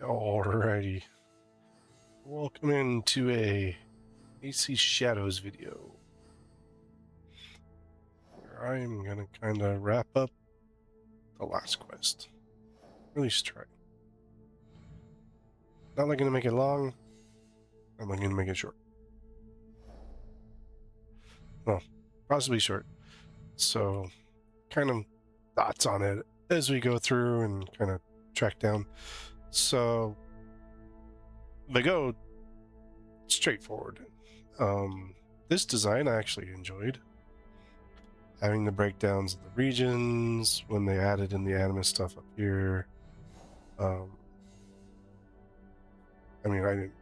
Alrighty. Welcome into a AC Shadows video. Where I'm gonna kind of wrap up the last quest. At least try. Not like gonna make it long. I'm not gonna make it short. Well, possibly short. So, kind of thoughts on it as we go through and kind of track down. So, they go straightforward. This design I actually enjoyed. Having the breakdowns of the regions when they added in the Animus stuff up here. I mean, I didn't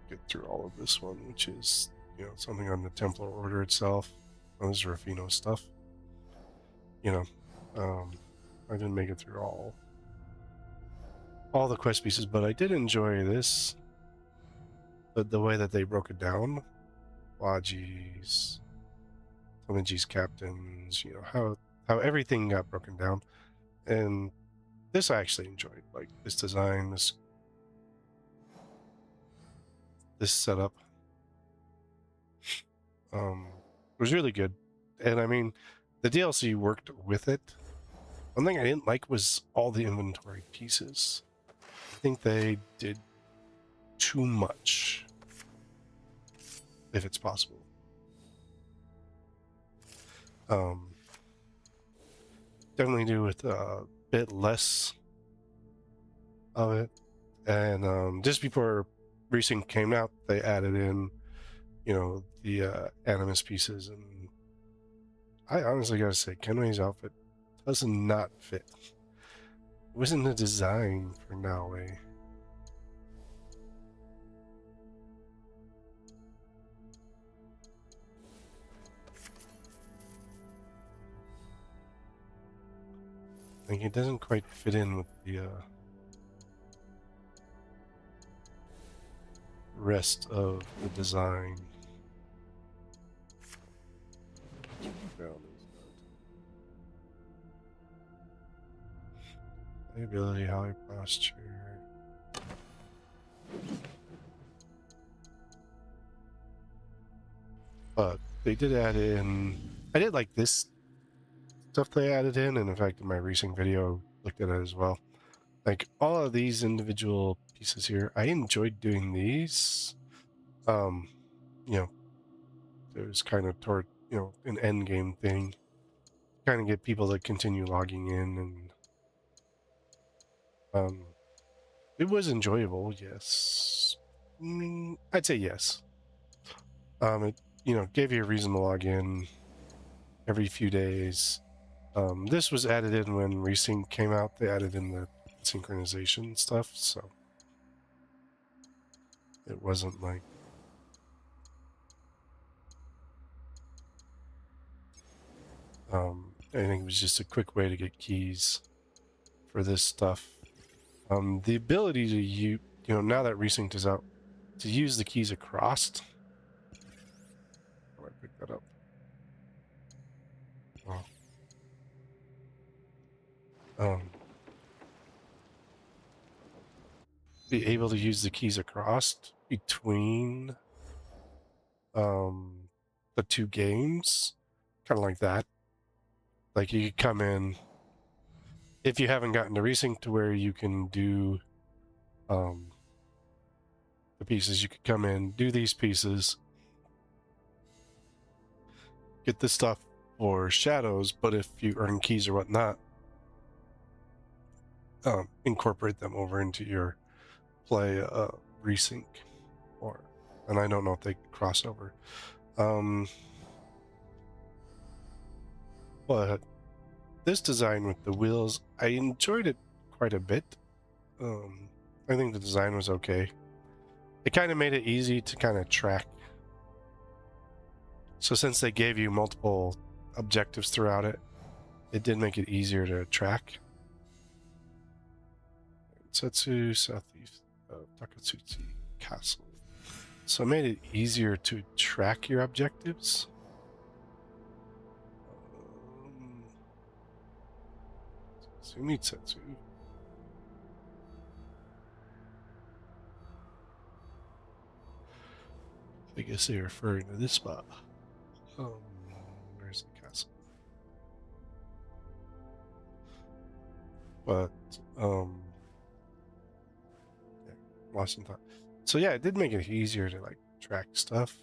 get through all of this one, which is, something on the Templar Order itself. This is Rufino stuff. I didn't make it through all the quest pieces, but I did enjoy this. But the way that they broke it down, Waji's, Tomeji's captains, how everything got broken down. And this I actually enjoyed, like this design, this setup. Was really good. And I mean, the DLC worked with it. One thing I didn't like was all the inventory pieces. I think they did too much, if it's possible. Definitely do with a bit less of it. And just before Resync came out, they added in, the Animus pieces, and I honestly gotta say, Kenway's outfit does not fit. It wasn't the design for Naoe. Like, it doesn't quite fit in with the rest of the design. Ability, high posture. But they did add in. I did like this stuff they added in, and in fact, in my recent video, looked at it as well. Like all of these individual pieces here, I enjoyed doing these. It was kind of toward an end game thing, kind of get people to continue logging in, and it was enjoyable. Yes, I'd say yes. It gave you a reason to log in every few days. This was added in when Resync came out. They added in the synchronization stuff, so it wasn't like I think it was just a quick way to get keys for this stuff. The ability to now that Resync is out, to use the keys across. How do I pick that up? Oh. Be able to use the keys across between the two games, kind of like that. Like you could come in, if you haven't gotten to Resync to where you can do the pieces, you could come in, do these pieces, get this stuff for Shadows, but if you earn keys or whatnot, incorporate them over into your play Resync, and I don't know if they cross over. But this design with the wheels, I enjoyed it quite a bit. I think the design was okay. It kind of made it easy to kind of track. So since they gave you multiple objectives throughout it, it did make it easier to track. Setsu, southeast of Takatsuchi Castle. So it made it easier to track your objectives. Sumitsetsu. I guess they're referring to this spot. Where's the castle? But yeah, lost some thought. So yeah, it did make it easier to like track stuff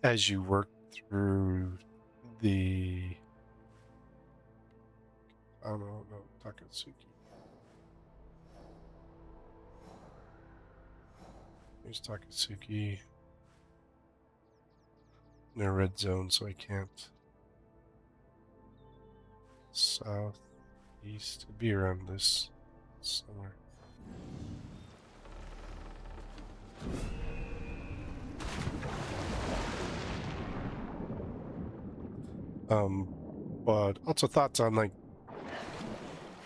as you work through the I don't know, no, Takatsuki. Here's Takatsuki. In a red zone, so I can't. South, east, it'd be around this somewhere. But also thoughts on like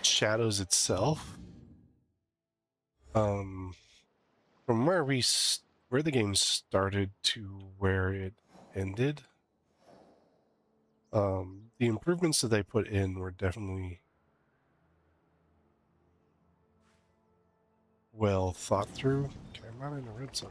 Shadows itself. From where the game started to where it ended, the improvements that they put in were definitely well thought through. Okay, I'm not in a red zone.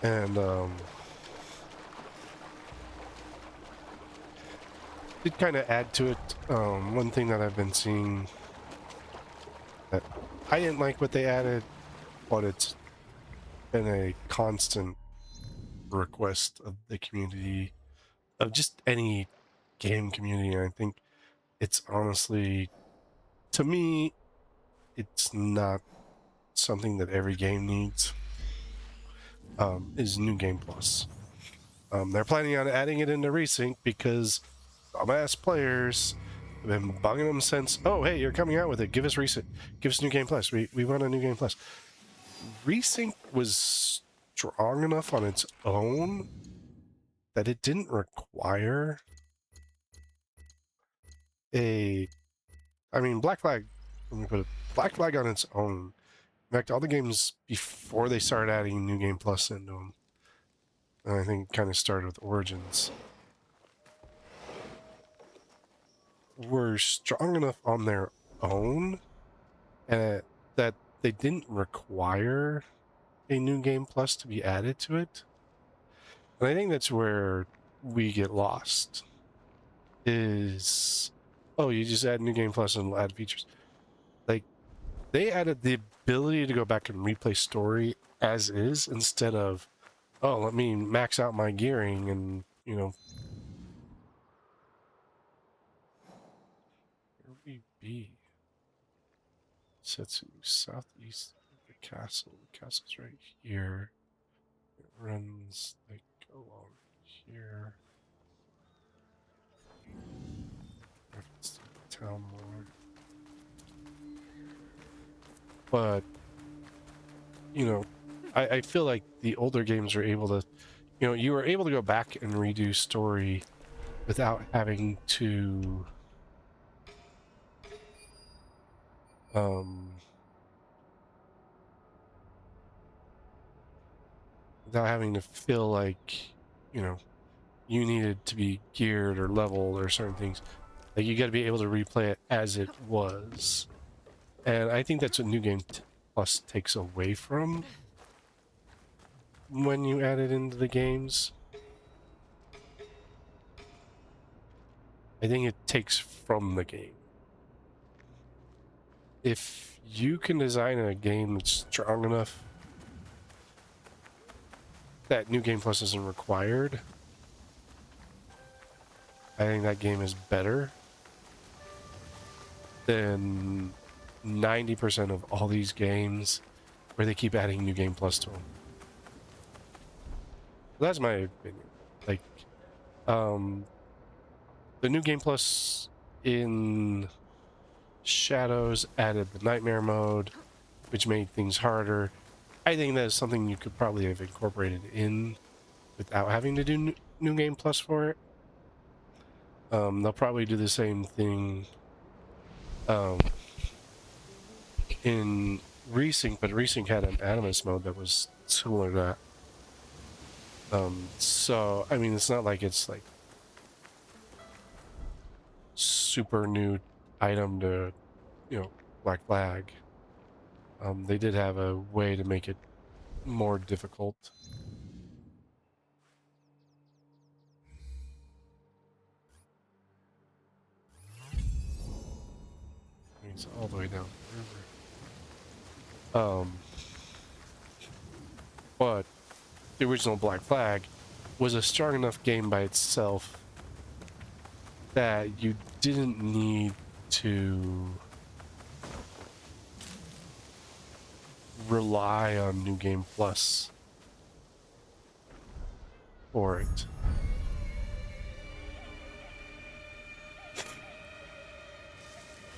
And it kind of add to it. One thing that I've been seeing that I didn't like what they added, but it's been a constant request of the community, of just any game community. And I think it's honestly, to me, it's not something that every game needs. Is New Game Plus. They're planning on adding it into Resync because dumbass players have been bugging them since, oh, hey, you're coming out with it. Give us Resync. Give us New Game Plus. We want a New Game Plus. Resync was strong enough on its own that it didn't require Black Flag, let me put it, Black Flag on its own. In fact, all the games before they started adding New Game Plus into them, and I think it kind of started with Origins, were strong enough on their own that they didn't require a New Game Plus to be added to it. And I think that's where we get lost. Is, oh, you just add New Game Plus and add features. Like, they added the ability to go back and replay story as is instead of, oh, let me max out my gearing and, where would we be? Setsu, southeast of the castle. The castle's right here. It runs like along here. Reference to the town more. But, I feel like the older games are able to, you were able to go back and redo story without having to feel like, you needed to be geared or leveled or certain things. Like, you got to be able to replay it as it was. And I think that's what New Game Plus takes away from when you add it into the games. I think it takes from the game. If you can design a game that's strong enough that New Game Plus isn't required, I think that game is better than 90% of all these games where they keep adding New Game Plus to them. That's my opinion. Like, the New Game Plus in Shadows added the Nightmare mode, which made things harder. I think that is something you could probably have incorporated in without having to do New Game Plus for it. They'll probably do the same thing in Resync, but Resync had an Animus mode that was similar to that. So I mean, it's not like it's like super new item to, you know, Black Flag. They did have a way to make it more difficult. I mean, it's all the way down the river. But the original Black Flag was a strong enough game by itself that you didn't need to rely on New Game Plus for it.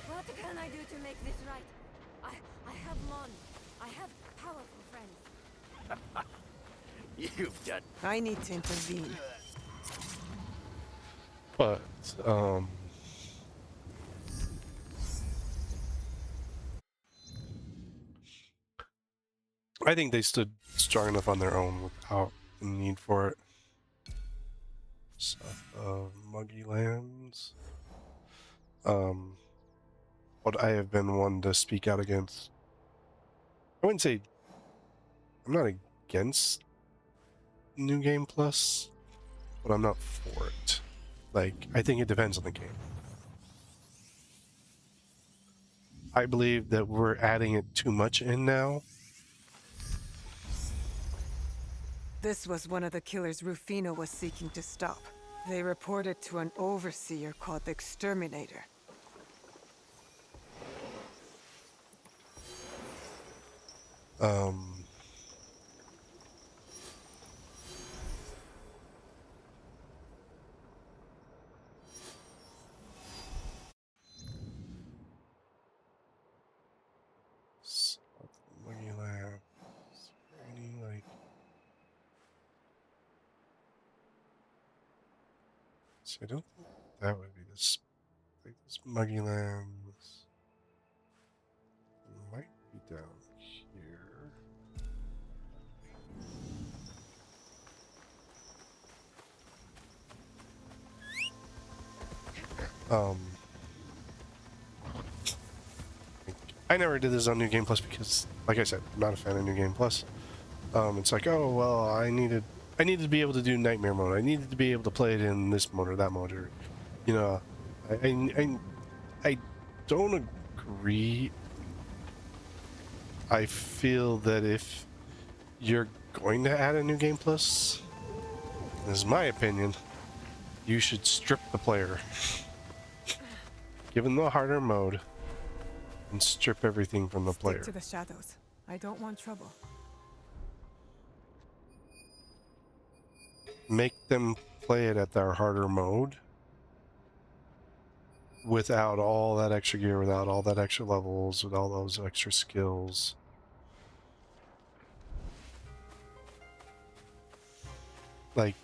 What can I do to make this right? I have Mon. I have powerful friends. You've done. I need to intervene. But I think they stood strong enough on their own without the need for it. South of Muggy Lands. What I have been one to speak out against. I wouldn't say I'm not against New Game Plus, but I'm not for it. Like, I think it depends on the game. I believe that we're adding it too much in now. This was one of the killers Rufino was seeking to stop. They reported to an overseer called the Exterminator. Muggy Lands. Any like. See, I don't think that would be this. Like this Muggy Lands might be down here. I never did this on New Game Plus because, like I said, I'm not a fan of New Game Plus. It's like, oh well, I needed to be able to do Nightmare mode. I needed to be able to play it in this mode or that mode, or you know, I don't agree. I feel that if you're going to add a New Game Plus, this is my opinion, you should strip the player. Give them the harder mode and strip everything from the player. Stick to the shadows. I don't want trouble. Make them play it at their harder mode without all that extra gear, without all that extra levels, with all those extra skills. Like,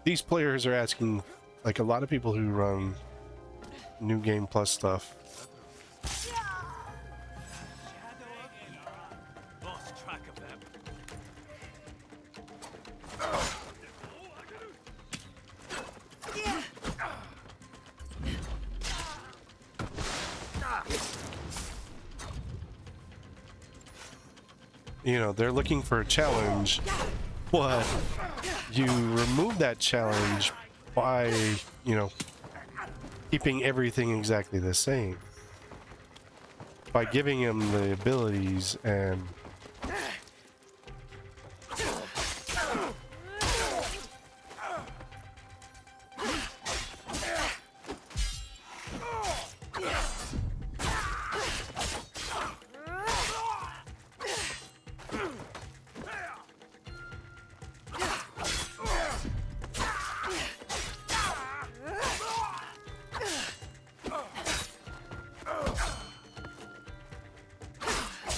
these players are asking, like a lot of people who run New Game Plus stuff. Lost track of them. You know, they're looking for a challenge, but you remove that challenge by, you know, keeping everything exactly the same. By giving them the abilities and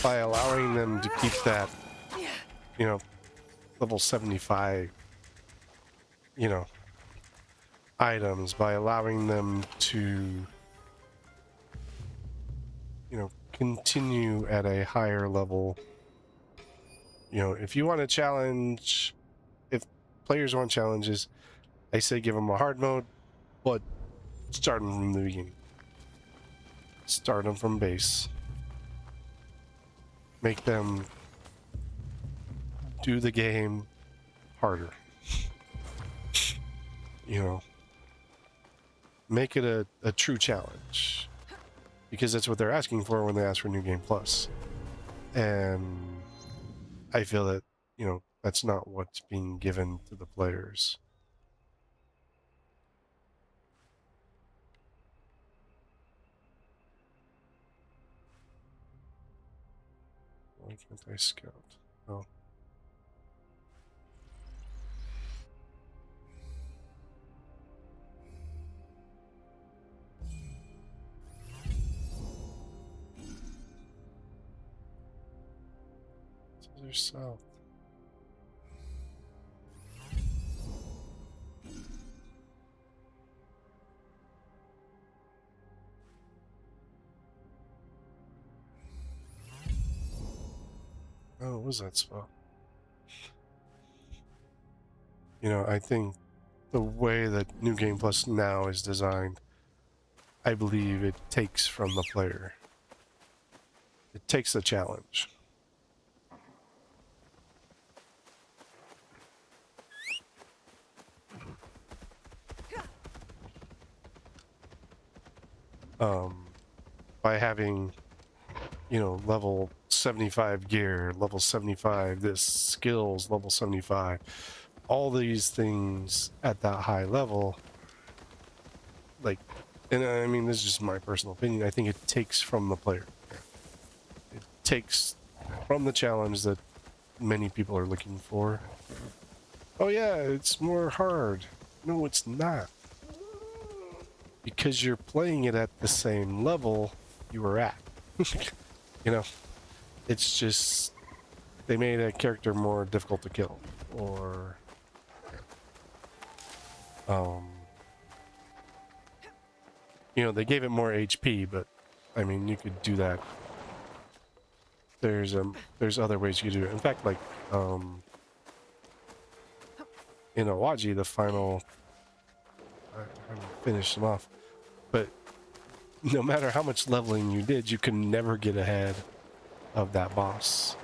by allowing them to keep that, you know, level 75, you know, items, by allowing them to, you know, continue at a higher level, You know, if you want a challenge, if players want challenges, I say give them a hard mode, but start them from the beginning. Start them from base. Make them do the game harder. You know, make it a true challenge, because that's what they're asking for when they ask for New Game Plus. And I feel that, you know, that's not what's being given to the players. Why can't I scout? Oh. There's south. Oh, what was that spot? You know, I think the way that New Game Plus now is designed, I believe it takes from the player. It takes the challenge. By having, you know, level 75 gear, level 75 this, skills level 75, all these things at that high level, like, and I mean, this is just my personal opinion, I think it takes from the player. It takes from the challenge that many people are looking for. Oh yeah, it's more hard. No, it's not. Because you're playing it at the same level you were at. You know, it's just they made a character more difficult to kill, or you know, they gave it more HP, but I mean, you could do that. There's other ways you could do it. In fact, like in Awaji, the final, I haven't finished them off, but no matter how much leveling you did, you could never get ahead of that boss.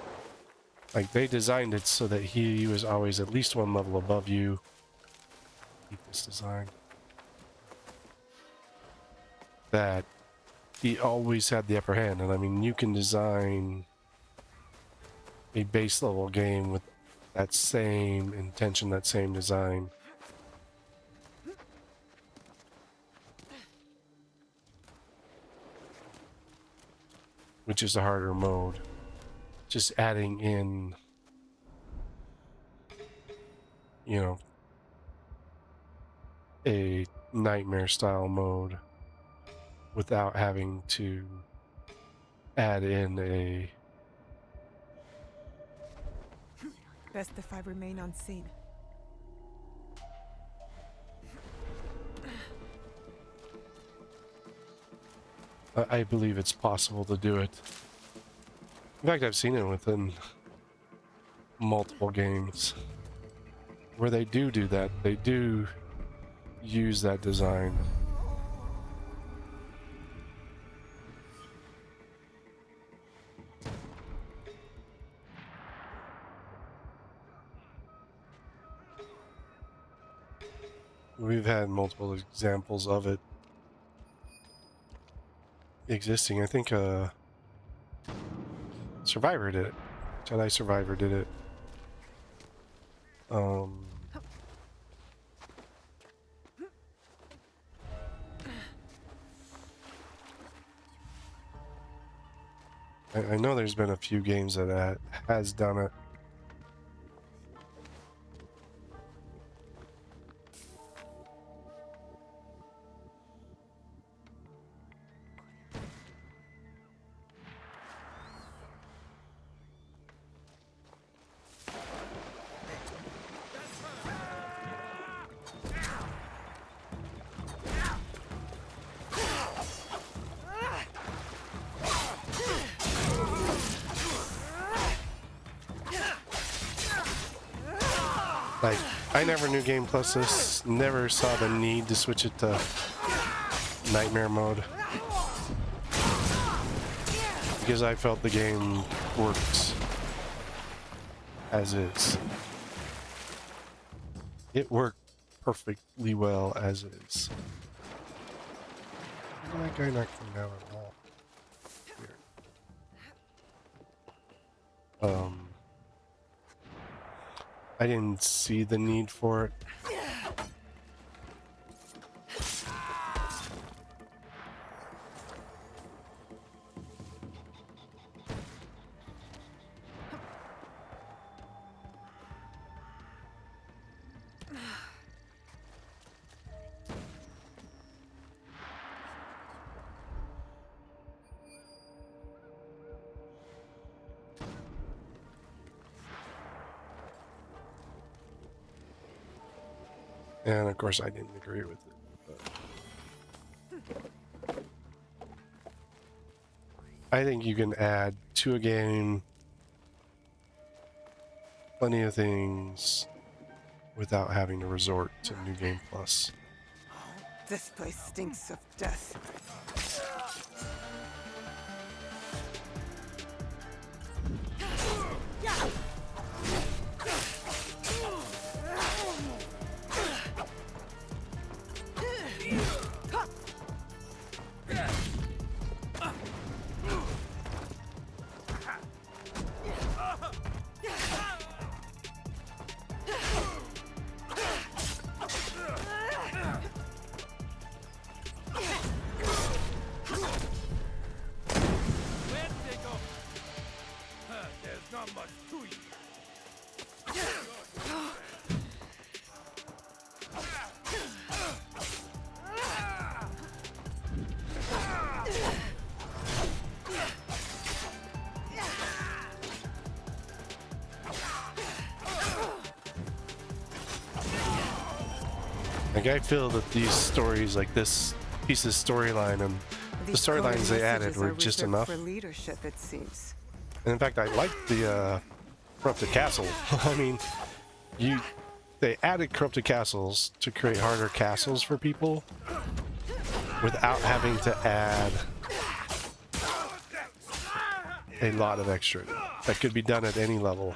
Like, they designed it so that he was always at least one level above you. Keep this design. That he always had the upper hand. And I mean, you can design a base level game with that same intention, that same design. Which is the harder mode. Just adding in, you know, a nightmare style mode without having to add in a... Best if I remain unseen. I believe it's possible to do it. In fact, I've seen it within multiple games where they do that. They do use that design. We've had multiple examples of it existing. I think Survivor did it. Jedi Survivor did it. I know there's been a few games that has done it. Like, I never knew Game Plus this, never saw the need to switch it to Nightmare mode. Because I felt the game works as is. It worked perfectly well as is. Why did that guy not come down at all? Weird. I didn't see the need for it. And of course I didn't agree with it. But I think you can add to a game plenty of things without having to resort to New Game Plus. This place stinks of death. Where'd they go? There's not much to you. Like, I feel that these stories, like this piece's storyline and the storylines they added were just enough. For leadership, it seems. And in fact, I liked the Corrupted Castle. I mean, they added Corrupted Castles to create harder castles for people without having to add a lot of extra. That could be done at any level.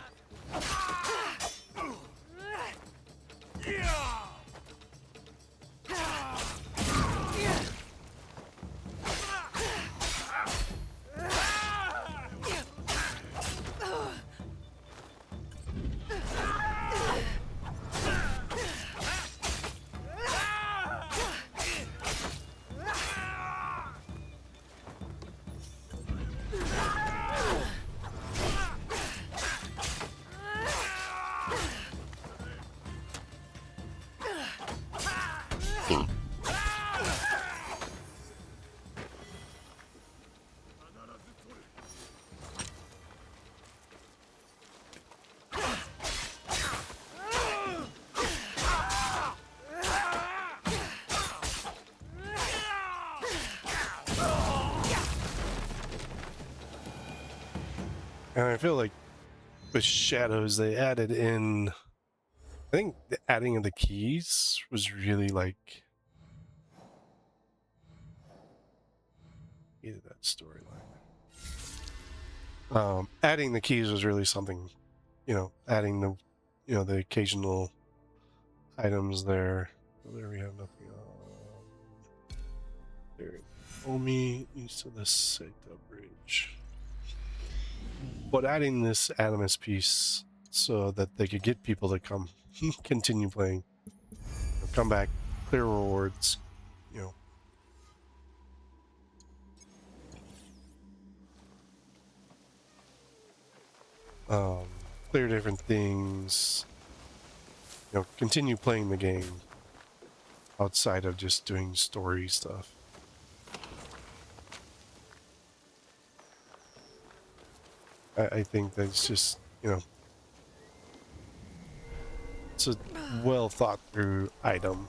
And I feel like with Shadows, they added in, I think the adding of the keys was really like, either that storyline. Adding the keys was really something, adding the, the occasional items there. There we have nothing on. There, Omi east of the Seta Bridge. But adding this Animus piece so that they could get people to come continue playing, come back, clear rewards, clear different things, continue playing the game outside of just doing story stuff. I think that's just, it's a well thought through item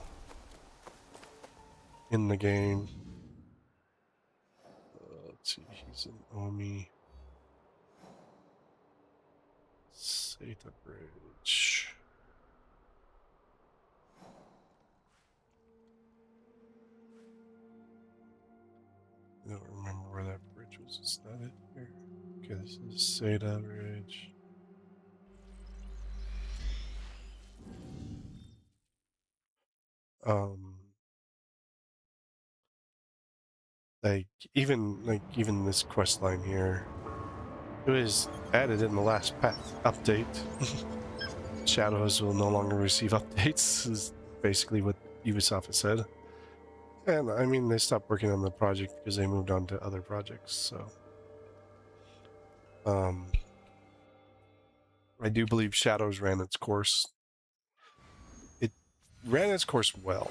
in the game. Let's see, he's an Omi. Seta Bridge. I don't remember where that bridge was. Is that it here? Okay, this is Seda Bridge. Even this quest line here, it was added in the last update. Shadows will no longer receive updates, is basically what Ubisoft has said. And I mean, they stopped working on the project because they moved on to other projects. So, I do believe Shadows ran its course. It ran its course well.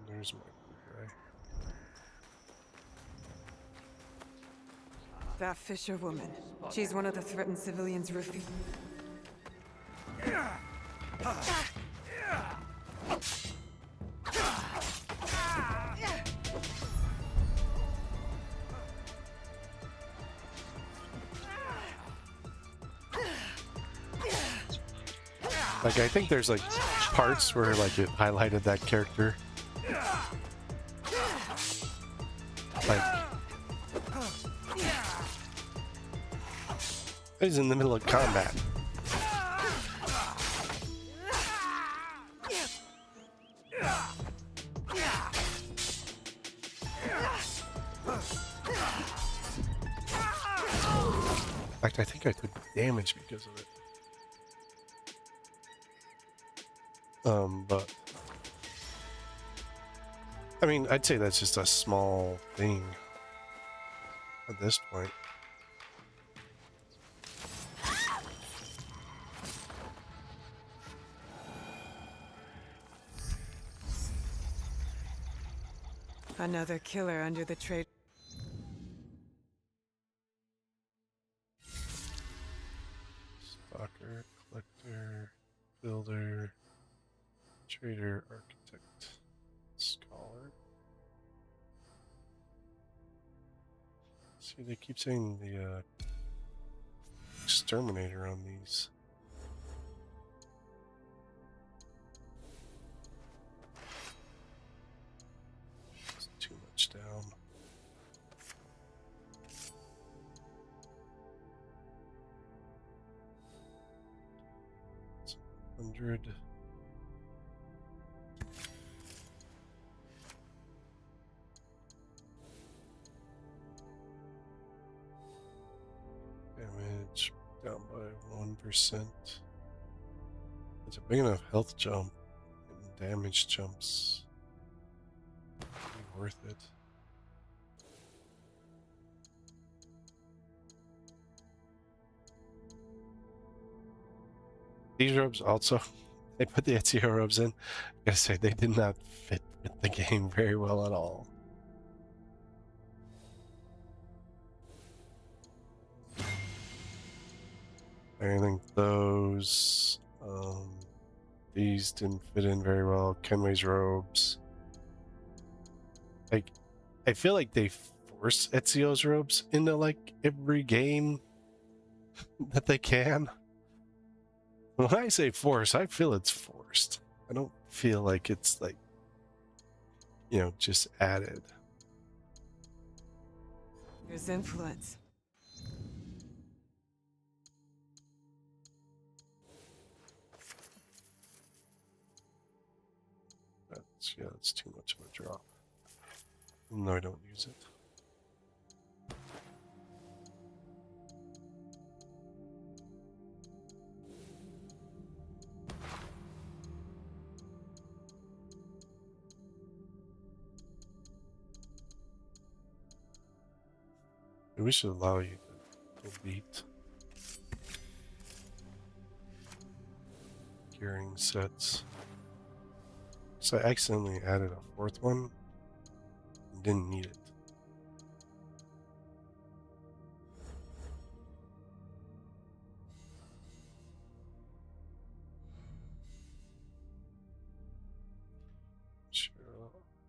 There's my blue guy. That Fisher woman. She's one of the threatened civilians Rufy. Like, I think there's like parts where like it highlighted that character. Like, he's in the middle of combat. In fact, I think I took damage because of it. But I mean, I'd say that's just a small thing at this point. Another killer under the trade. Stalker, collector, builder, trader, architect, scholar. See, they keep saying the exterminator on these. It's too much down. It's 100. Damage down by 1%. It's a big enough health jump and damage jumps. Be worth it. These robes also, they put the Ezio robes in. I gotta say, they did not fit with the game very well at all. I think these didn't fit in very well. Kenway's robes. Like, I feel like they force Ezio's robes into like every game that they can. When I say force, I feel it's forced. I don't feel like it's like, just added. There's influence. That's too much of a drop. No, I don't use it. We should allow you to delete gearing sets. So I accidentally added a fourth one and didn't need it.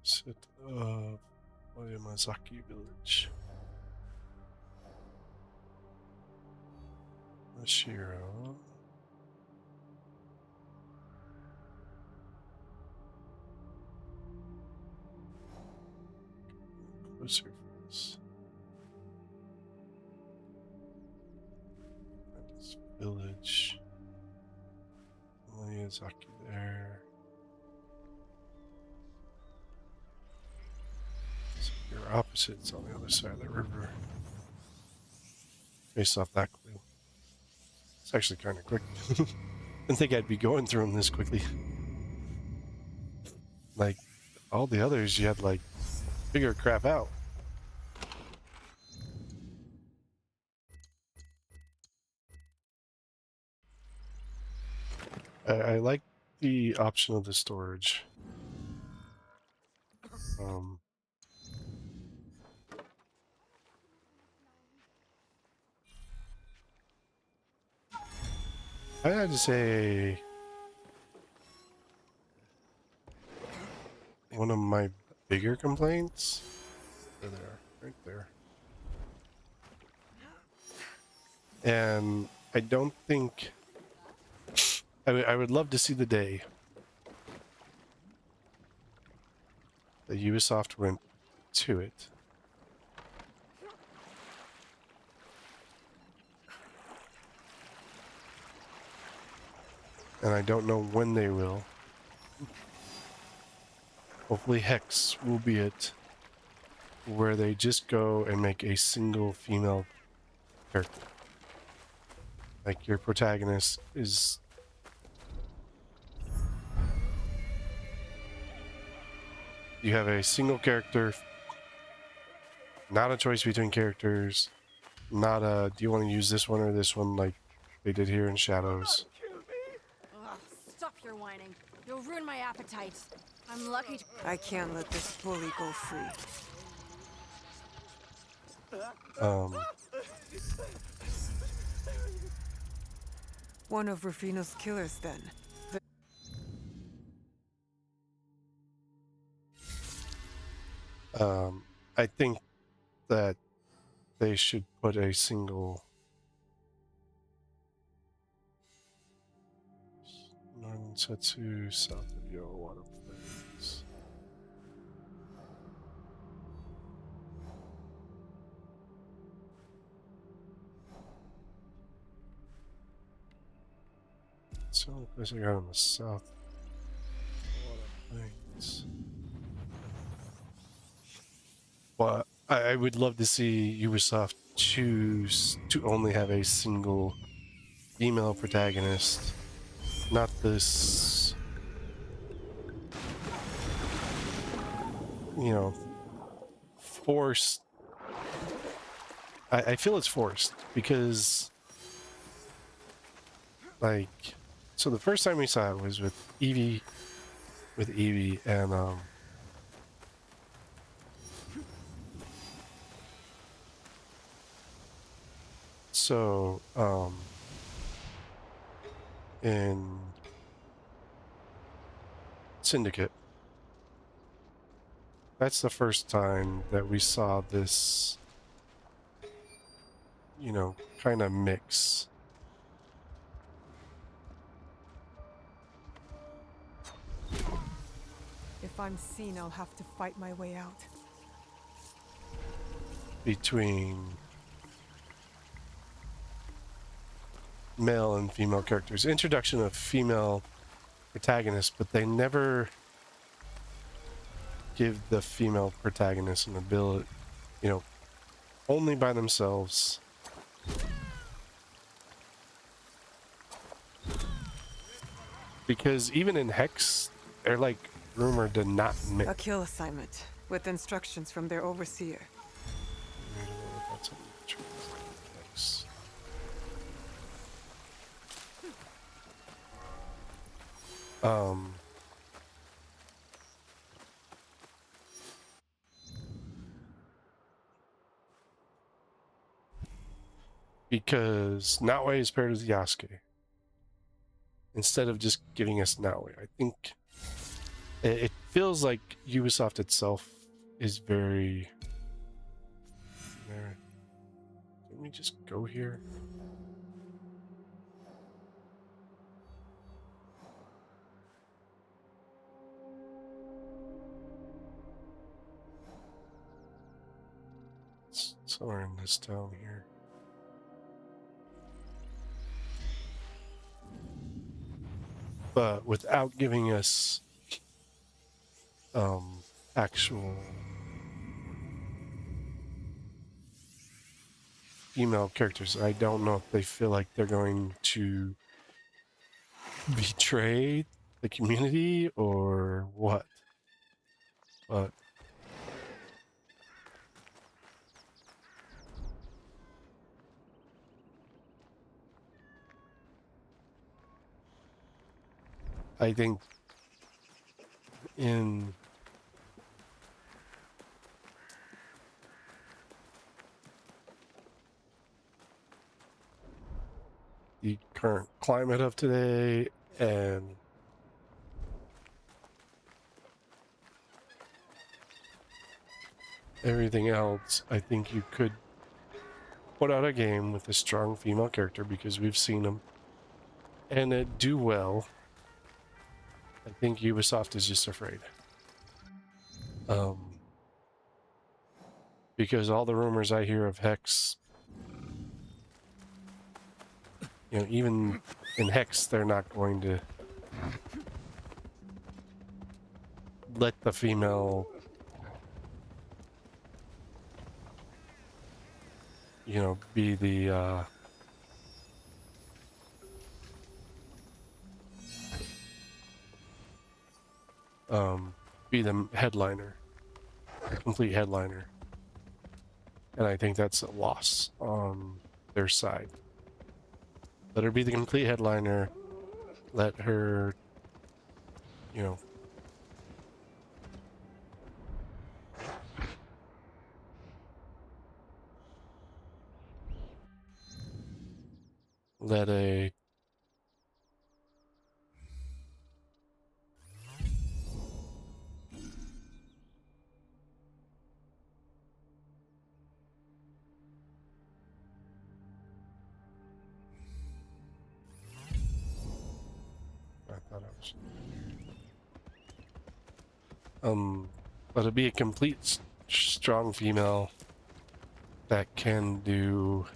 Set of Oyamazaki village. Mashiro. Closer for this. That is village. Miyazaki there. So your opposite's on the other side of the river. Based off that clue. It's actually kind of quick. Didn't think I'd be going through them this quickly. Like, all the others, you had, like, figure crap out. I like the option of the storage. I had to say one of my bigger complaints. There, right there. And I don't think I would love to see the day that Ubisoft went to it. And I don't know when they will. Hopefully Hex will be it, where they just go and make a single female character. Like, your protagonist is... You have a single character, not a choice between characters, not a, do you want to use this one or this one like they did here in Shadows. Ugh, stop your whining. You'll ruin my appetite. I'm lucky to... I can't let this bully go free. One of Rufino's killers, then. I think that they should put a single Northern Setsu, south of Yowawada Plains. It's the only place I got in the south. Yowawada Plains. But I would love to see Ubisoft choose to only have a single female protagonist, not this, you know, forced. I feel it's forced because, like, so the first time we saw it was with Evie, and so, in Syndicate, that's the first time that we saw this, you know, kind of mix. If I'm seen, I'll have to fight my way out. Between male and female characters. Introduction of female protagonists, but they never give the female protagonist an ability, you know, only by themselves. Because even in Hex, they're like rumored to not mix. A kill assignment, with instructions from their overseer. Because Naoe is paired with Yasuke. Instead of just giving us Naoe, I think it feels like Ubisoft itself is very... Let me just go here. Somewhere in this town here. But without giving us actual female characters, I don't know if they feel like they're going to betray the community or what. But I think in the current climate of today and everything else, I think you could put out a game with a strong female character because we've seen them and it do well. I think Ubisoft is just afraid. Because all the rumors I hear of Hex, you know, even in Hex, they're not going to let the female, you know, be the be the headliner, the complete headliner. And I think that's a loss on their side. Let her be the complete headliner. Let her, you know, let a I thought I was let it be a complete strong female that can do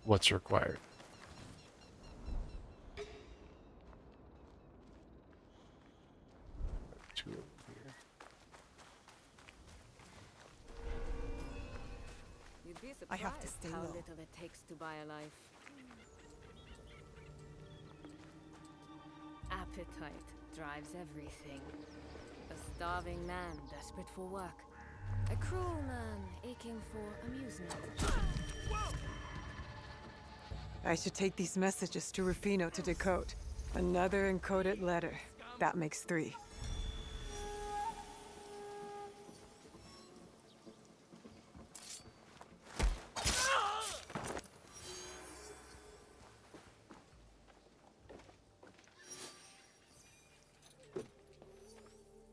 what's required. Two over here. You'd be I have to surprised stay how low. little it takes to buy a life. Appetite drives everything. A starving man desperate for work. A cruel man aching for amusement. I should take these messages to Rufino to decode. Another encoded letter. That makes 3.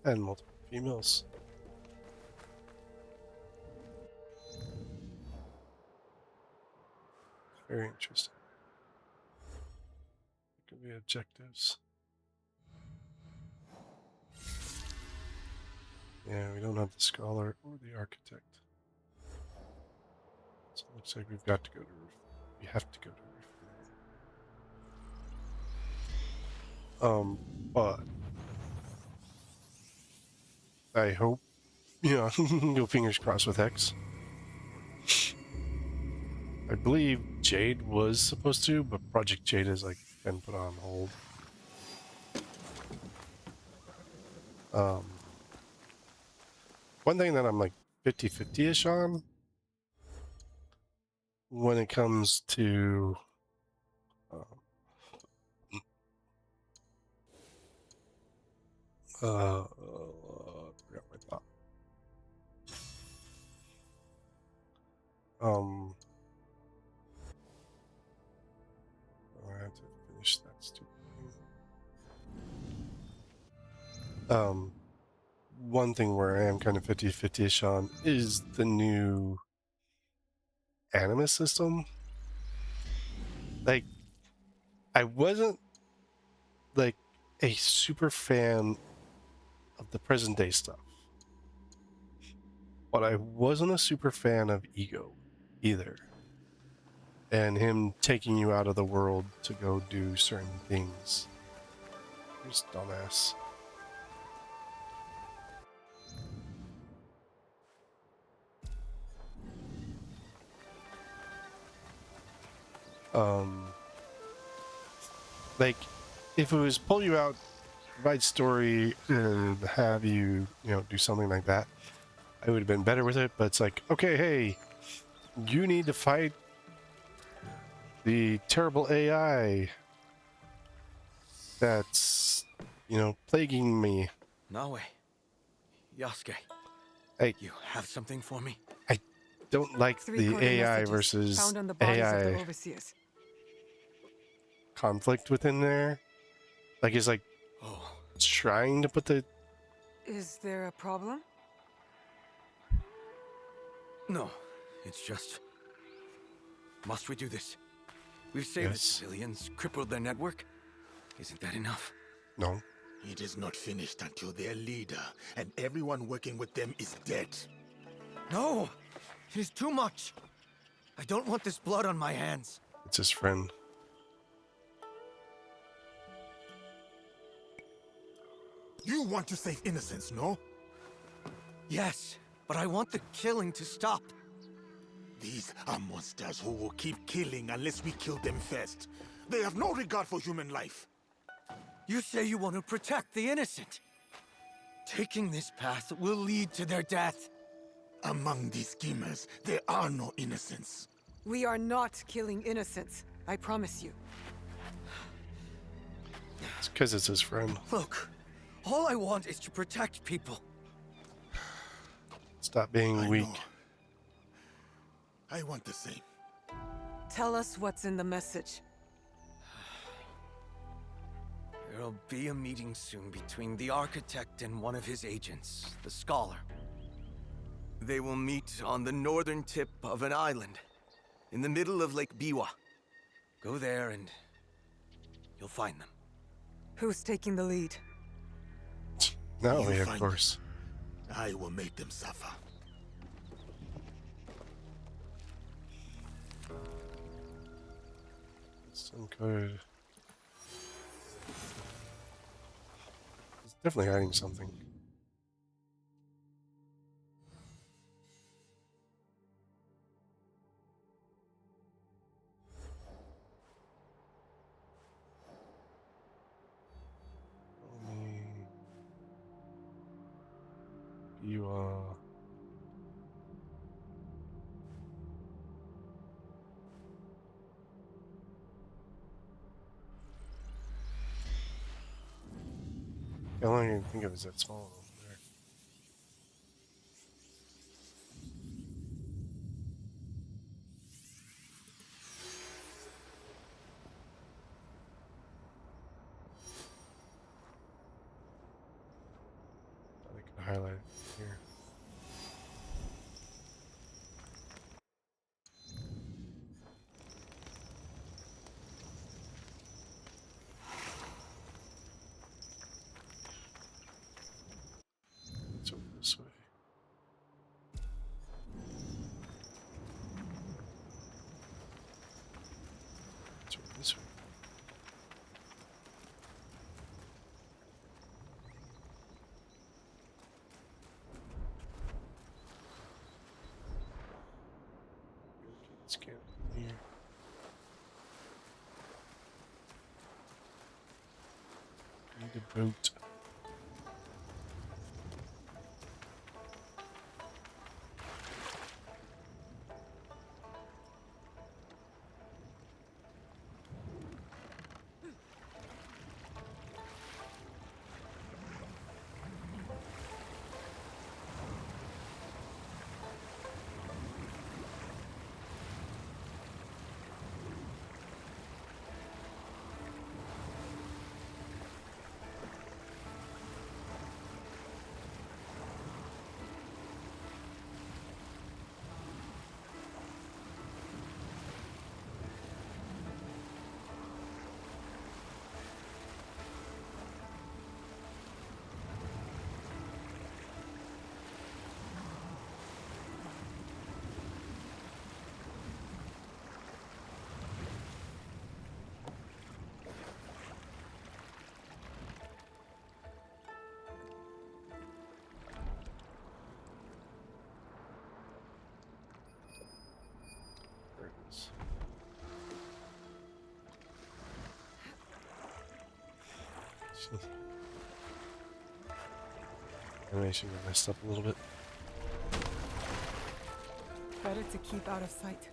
And multiple females. Very interesting. Could be objectives. Yeah, we don't have the scholar or the architect. So it looks like we've got to go to we have to go to but I hope, you know, go fingers crossed with X. I believe Jade was supposed to, but Project Jade has like been put on hold. One thing that I'm like 50-50-ish on when it comes to I forgot my thought. I have to finish that stupid thing. One thing where I am kind of 50-50-ish on is the new animus system. Like, I wasn't like a super fan of the present day stuff. But I wasn't a super fan of Ego either. And him taking you out of the world to go do certain things. Here's dumbass. Like, if it was pull you out, provide story, and have you, do something like that, I would have been better with it. But it's like, okay, hey, you need to fight the terrible AI that's, plaguing me. Naue. Yasuke. Hey. You have something for me? I don't like 3 the coded AI messages versus found on the bodies of the AI overseers. conflict within there. Like, it's like Oh, trying to put the... Is there a problem? no. It's just... Must we do this? We've saved the Yes. civilians, crippled their network. Isn't that enough? No. It is not finished until their leader and everyone working with them is dead. No! It is too much! I don't want this blood on my hands. It's his friend. You want to save innocents, no? Yes, but I want the killing to stop. These are monsters who will keep killing unless we kill them first. They have no regard for human life. You say you want to protect the innocent. Taking this path will lead to their death. Among these schemers, there are no innocents. We are not killing innocents, I promise you. It's because it's his friend. Look, all I want is to protect people. Stop being I weak. know. I want the same. Tell us what's in the message. There'll be a meeting soon between the architect and one of his agents, the Scholar. They will meet on the northern tip of an island, in the middle of Lake Biwa. Go there and you'll find them. Who's taking the lead? No, You of find course. I will make them suffer. It's uncoded. It's definitely hiding something. You I don't even think it was that small over there. I could highlight it here. It's over this way. It's over this way. Let's get in here. Need a boat. Animation got messed up a little bit. Better to keep out of sight.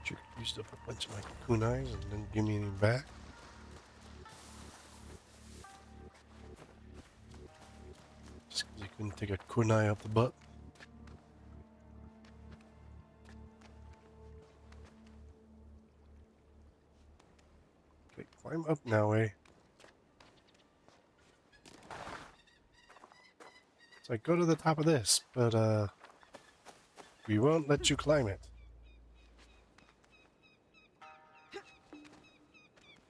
Sure, used up a bunch of my kunais and didn't give me any back. Just because he couldn't take a kunai up the butt. Okay, climb up now, eh? It's like, go to the top of this, but, we won't let you climb it.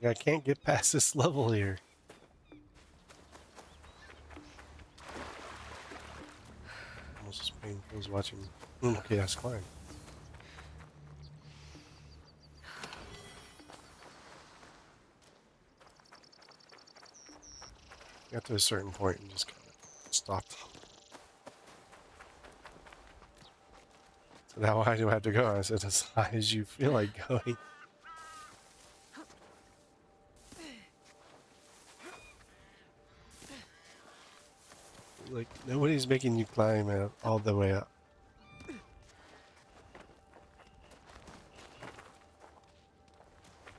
Yeah, I can't get past this level here. Almost as painful as watching chaos climb. Got to a certain point and just kind of stopped. So how high do I have to go? I said, as high as you feel like going. Like, nobody's making you climb all the way up. I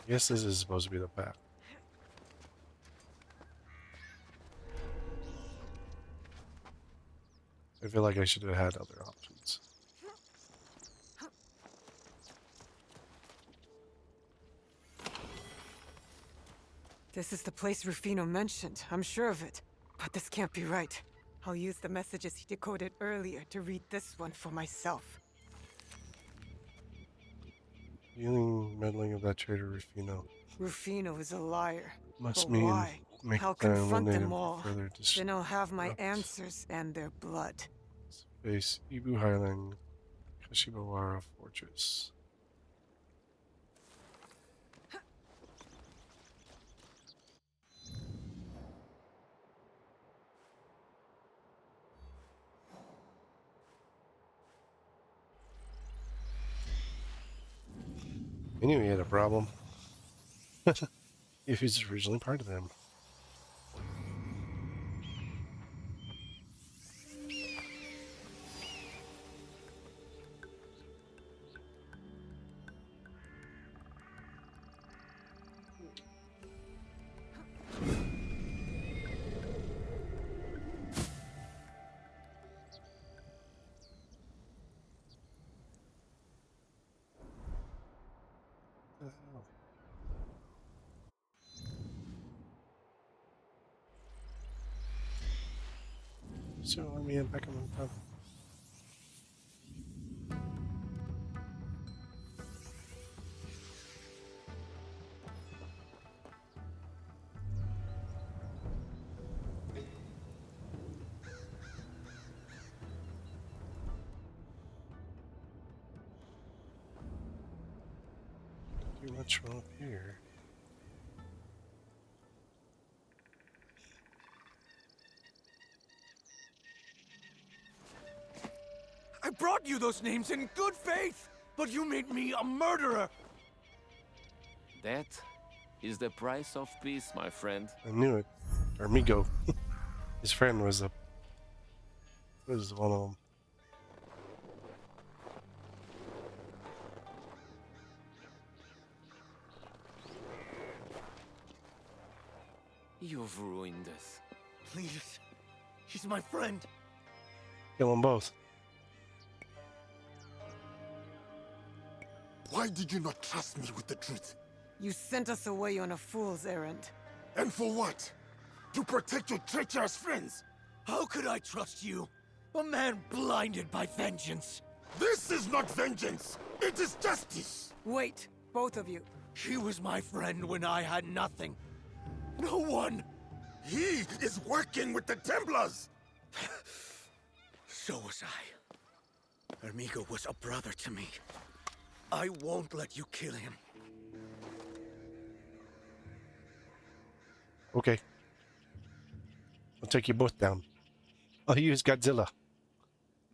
guess this is supposed to be the path. I feel like I should have had other options. This is the place Rufino mentioned. I'm sure of it. But this can't be right. I'll use the messages he decoded earlier to read this one for myself. Dealing meddling of that traitor Rufino. Rufino is a liar. Must But mean why? make I'll them confront eliminate them him for all. further Then I'll have my disrupt. answers and their blood. Space Ibu Highland, Kashibawara Fortress. I knew he had a problem. If he's originally part of them. So let me in back on the top. Too much from up here. I brought you those names in good faith, but you made me a murderer. That is the price of peace, my friend. I knew it. Amigo. His friend was a This is one of them. You've ruined us. Please. He's my friend. Kill them both. Why did you not trust me with the truth? You sent us away on a fool's errand. And for what? To protect your treacherous friends? How could I trust you? A man blinded by vengeance. This is not vengeance. It is justice. Wait, both of you. He was my friend when I had nothing. No one. He is working with the Templars. So was I. Amigo was a brother to me. I won't let you kill him. Okay. I'll take you both down. I'll use Godzilla.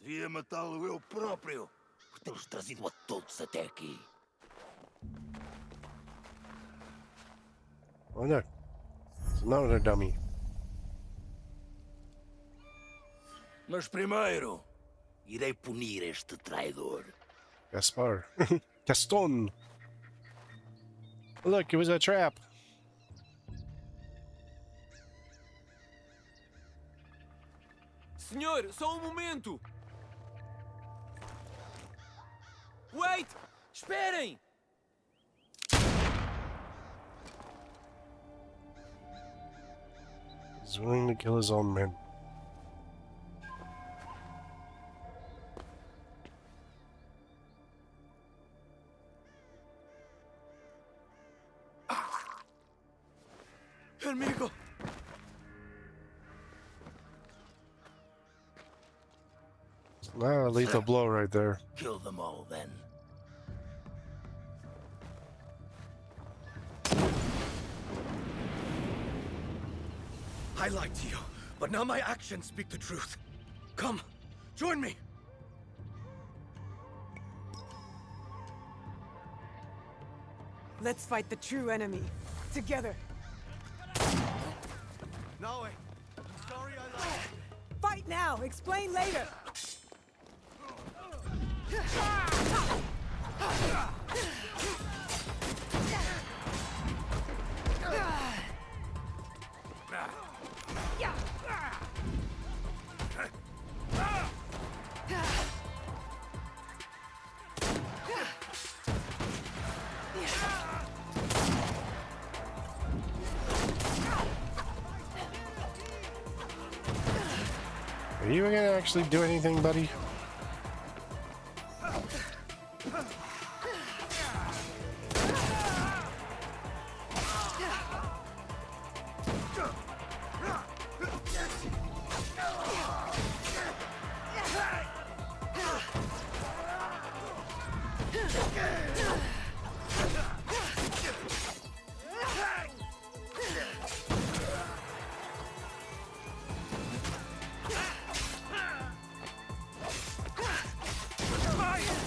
Devia matá-lo eu próprio, por ter-os trazido a todos até aqui. Oh no. It's another dummy. Mas primeiro, irei punir este traidor. Gaspar. Gaston. Look, it was a trap. Senhor, só um momento! Wait! Esperem! He's willing to kill his own men. Amigo! Ah, lethal blow right there. Kill them all then. I lied to you, but now my actions speak the truth. Come, join me! Let's fight the true enemy. Together. No way. I'm sorry I lied. Fight now! Explain later! Are you gonna actually do anything, buddy?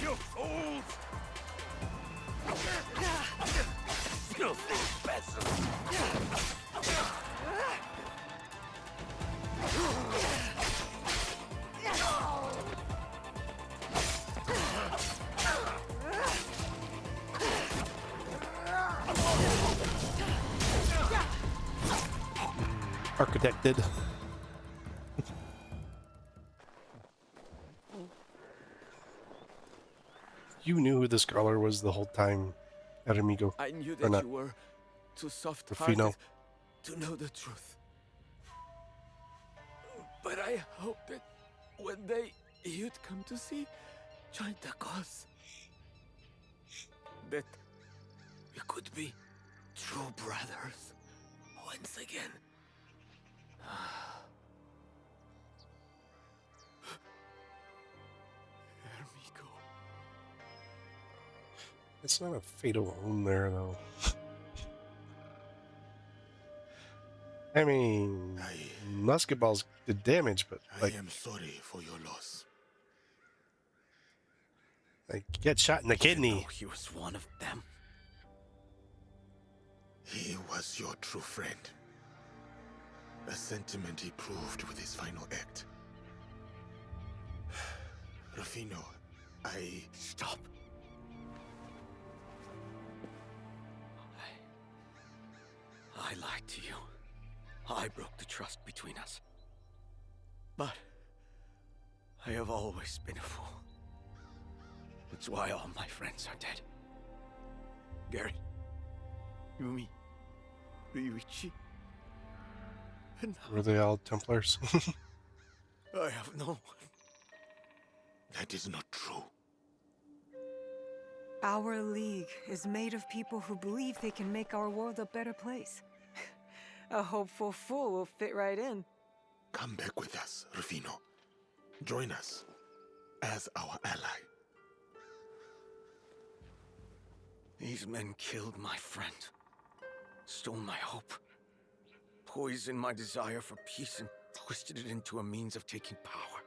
You fools! Filthy peasants! Architected. You knew who the scholar was the whole time, Amigo. I knew Or that not. you were too soft-hearted Rufino. to know the truth. But I hoped that one day you'd come to see, join the cause. That we could be true brothers once again. Amigo. It's not a fatal wound there, though. I mean, musket balls did damage, but like, I am sorry for your loss. like get shot in the kidney. No, he was one of them. He was your true friend. A sentiment he proved with his final act. Rufino, Stop. I lied to you. I broke the trust between us. But I have always been a fool. It's why all my friends are dead. Garrett, Yumi, Ryuichi, and now Were they all Templars? I have no one. That is not true. Our league is made of people who believe they can make our world a better place. A hopeful fool will fit right in. Come back with us, Rufino. Join us as our ally. These men killed my friend, stole my hope, poisoned my desire for peace, and twisted it into a means of taking power.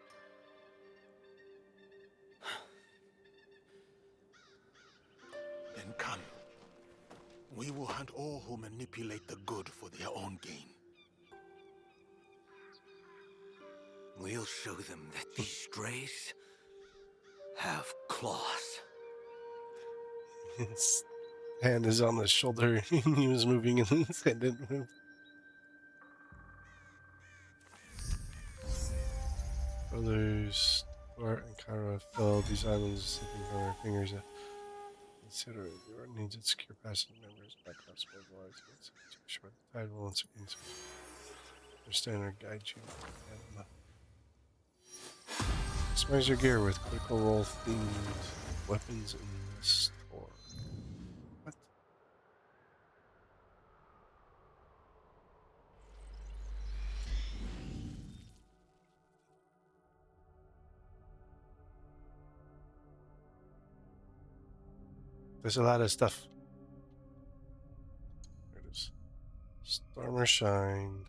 Then come. We will hunt all who manipulate the good for their own gain. We'll show them that these strays have claws. His hand is on the shoulder. He was moving and his head didn't move. Brothers, Bart and Kara fell these islands slipping from our fingers. Consider it. Your needs its secure passage members by possible wise against the tide will once again understand or guide you. Customize your gear with critical role themed weapons in the store. What? There's a lot of stuff. There it is. Storm or Shine.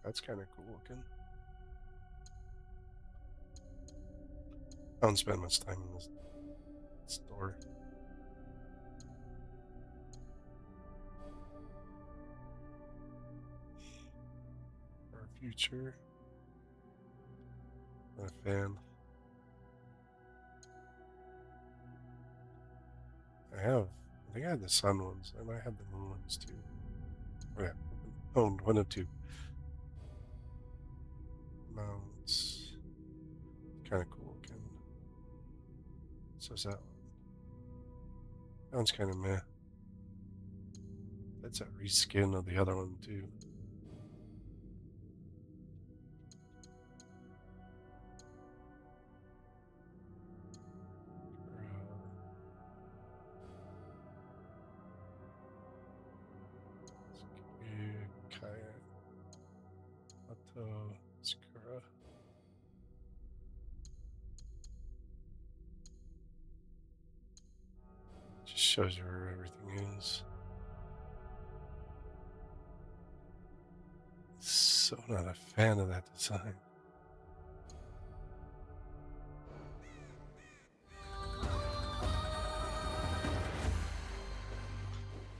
That's kind of cool looking. I don't spend much time in this store. Our future. Not a fan. I think I had the sun ones. I might have the moon ones too. Oh yeah, owned one of two. Mounts. Kind of cool looking. So is that one. That one's kind of meh. That's a reskin of the other one too. Kaya, Otto, Sakura. Just shows you where everything is. So not a fan of that design.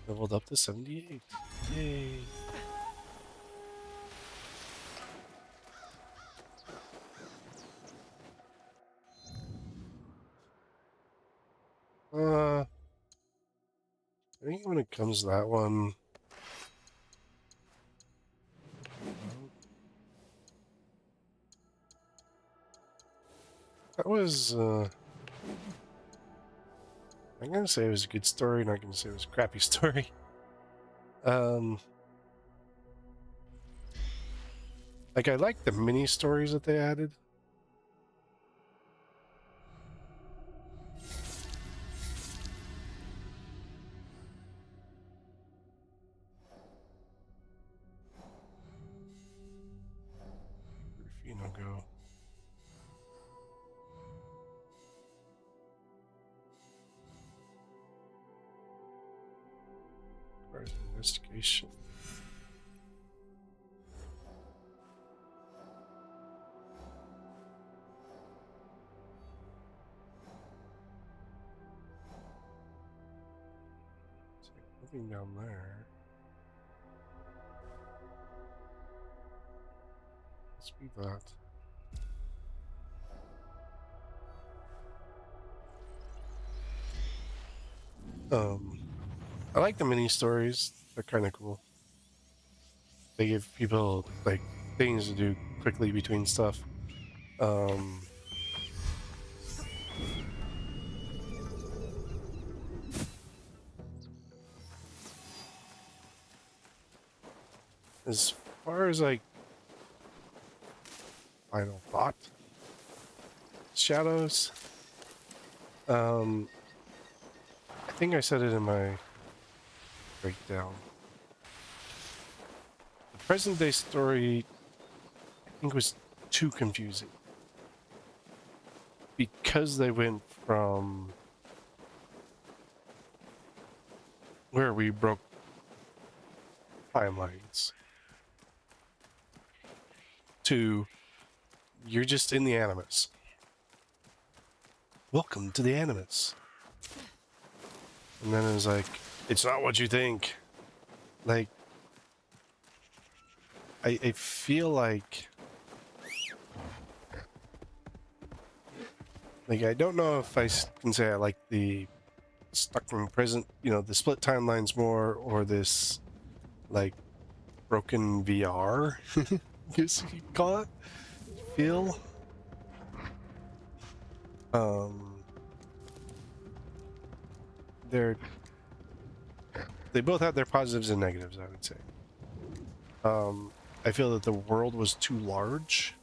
Leveled up to 78. Yay. I think when it comes to that one, that was, I'm gonna say it was a good story, not gonna say it was a crappy story. Like, I like the mini stories that they added. Rufino go. Requires investigation. Nothing down there. Let's be that. I like the mini stories. They're kind of cool. They give people like things to do quickly between stuff. As far as like final thought, shadows. I think I said it in my breakdown. The present day story, I think, was too confusing because they went from where we broke timelines to you're just in the Animus. Welcome to the Animus. And then it was like, it's not what you think. Like, I feel like I don't know if can say I like the stuck in present, the split timelines more, or this like broken VR, guess you could call it, feel. They both have their positives and negatives, I would say. I feel that the world was too large.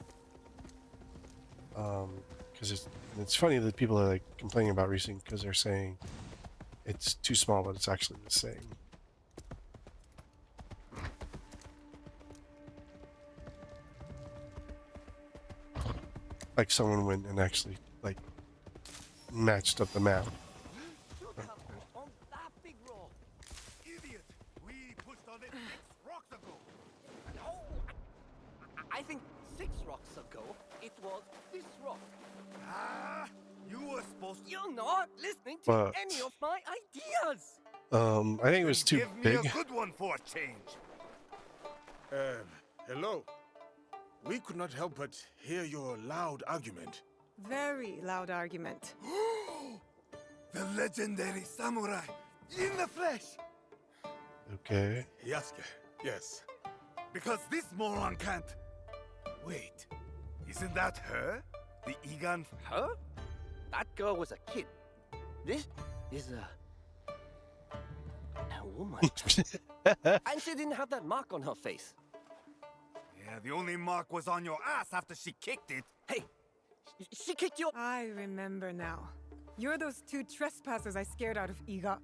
Because it's funny that people are like complaining about Racing because they're saying it's too small, but it's actually the same. Like someone went and actually like matched up the map. On that big rock. Idiot! We pushed on it 6 rocks ago. No, I think 6 rocks ago it was this rock. Ah! You were supposed to. You're not listening to But- any of my ideas. I think it was too Give me big. a good one for a change. Hello. We could not help but hear your loud argument. Very loud argument. The legendary samurai in the flesh. Okay. Yasuke, yes. Because this moron can't. Wait, isn't that her? The Egan? Huh? That girl was a kid. This is a woman. And she didn't have that mark on her face. Yeah, the only mark was on your ass after she kicked it. Hey, she kicked your... I remember now. You're those 2 trespassers I scared out of Iga.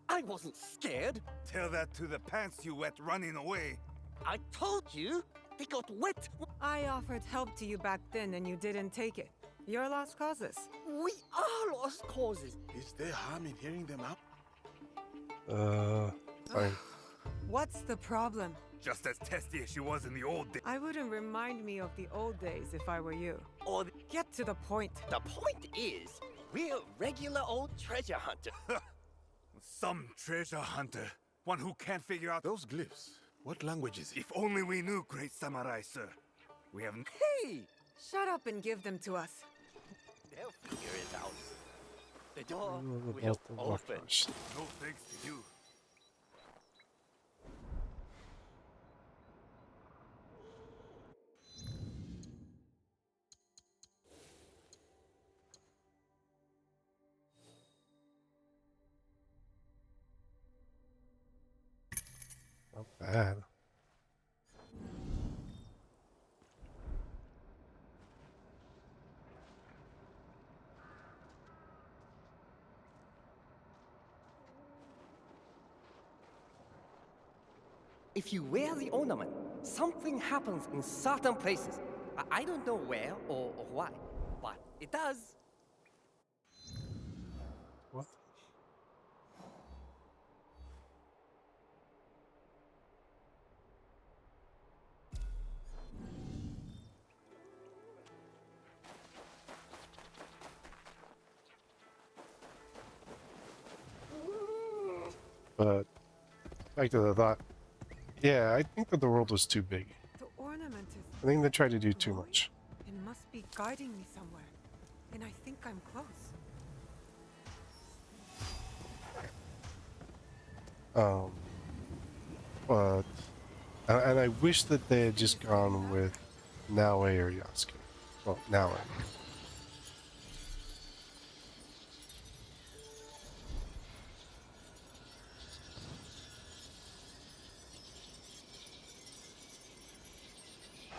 I wasn't scared. Tell that to the pants you wet running away. I told you they got wet. I offered help to you back then and you didn't take it. Your lost causes. We are lost causes. Is there harm in hearing them out? Fine. What's the problem? Just as testy as she was in the old days. I wouldn't remind me of the old days if I were you. Or Get to the point. the point is, we're regular old treasure hunter. Some treasure hunter. One who can't figure out. Those glyphs, what language is it? If only we knew, great samurai, sir. We have. Hey, Shut up and give them to us. they'll figure it out. The door will About the rock open. rush. No thanks to you. Not bad. If you wear the ornament, something happens in certain places. I don't know where or why, but it does. What? But back to the thought. Yeah, I think that the world was too big. The ornament is I think they tried to do too glowing. much. It must be guiding me somewhere. And I think I'm close. But and I wish that they had just gone with Naue or Yasuke. Well, Naue.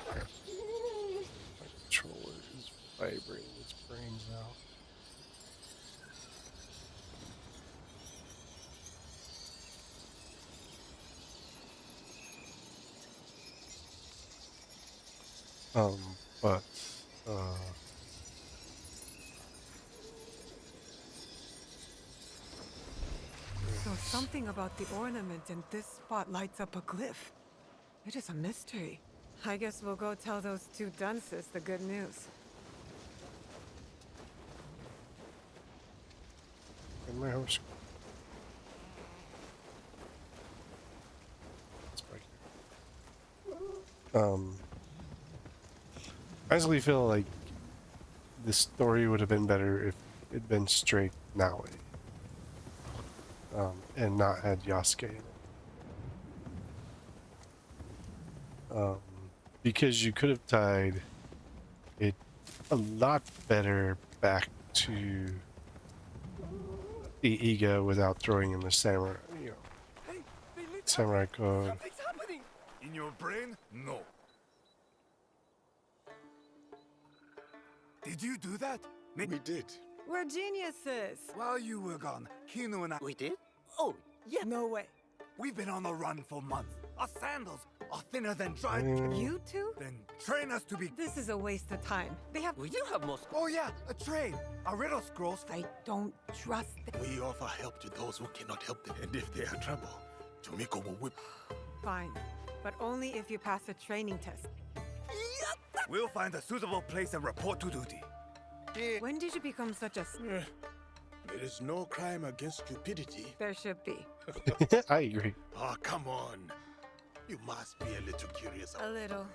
My controller is vibrating its brains out. But So something about the ornament in this spot lights up a glyph. It is a mystery. I guess we'll go tell those two dunces the good news. in my house. It's back here. I honestly feel like the story would have been better if it'd been straight Naue. And not had Yasuke in it. Because you could have tied it a lot better back to the ego without throwing in the samurai, Hey, they lit up. samurai code. Something's happening. In your brain? No. Did you do that? We did. We're geniuses! While you were gone, Kino and I... We did? Oh, yeah. No way. We've been on the run for months. Our sandals are thinner than dried... You two? Then train us to be... This is a waste of time. They have... We do have more. Oh yeah, a train. A riddle scrolls. I don't trust them. We offer help to those who cannot help them. And if they are trouble, Tomiko will whip. Fine. But only if you pass a training test. We'll find a suitable place and report to duty. When did you become such a... There is no crime against stupidity. There should be. I agree. Oh, come on. You must be a little curious. A little.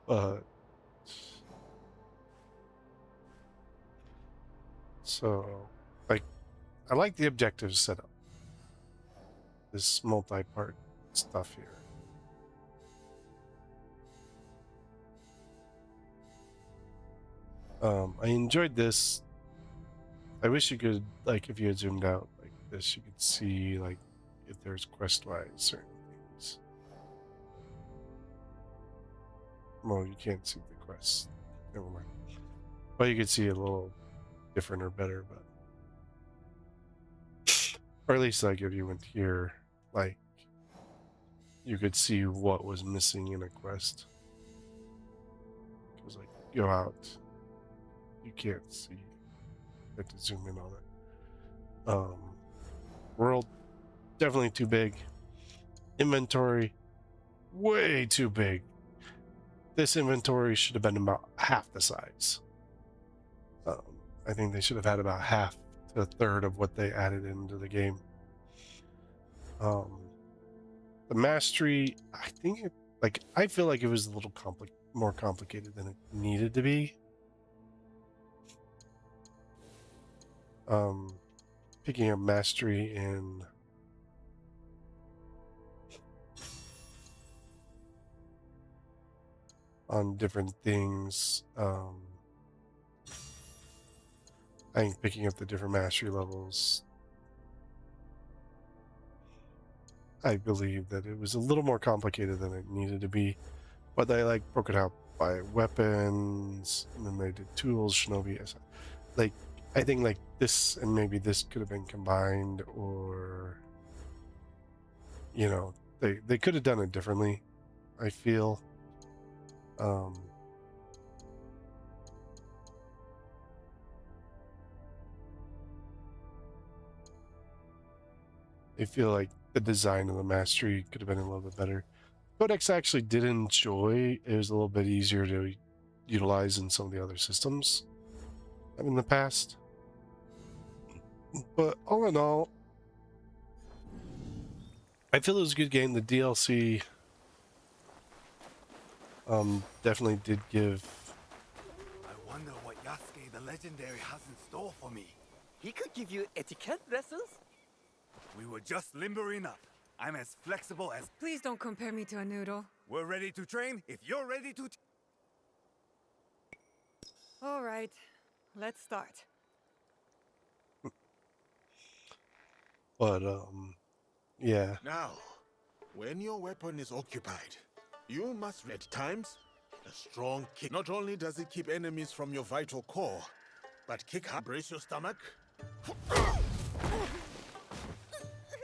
But so, like, I like the objectives set up. This multi-part stuff here. I enjoyed this. I wish you could, like, if you had zoomed out like this, you could see, like, if there's quest-wise certain things. Well, you can't see the quest. Never mind. But you could see it a little different or better, but or at least like if you went here, like you could see what was missing in a quest. Because like go out, you can't see. You have to zoom in on it. World definitely too big. Inventory way too big. This inventory should have been about half the size. I think they should have had about half to a third of what they added into the game. The mastery, I think it, like, I feel like it was a little more complicated than it needed to be. Picking up mastery in on different things. I think picking up the different mastery levels, I believe that it was a little more complicated than it needed to be, but they like broke it out by weapons, and then they did tools, shinobi. Like, I think like this and maybe this could have been combined, or you know, they could have done it differently. I feel. I feel like the design of the mastery could have been a little bit better. Codex I actually did enjoy. It was a little bit easier to utilize in some of the other systems in the past. But all in all, I feel it was a good game. The DLC definitely did give. I wonder what Yasuke the Legendary has in store for me. He could give you etiquette lessons. We were just limbering up. I'm as flexible as... Please don't compare me to a noodle. We're ready to train if you're ready to... All right, let's start. But yeah. Now, when your weapon is occupied, you must at times a strong kick. Not only does it keep enemies from your vital core, but kick hard. Brace your stomach.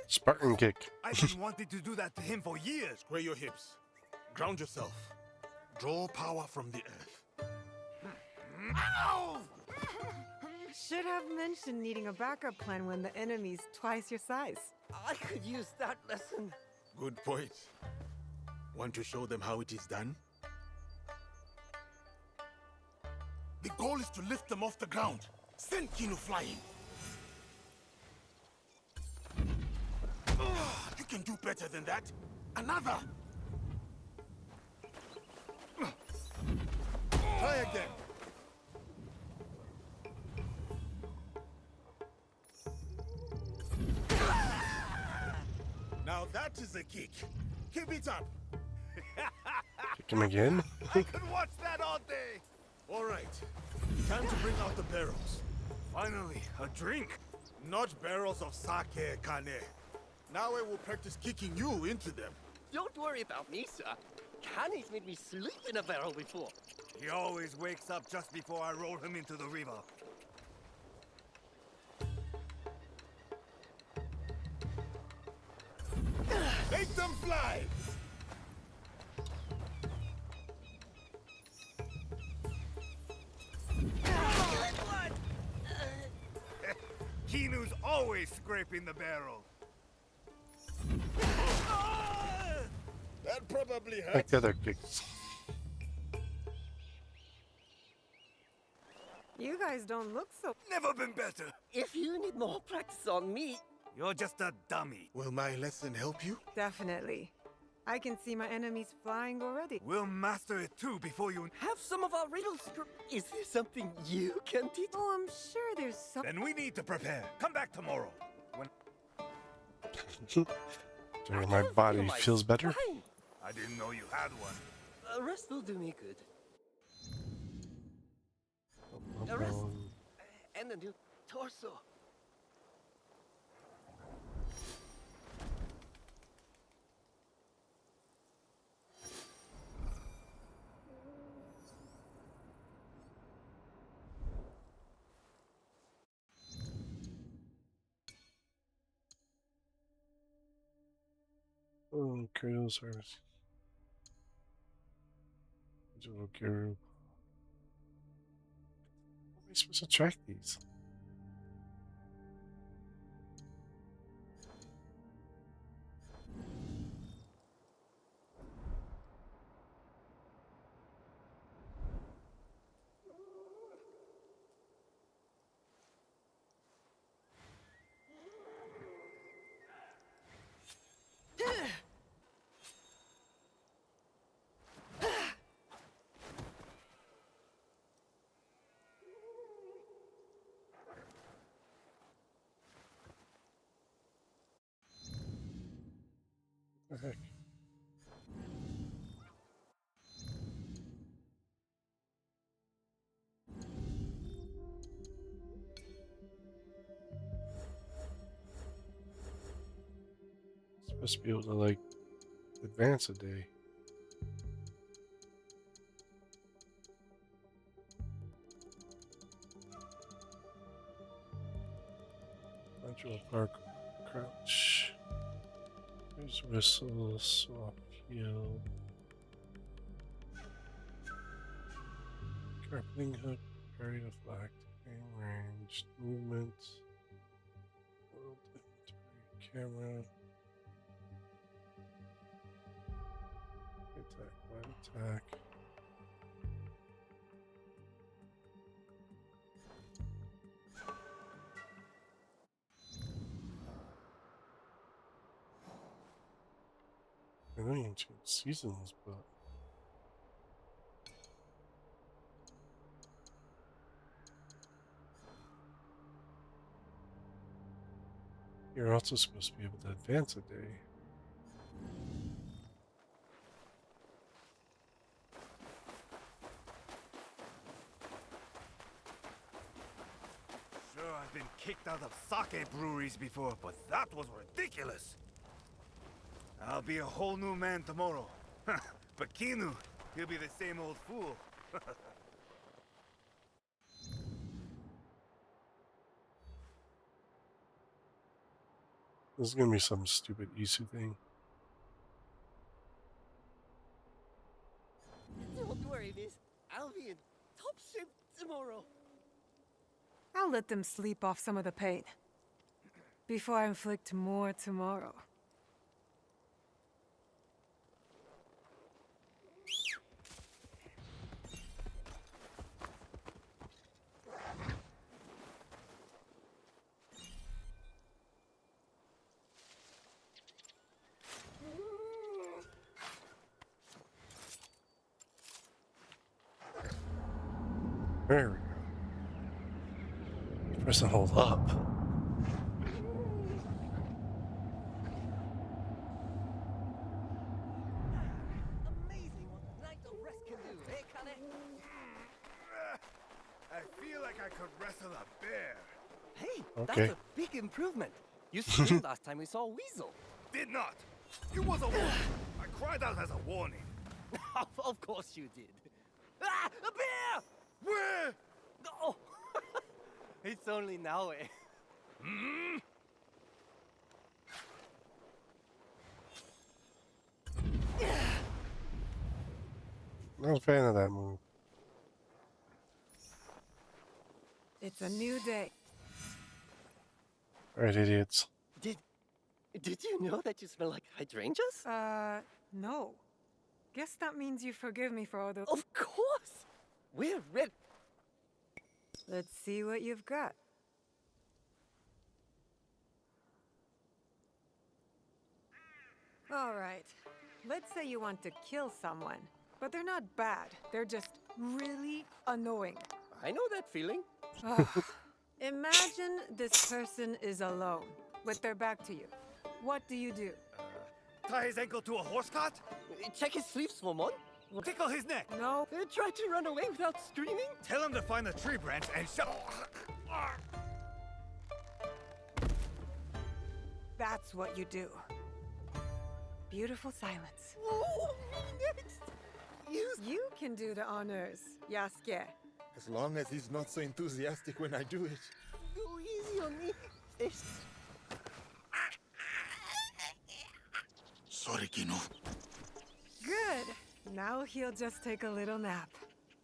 Spartan kick. I've been wanting to do that to him for years. Square your hips. Ground yourself. Draw power from the earth. Ow! Should have mentioned needing a backup plan when the enemy's twice your size. I could use that lesson. Good point. Want to show them how it is done? The goal is to lift them off the ground. Send Kinu flying. You can do better than that. Another. Try again. Now that is a kick. Keep it up. Kick him again. I could watch that all day. All right. Time to bring out the barrels. Finally, a drink. Not barrels of sake, Kane. Now I will practice kicking you into them. Don't worry about me, sir. Kane's made me sleep in a barrel before. He always wakes up just before I roll him into the river. Make them fly! Kinu's always scraping the barrel. That probably Like hurts. the other kicks. You guys don't look so... Never been better. If you need more practice on me, You're just a dummy. Will my lesson help you? Definitely. I can see my enemies flying already. We'll master it too before you... have some of our riddles. Is there something you can teach? Oh, I'm sure there's some... Then we need to prepare. Come back tomorrow. When My body my feels better. spine. I didn't know you had one. A rest will do me good. A rest and a new torso. Oh, Kratos are Digital Guru. How am I supposed to track these? What the heck? Supposed to be able to like advance a day. Modular park crouch. There's whistle, swap heal. Grappling hook, parry deflect, aim range, movement, world inventory, camera. Attack, light attack. I know you can change seasons, but you're also supposed to be able to advance a day. Sure, I've been kicked out of sake breweries before, but that was ridiculous. I'll be a whole new man tomorrow. But Kinu, he'll be the same old fool. This is gonna be some stupid Isu thing. Don't worry, miss. I'll be in top shape tomorrow. I'll let them sleep off some of the pain before I inflict more tomorrow. There we go. Press and hold up. Amazing what night of rest can do, eh, Kane? I feel like I could wrestle a bear. Hey, Okay. that's a big improvement. You screamed last time we saw Weasel. Did not. It was a warning. I cried out as a warning. Of course you did. Ah, a bear! Where? Oh, it's only now, eh? Not a fan of that move. It's a new day. Alright, idiots. Did you know that you smell like hydrangeas? No. Guess that means you forgive me for all the... Of course! We're ready. Let's see what you've got. All right. Let's say you want to kill someone, but they're not bad. They're just really annoying. I know that feeling. Ugh. Imagine this person is alone, with their back to you. What do you do? Tie his ankle to a horse cart? Check his sleeves, Momon. Tickle his neck? No. Try to run away without screaming? Tell him to find a tree branch and shove. That's what you do. Beautiful silence. Oh, next! You can do the honors, Yasuke. As long as he's not so enthusiastic when I do it. Go easy on me. Sorry, Kinu. Good. Now he'll just take a little nap.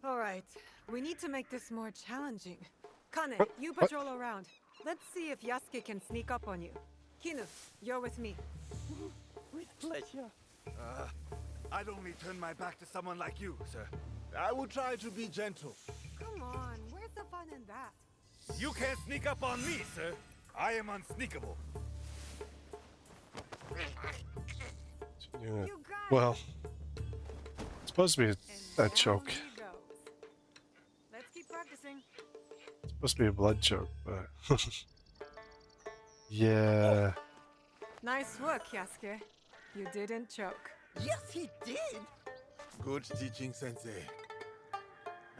All right. We need to make this more challenging. Kane, you patrol around. Let's see if Yasuke can sneak up on you. Kinu, you're with me. With pleasure. I'd only turn my back to someone like you, sir. I will try to be gentle. Come on, where's the fun in that? You can't sneak up on me, sir. I am unsneakable. Yeah. You got it. Well, it's supposed to be And a down choke. he goes. Let's keep practicing. It's supposed to be a blood choke, but yeah. Nice work, Yasuke. You didn't choke. Yes, he did. Good teaching, Sensei.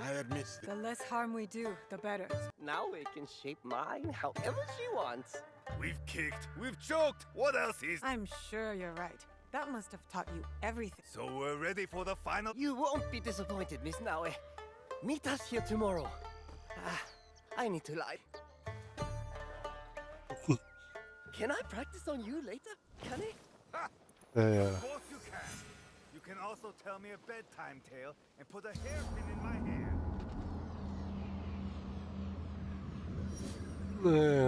I admit The less harm we do, the better. Now we can shape mine however she wants. We've kicked, we've choked. What else is? I'm sure you're right. That must have taught you everything. So we're ready for the final. You won't be disappointed, Miss Naue. Meet us here tomorrow. I need to lie. Can I practice on you later, Kane? Yeah. Of course you can. You can also tell me a bedtime tale and put a hairpin in my hand.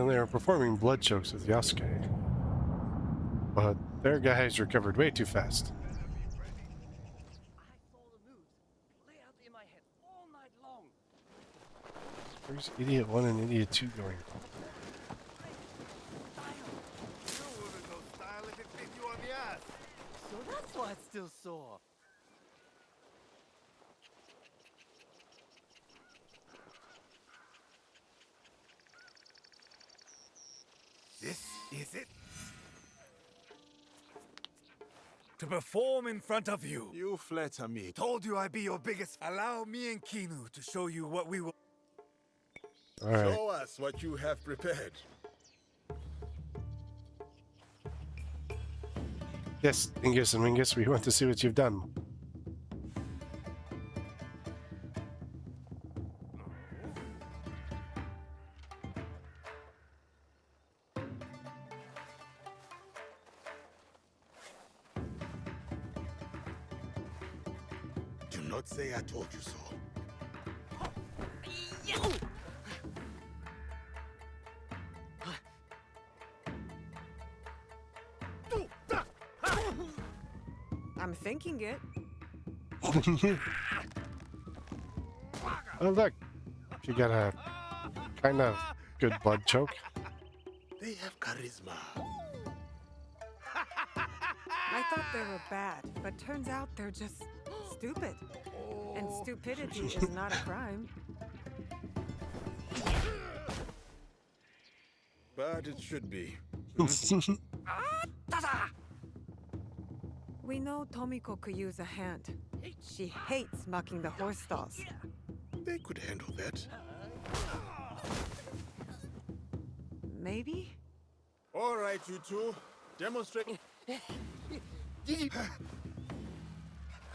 They are performing blood chokes with Yasuke. But their guys recovered way too fast. I saw the moves play out in my head all night long. Where's Idiot 1 and Idiot 2 going? You wouldn't know style if it bit you on the ass. So that's why it's still sore. This is it? To perform in front of you. You flatter me. Told you I'd be your biggest. Allow me and Kinu to show you what we will. All right. Show us what you have prepared. Yes, Ingus and Mingus, we want to see what you've done. Do not say I told you so. I'm thinking it. Oh, look. She got a kind of good blood choke. They have charisma. I thought they were bad, but turns out they're just stupid. And stupidity is not a crime. But it should be. We know Tomiko could use a hand. She hates mucking the horse stalls. They could handle that. Maybe? All right, you two. Demonstrate.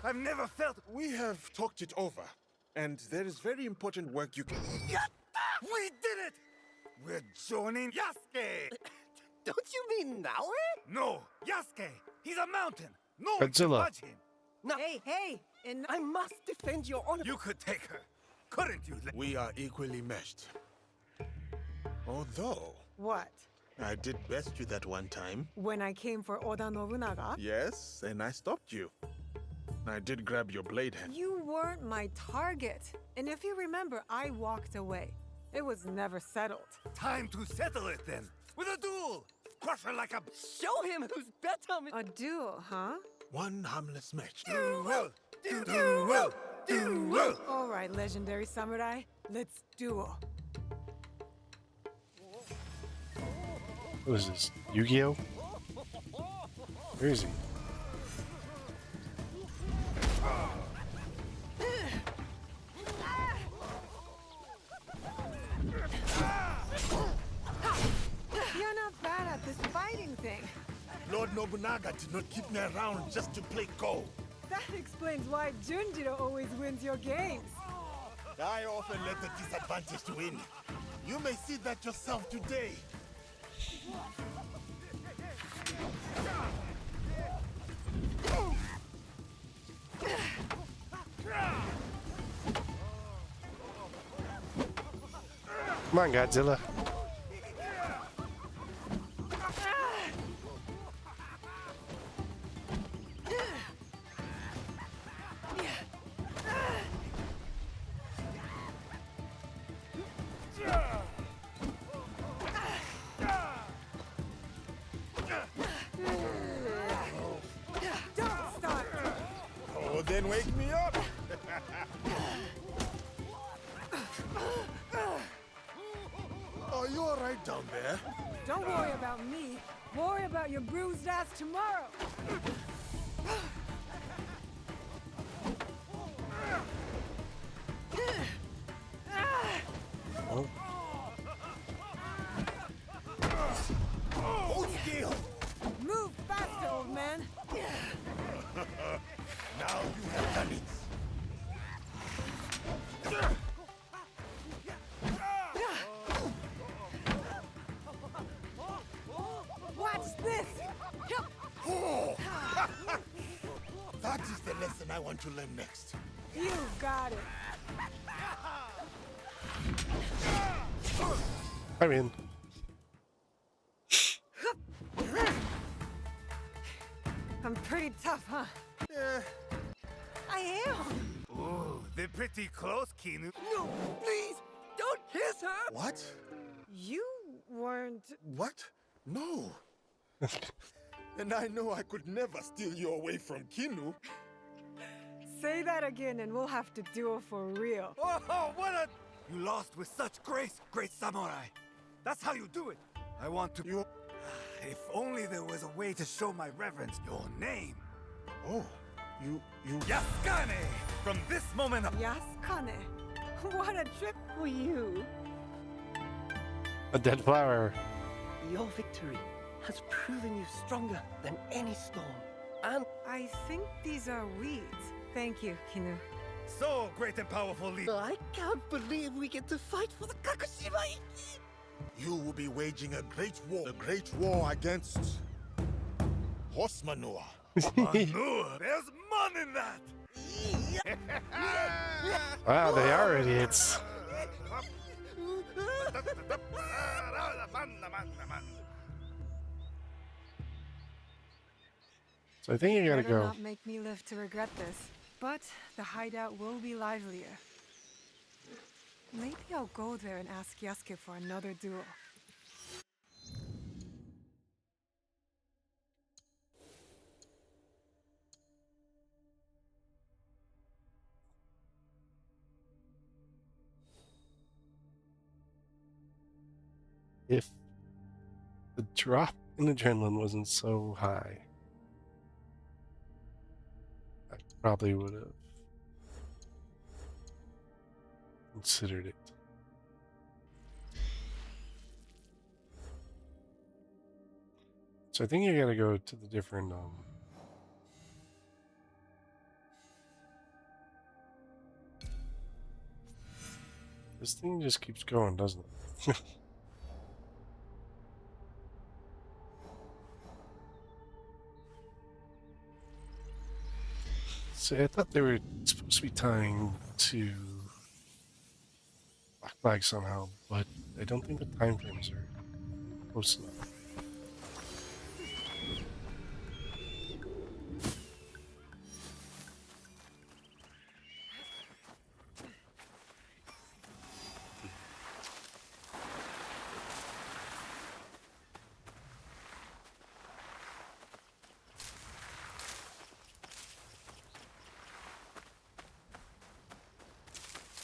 I've never felt. We have talked it over. And there is very important work you can... We did it! We're joining Yasuke! Don't you mean Naoe? No, Yasuke! He's a mountain! No one can Godzilla. touch him! No, Hey! And I must defend your honor. You could take her, couldn't you? We are equally meshed. Although, what? I did best you that one time. When I came for Oda Nobunaga? Yes, and I stopped you. I did grab your blade hand. You weren't my target. And if you remember, I walked away. It was never settled. Time to settle it then! With a duel! Crush her like a Show him who's better. A duel, huh? One harmless match. duel! Duel! Duel! All right, legendary samurai. Let's duel. What is this? Yu-Gi-Oh? Where is he? You're not bad at this fighting thing. Lord Nobunaga did not keep me around just to play Go. That explains why Junjiro always wins your games. I often let the disadvantaged win. You may see that yourself today. Come on, Godzilla. Don't start. Oh, then wake me up. Are you all right down there? Don't worry about me. Worry about your bruised ass tomorrow. Hold still. Move faster, old man. Now you have done it. Watch this. Oh. That is the lesson I want to learn next. You got it. I mean, I'm pretty tough, huh? Yeah. I am. Ooh, they're pretty close, Kinu. No, please, don't kiss her! What? You weren't. What? No. And I know I could never steal you away from Kinu. Say that again and we'll have to duel for real. Oh, what a... You lost with such grace, great samurai. That's how you do it. I want to... You... If only there was a way to show my reverence your name. Oh, you... Yaskane! From this moment on... Yaskane. What a trip for you. A dead flower. Your victory has proven you stronger than any storm. And I think these are weeds. Thank you, Kinu. So great and powerful leader. I can't believe we get to fight for the Kakushima Iki! You will be waging a great war. A great war against... horse manure. Manure! There's mon in that! Wow, they are idiots. So I think you gotta Better go. not make me live to regret this. But the hideout will be livelier. Maybe I'll go there and ask Yasuke for another duel. If the drop in adrenaline wasn't so high, I probably would have considered it. So I think you gotta go to the different this thing just keeps going, doesn't it? See, I thought they were supposed to be tying to Black Flag somehow, but I don't think the time frames are close enough.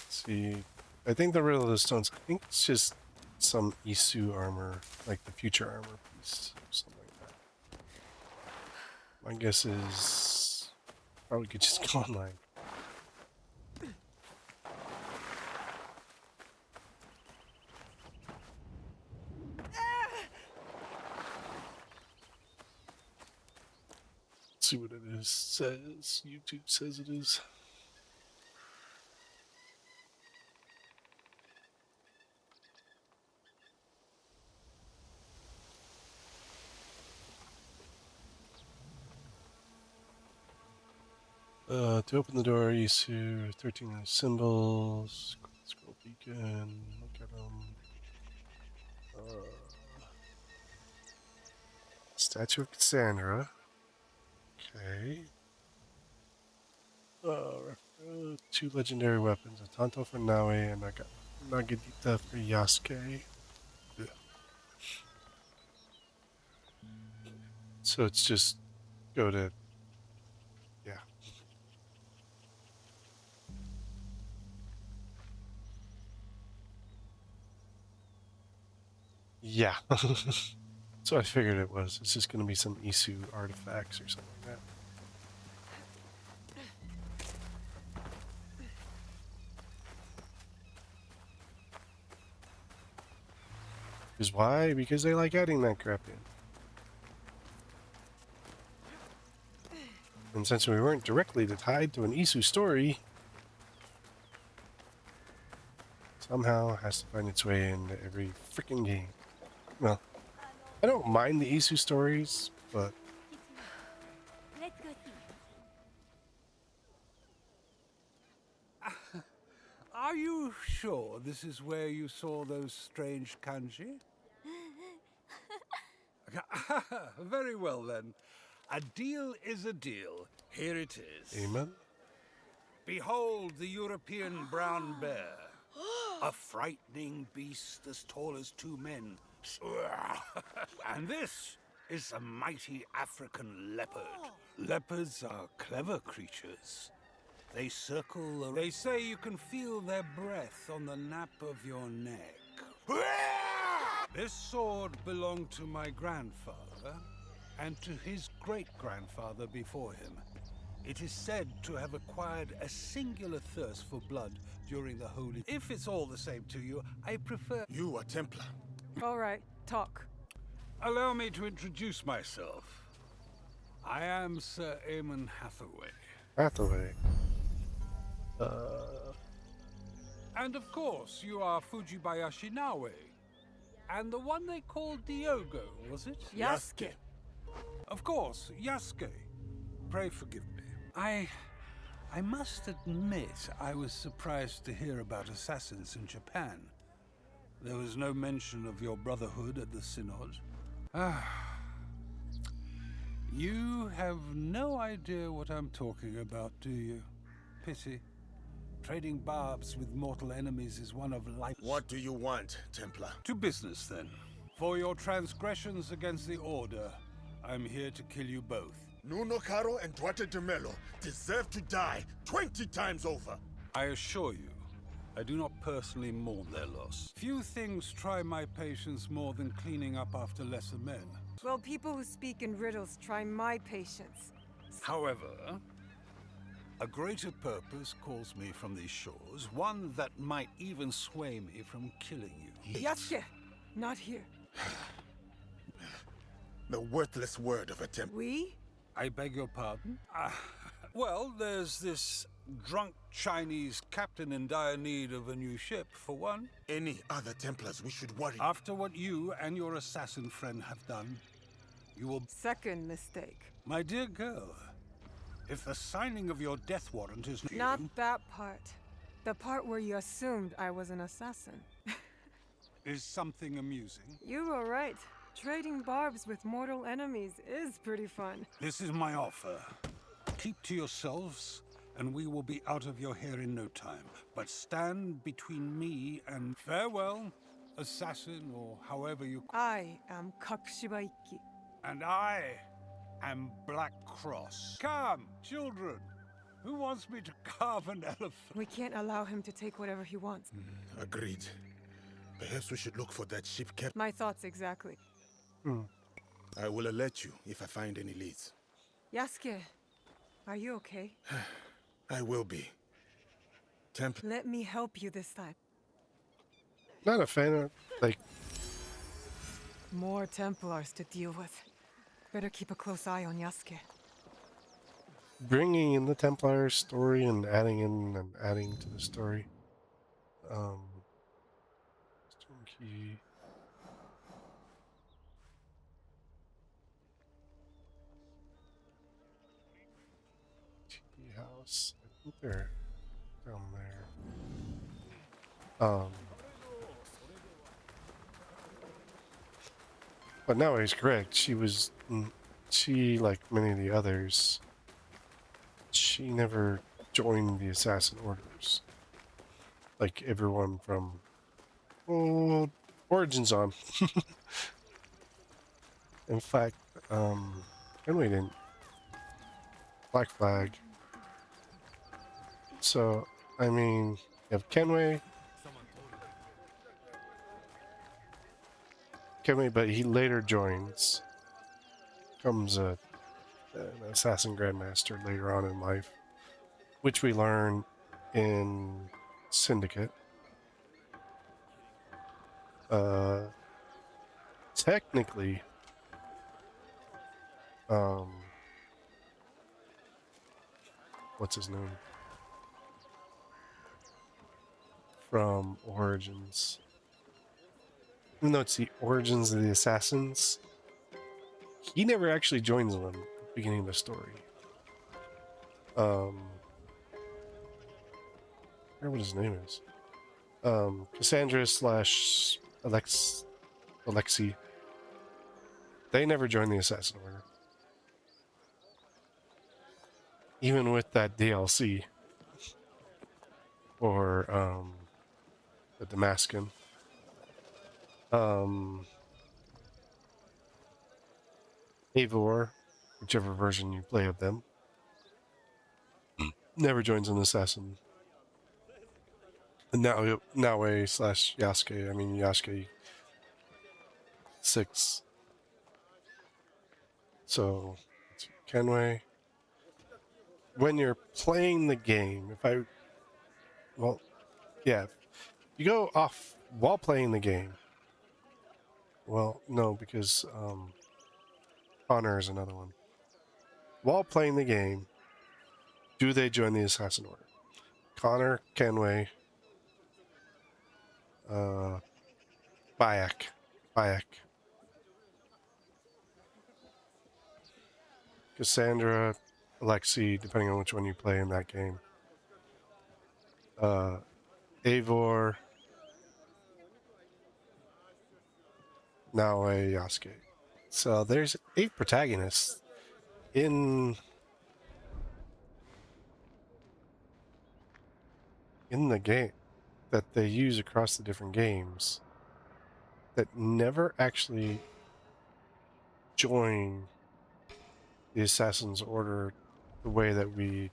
See, I think the riddle of the stones, I think it's just some Isu armor, like the future armor piece, or something like that. My guess is probably could just go online. Let's see what it is. Says YouTube says it is. To open the door, Isu, 13 symbols, scroll beacon, look at them. Statue of Cassandra. Okay. Two legendary weapons, a Tanto for Naue and a Nagadita for Yasuke. Yeah. So it's just go to, yeah. Yeah. So I figured it was. It's just going to be some Isu artifacts or something like that. Because why? Because they like adding that crap in. And since we weren't directly tied to an Isu story, somehow it has to find its way into every freaking game. Well, I don't mind the Isu stories, but Let's go see. Are you sure this is where you saw those strange kanji? Very well then. A deal is a deal. Here it is. Amen. Behold the European brown bear. A frightening beast as tall as 2 men. And this is a mighty African leopard. Leopards are clever creatures. They circle. They say you can feel their breath on the nape of your neck. This sword belonged to my grandfather and to his great-grandfather before him. It is said to have acquired a singular thirst for blood during the Holy... If it's all the same to you, I prefer... You are Templar. All right, talk. Allow me to introduce myself. I am Sir Eamon Hathaway. Hathaway. And of course, you are Fujibayashi Nawe. And the one they called Diogo, was it? Yasuke. Of course, Yasuke. Pray forgive me. I must admit, I was surprised to hear about assassins in Japan. There was no mention of your brotherhood at the Synod. You have no idea what I'm talking about, do you? Pity. Trading barbs with mortal enemies is one of life's... What do you want, Templar? To business, then. For your transgressions against the Order, I'm here to kill you both. Nuno Caro and Duarte de Melo deserve to die 20 times over. I assure you, I do not personally mourn their loss. Few things try my patience more than cleaning up after lesser men. Well, people who speak in riddles try my patience. However, a greater purpose calls me from these shores, one that might even sway me from killing you. Yasuke! Not here. The worthless word of a Templar. We? I beg your pardon? Well, there's this drunk Chinese captain in dire need of a new ship, for one. Any other Templars we should worry. After what you and your assassin friend have done, you will... Second mistake. My dear girl, if the signing of your death warrant is... Not that part. The part where you assumed I was an assassin. Is something amusing. You were right. Trading barbs with mortal enemies is pretty fun. This is my offer. Keep to yourselves, and we will be out of your hair in no time. But stand between me and farewell, assassin, or however you... I am Kakushibaiki. And I am Black Cross. Come, children. Who wants me to carve an elephant? We can't allow him to take whatever he wants. Agreed. Perhaps we should look for that ship captain. My thoughts exactly. I will alert you if I find any leads. Yasuke, are you okay? I will be. Let me help you this time. Not a fan of, like... More Templars to deal with. Better keep a close eye on Yasuke. Bringing in the Templar story and adding in and adding to the story. Stone key. TV house. I think they're down there. But no, he's correct. She, like many of the others, she never joined the Assassin Orders. Like everyone from Origins on. In fact, Kenway didn't. Black Flag. So, I mean, you have Kenway, but he later joins. Becomes an Assassin Grandmaster later on in life, which we learn in Syndicate. Technically, what's his name? From Origins. Even though it's the Origins of the Assassins, he never actually joins them at the beginning of the story. I forget what his name is. Cassandra / Alexi. They never joined the Assassin Order. even with that DLC or the Damascus, Eivor, whichever version you play of them, never joins an assassin. And Naue slash Yasuke. I mean Yasuke 6. So it's Kenway. When you're playing the game, you go off while playing the game. Well, no, because Honor is another one. While playing the game, do they join the Assassin Order? Connor, Kenway, Bayek, Cassandra, Alexei, depending on which one you play in that game. Eivor, Naue, Yasuke. So there's 8 protagonists in the game that they use across the different games that never actually join the Assassin's Order the way that we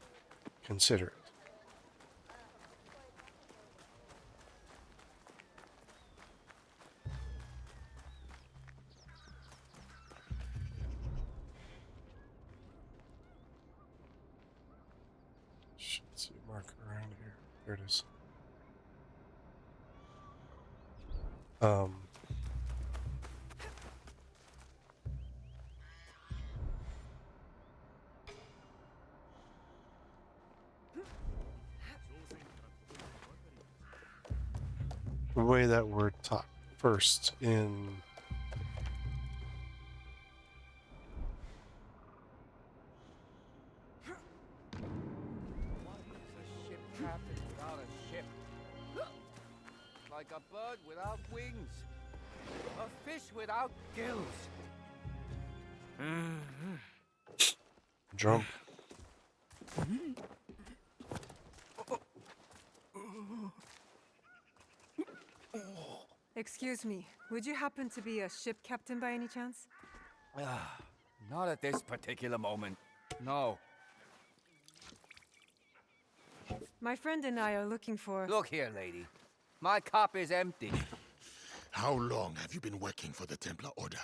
consider it. Should see a marker around here. There it is. The way that we're taught first in Ship captain without a ship. Like a bird without wings. A fish without gills. Jump. Excuse me, would you happen to be a ship captain by any chance? Not at this particular moment. No. My friend and I are looking for... Look here, lady. My cup is empty. How long have you been working for the Templar Order?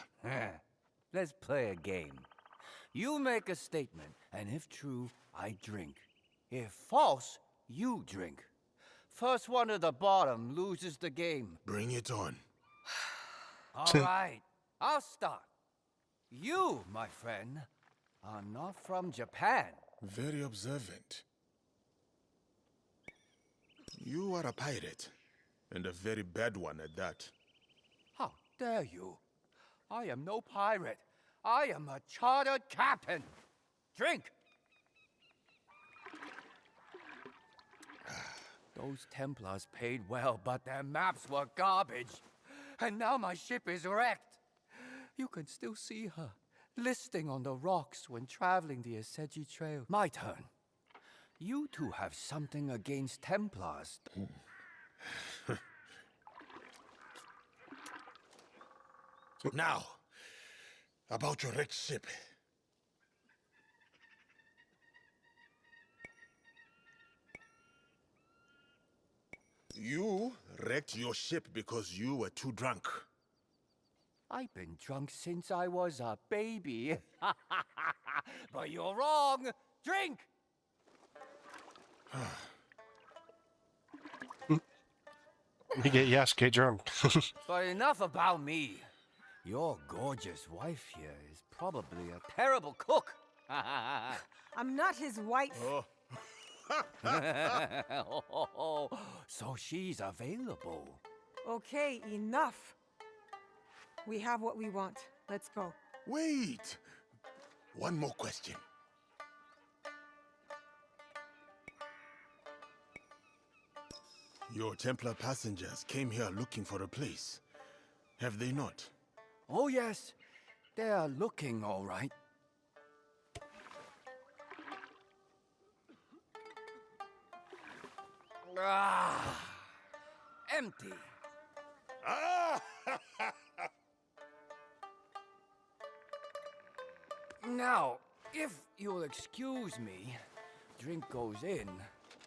Let's play a game. You make a statement, and if true, I drink. If false, you drink. First one to the bottom loses the game. Bring it on. All right, I'll start. You, my friend, are not from Japan. Very observant. You are a pirate, and a very bad one at that. How dare you? I am no pirate. I am a chartered captain. Drink! Those Templars paid well, but their maps were garbage. And now my ship is wrecked. You can still see her, listing on the rocks when traveling the Aseji Trail. My turn. You two have something against Templars. Now, about your wrecked ship. You wrecked your ship because you were too drunk. I've been drunk since I was a baby. But you're wrong. Drink! You get Yasuke drunk. But enough about me. Your gorgeous wife here is probably a terrible cook. I'm not his wife. So she's available. Okay, enough. We have what we want. Let's go. Wait! One more question. Your Templar passengers came here looking for a place. Have they not? Oh yes, they are looking all right. Ah, empty. Ah! Now, if you'll excuse me, drink goes in,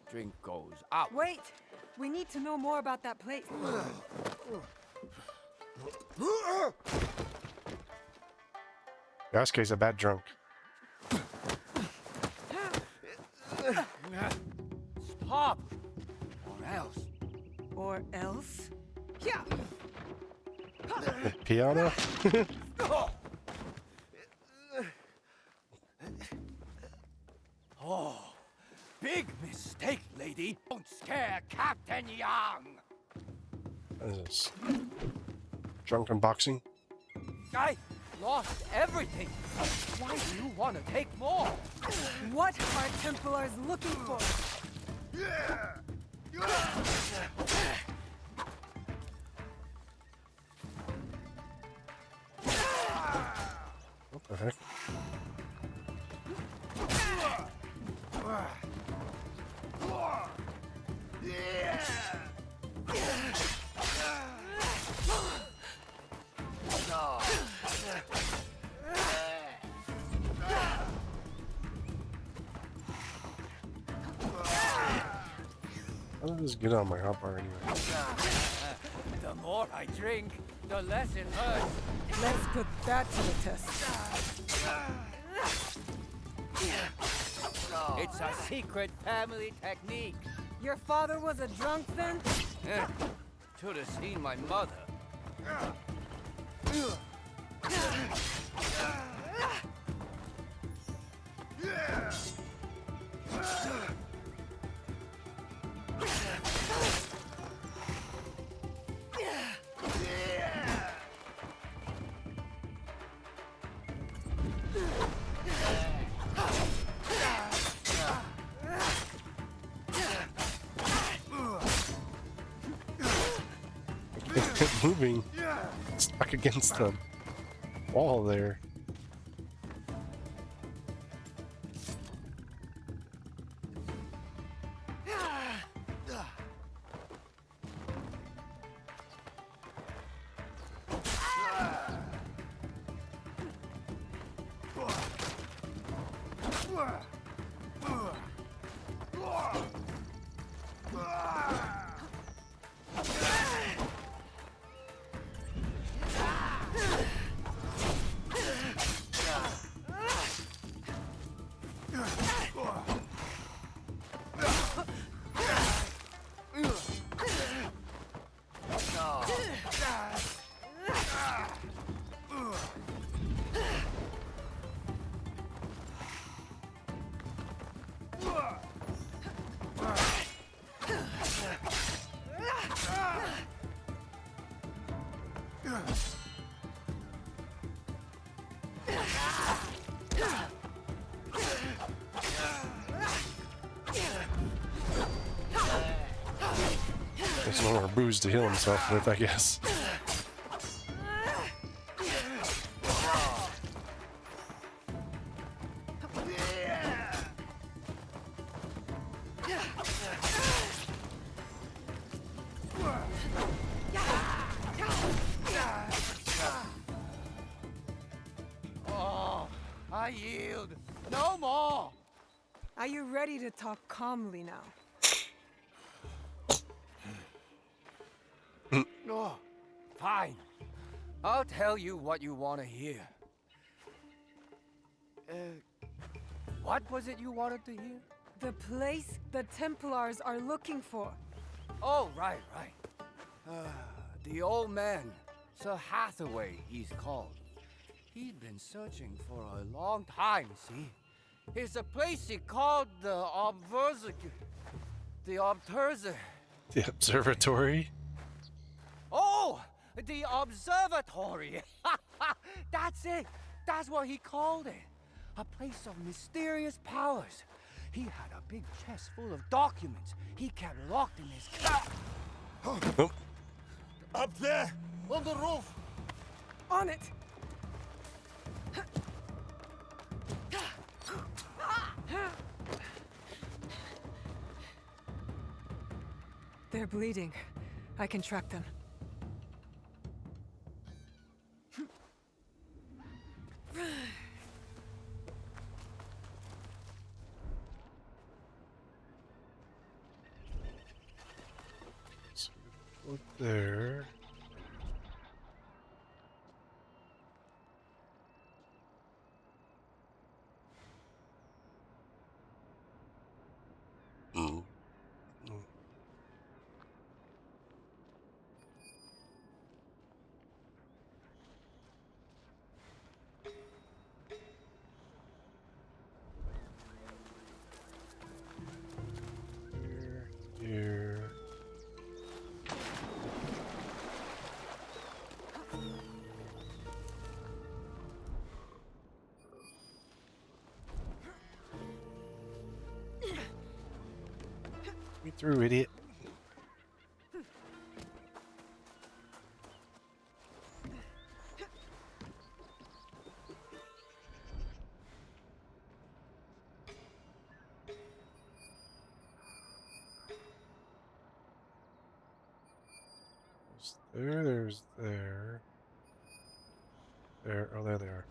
drink goes out. Wait! We need to know more about that place. Yasuke's a bad drunk. Stop! Or else. Or else? Yeah! Piano? Oh, big mistake, lady. Don't scare Captain Young. What is this? Drunken boxing? I lost everything. Why do you want to take more? What are Templars looking for? What the heck? How did this get on my hotbar anyway? The more I drink, the less it hurts. Let's put that to the test. It's a secret family technique. Your father was a drunk then? Should have seen my mother. Moving. Stuck against the wall there. There's no more booze to heal himself with, I guess. Oh, I yield. No more. Are you ready to talk calmly now? Oh, fine. I'll tell you what you want to hear. What was it you wanted to hear? The place the Templars are looking for. Oh, right. The old man, Sir Hathaway, he's called. He's been searching for a long time, see? It's a place he called the The observatory? Oh, the observatory. That's it. That's what he called it. A place of mysterious powers. He had a big chest full of documents he kept locked in his car. Oh, Up there! On the roof! On it! They're bleeding. I can track them. So, look there. Mm. Mm. Here. Me through, idiot. There's there. There, oh, there they are.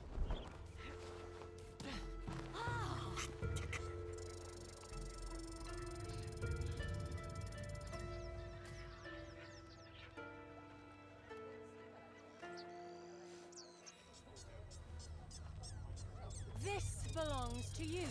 This belongs to you.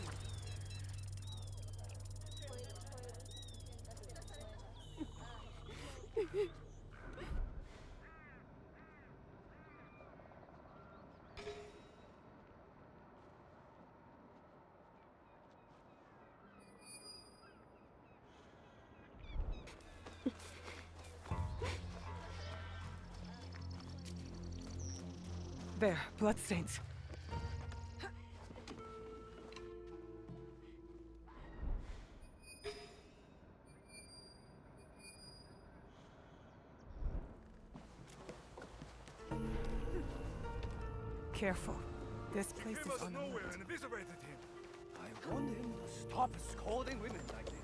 There, bloodstains. Careful. This place Came is out of on nowhere alert. and eviscerated him. I want him to stop scolding women like this.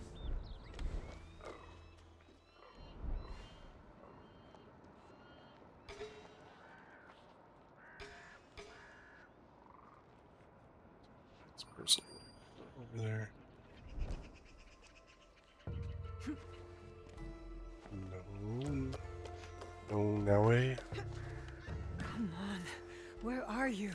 This person over there. No. No, no way. Come on. Where are you?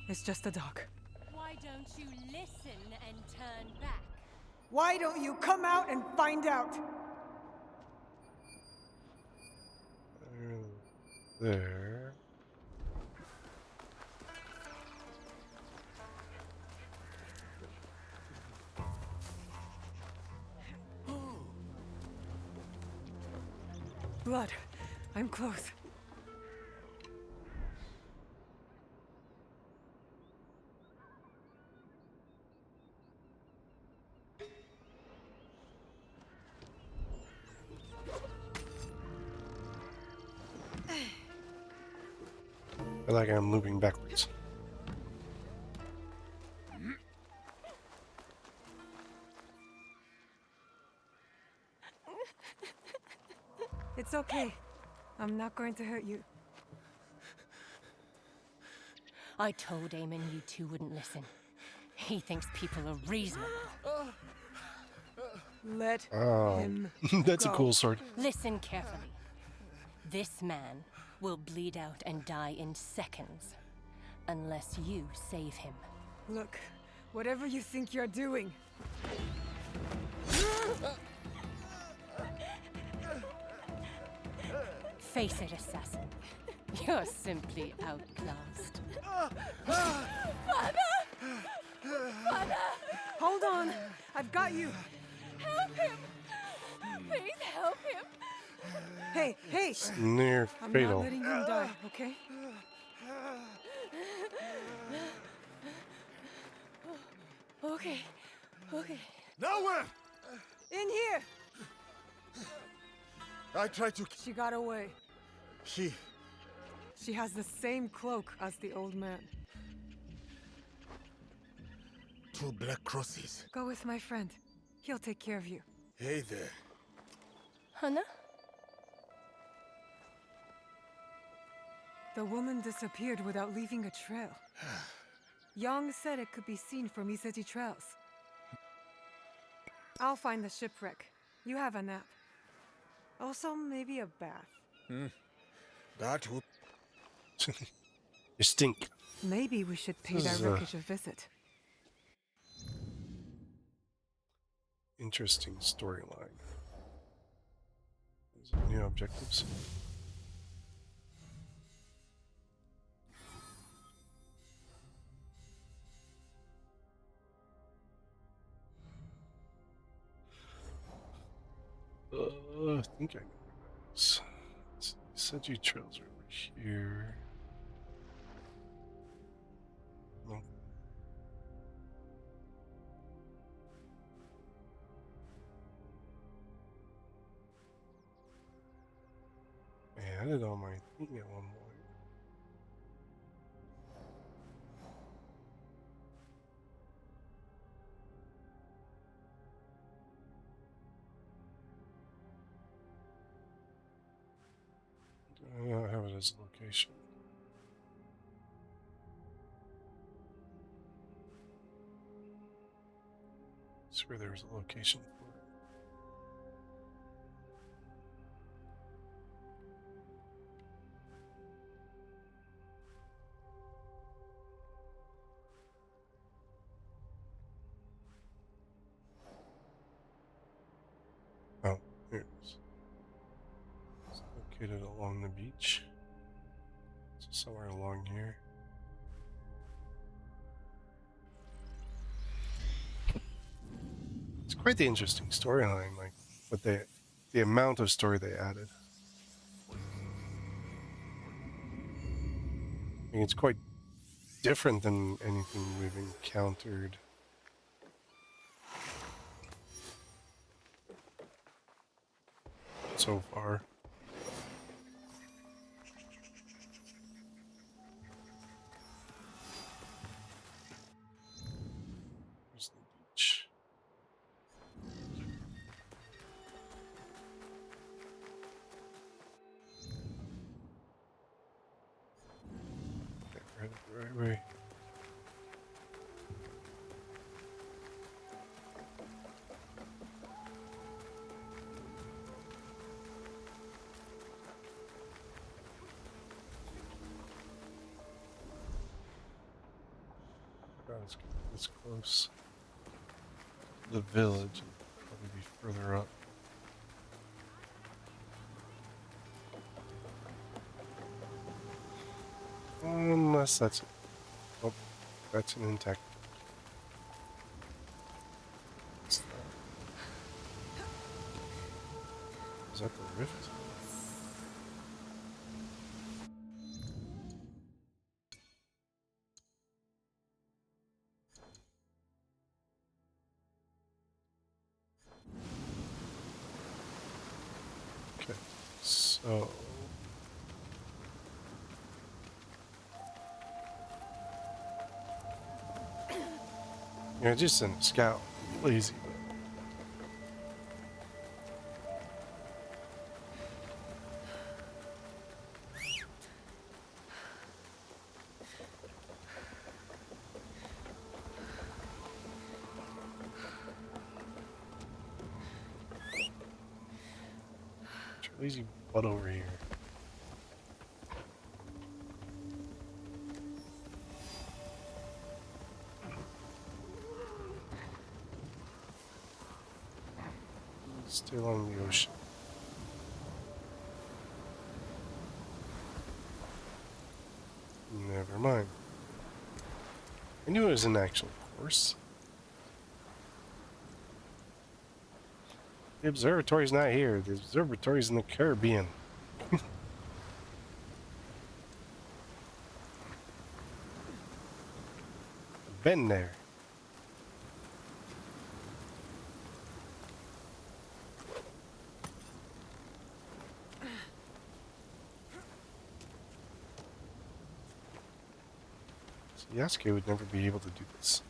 It's just a dog. Why don't you listen and turn back? Why don't you come out and find out? There. Blood. I'm close. I feel like I'm moving backwards. It's okay. I'm not going to hurt you. I told Eamon you two wouldn't listen. He thinks people are reasonable. Let Oh, him that's a go. cool sword. Listen carefully. This man will bleed out and die in seconds. Unless you save him. Look, whatever you think you're doing. Face it, assassin. You're simply outclassed. Hold on. I've got you. Help him! Please help him! Hey, hey. Near I'm fatal. not letting him die, okay? Okay. Okay. Nowhere! In here! I tried to. She got away. She. She has the same cloak as the old man. 2 black crosses. Go with my friend. He'll take care of you. Hey there. Hana? The woman disappeared without leaving a trail. Yang said it could be seen from Iseti trails. I'll find the shipwreck. You have a nap. Also, maybe a bath. That would. You stink. Maybe we should pay This that is, wreckage a visit. Interesting storyline. New objectives. I think I know where that is. Senju trails are over here. No. Man, I did all my thing at one point. I don't have it as a location. I swear there was a location for it. Oh, here it is. It's located along the beach. So somewhere along here. It's quite the interesting storyline, like what the amount of story they added. I mean, it's quite different than anything we've encountered. So far. Where's the beach? Okay, right way. Let's get this close. The village will probably be further up. Unless that's it. Oh, that's an intact. What's that? Is that the rift? Okay, so you're just in a scout, lazy. Get your lazy butt over here. Stay along the ocean. Never mind. I knew it was an actual course. The observatory's not here. The observatory's in the Caribbean. Been there. So Yasuke would never be able to do this.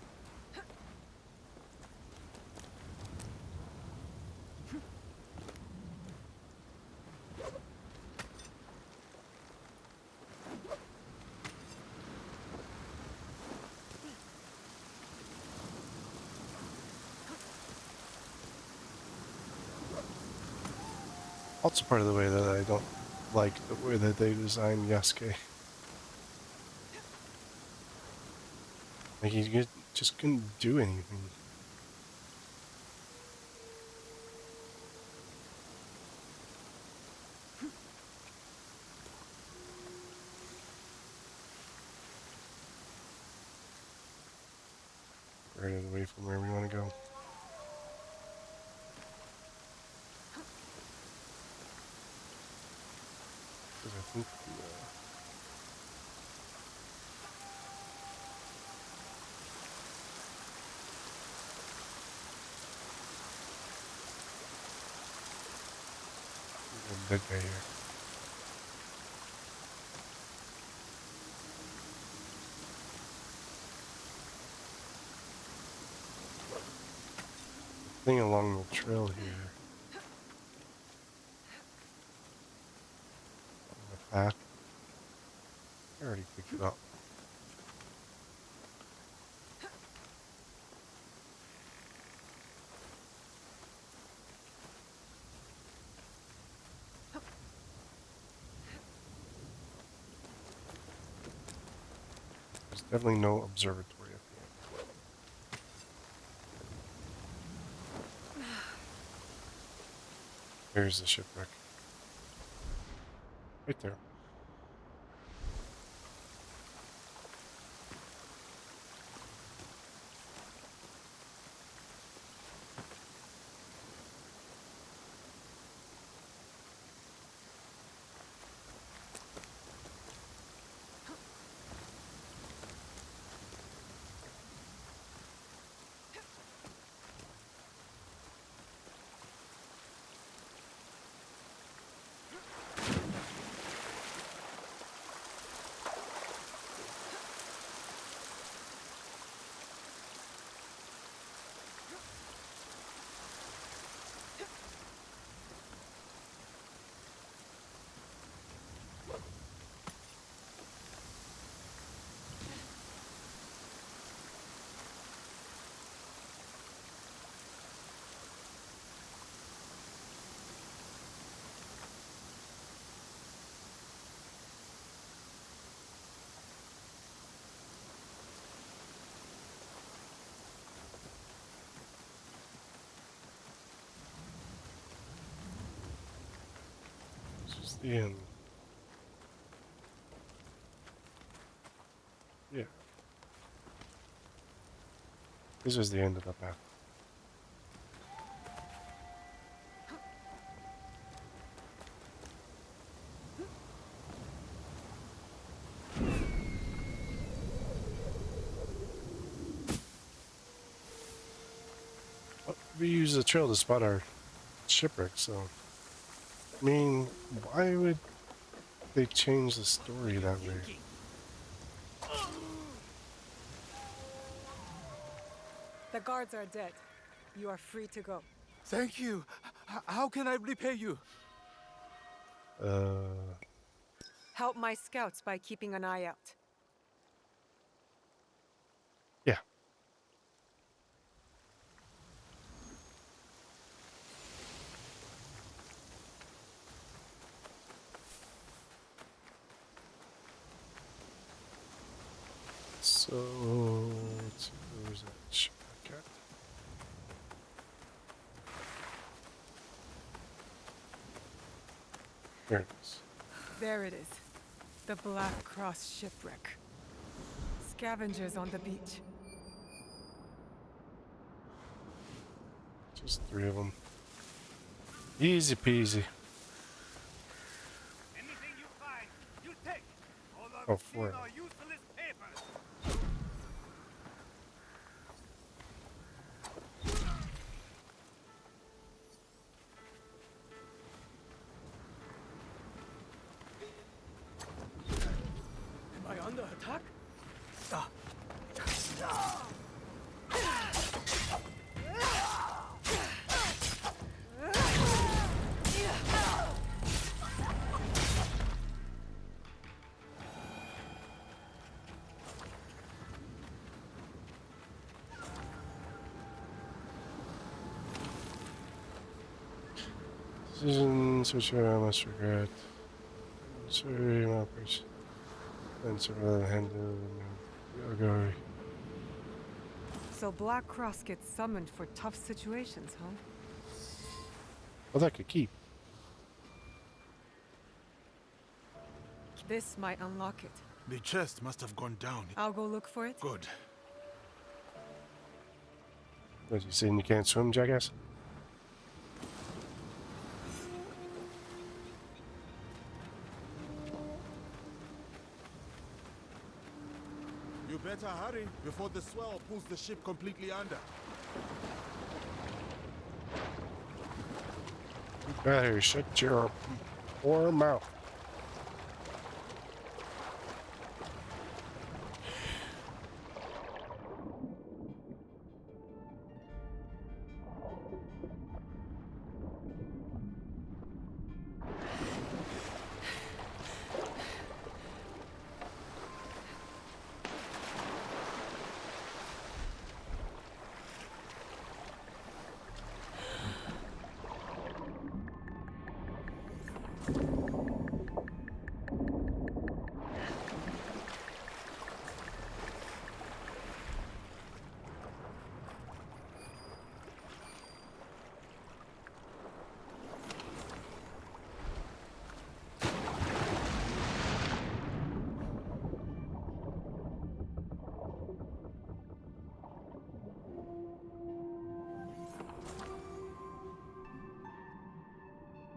Also part of the way that I don't like the way that they designed Yasuke. Like just couldn't do anything. Right away from where we want to go. Because I think there's a big guy here. Thing along the trail here. On the path. I already picked it up. There's definitely no observatory up here. There's the shipwreck. Right there. This is the end. Yeah. This is the end of the path. Well, we use the trail to spot our shipwreck, so I mean, why would they change the story that way? The guards are dead. You are free to go. Thank you. How can I repay you? Help my scouts by keeping an eye out. Yeah. So, let's see, where's that shipwreck at? There it is. There it is. The Black Cross shipwreck. Scavengers on the beach. Just 3 of them. Easy peasy. Anything you find, you take. Oh, 4 of them. Useless papers. Am I under attack? Decisions which I must regret. Sorry, my person. And so rather than handle go. So Black Cross gets summoned for tough situations, huh? Well, that could keep. This might unlock it. The chest must have gone down. I'll go look for it. Good. What, you saying you can't swim, jackass? You better hurry before the swell pulls the ship completely under. You better shut your poor mouth.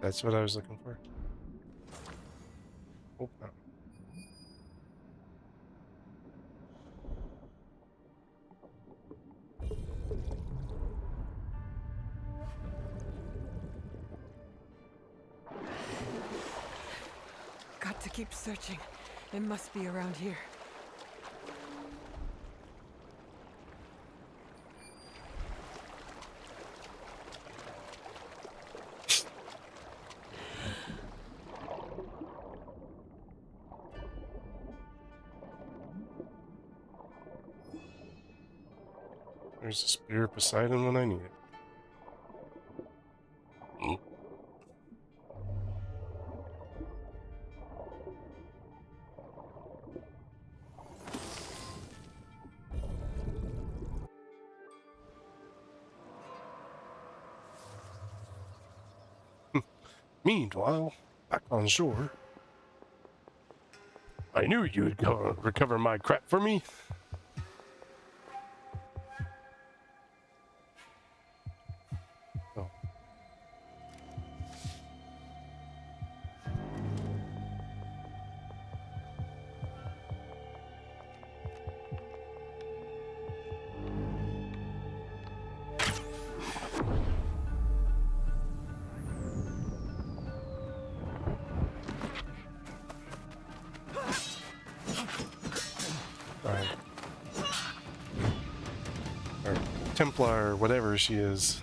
That's what I was looking for. Oh, no. Got to keep searching. It must be around here. There's a spear of Poseidon when I need it. Meanwhile, back on shore, I knew you would recover my crap for me. Oh. Or Templar, whatever she is.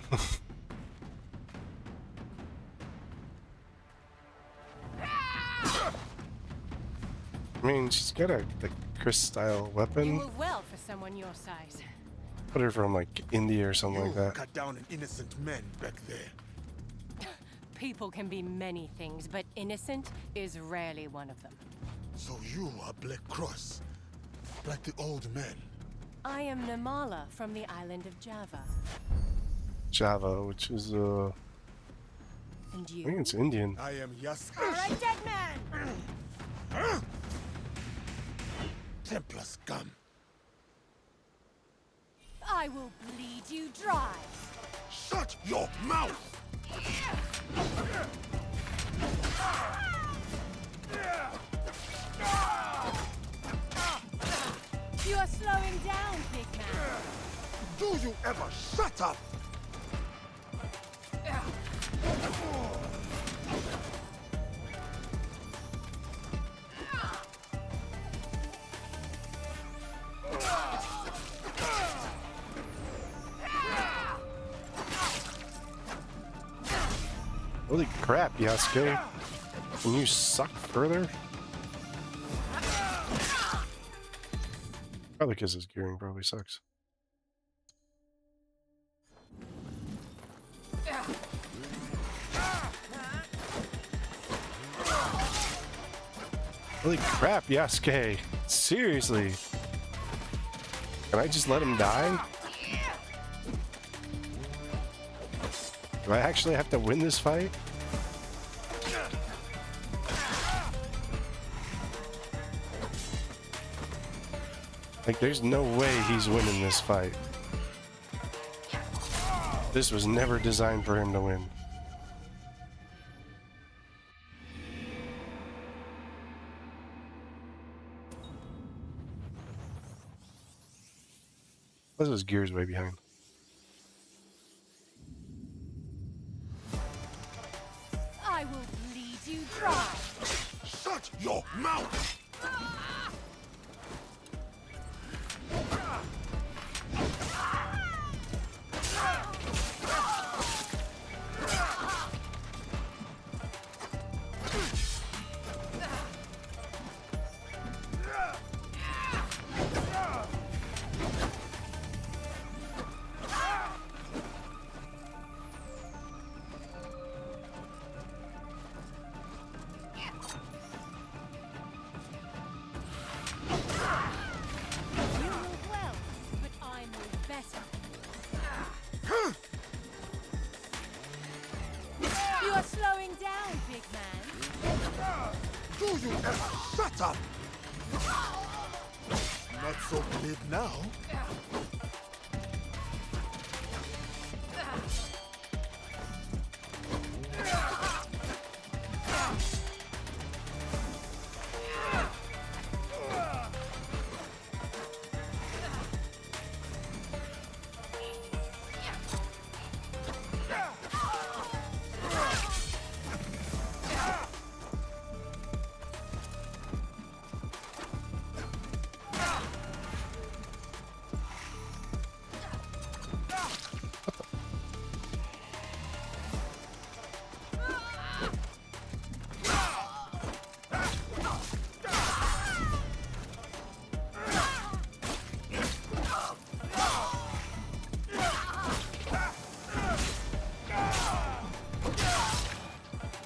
I mean, she's got a Chris-style You weapon. move well for someone your size. Put her from like India or something like that. Cut down an innocent man back there. People can be many things, but innocent is rarely one of them. So you are Black Cross, like the old man. I am Namala from the island of Java. Java, which is And I think you? it's Indian. I am Yask. Alright, dead man! Templar scum. I will bleed you dry. Shut your mouth! You are slowing down, big man. Do you ever shut up? Holy crap, Yasuke. Can you suck further? Probably because his gearing probably sucks. Holy crap, Yasuke. Seriously. Can I just let him die? Do I actually have to win this fight? Like, there's no way he's winning this fight. This was never designed for him to win. Plus his gear's way behind. I will bleed you dry. Shut your mouth! You move well, but I move better. You are slowing down, big man. Do you ever shut up? Not so big now.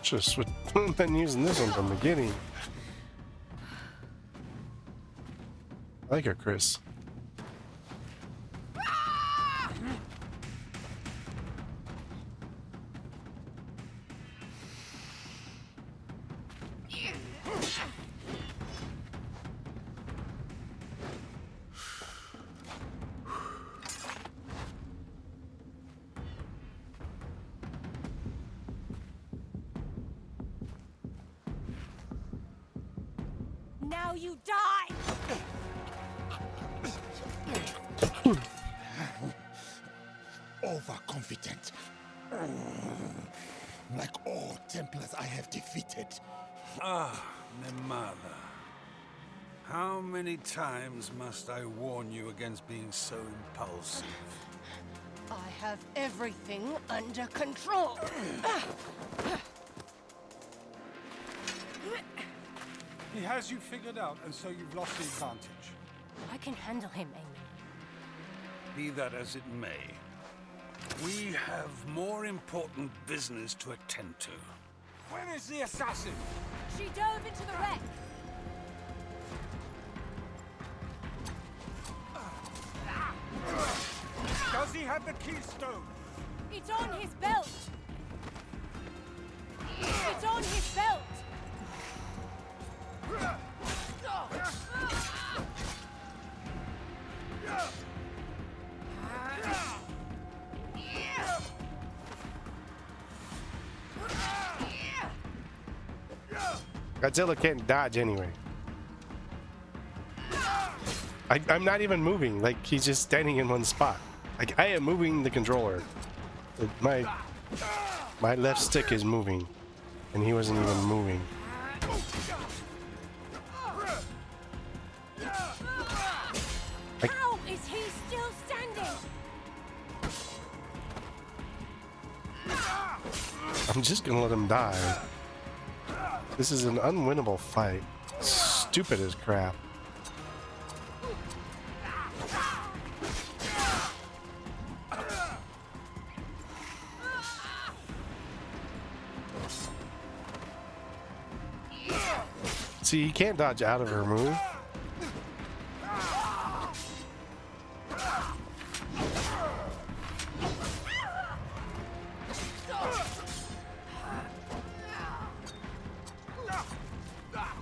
Just been using this one from the beginning. I like her, Chris. Now you die! Overconfident. Like all Templars I have defeated. Ah, Nemala. How many times must I warn you against being so impulsive? I have everything under control. He has you figured out, and so you've lost the advantage. I can handle him, Amy. Be that as it may, we have more important business to attend to. Where is the assassin? She dove into the wreck. Does he have the keystone? It's on his belt. It's on his belt. Godzilla can't dodge anyway. I'm not even moving. Like, he's just standing in one spot. Like, I am moving the controller. My left stick is moving, and he wasn't even moving. How is he still standing? I'm just gonna let him die. This is an unwinnable fight. Stupid as crap. See, you can't dodge out of her move.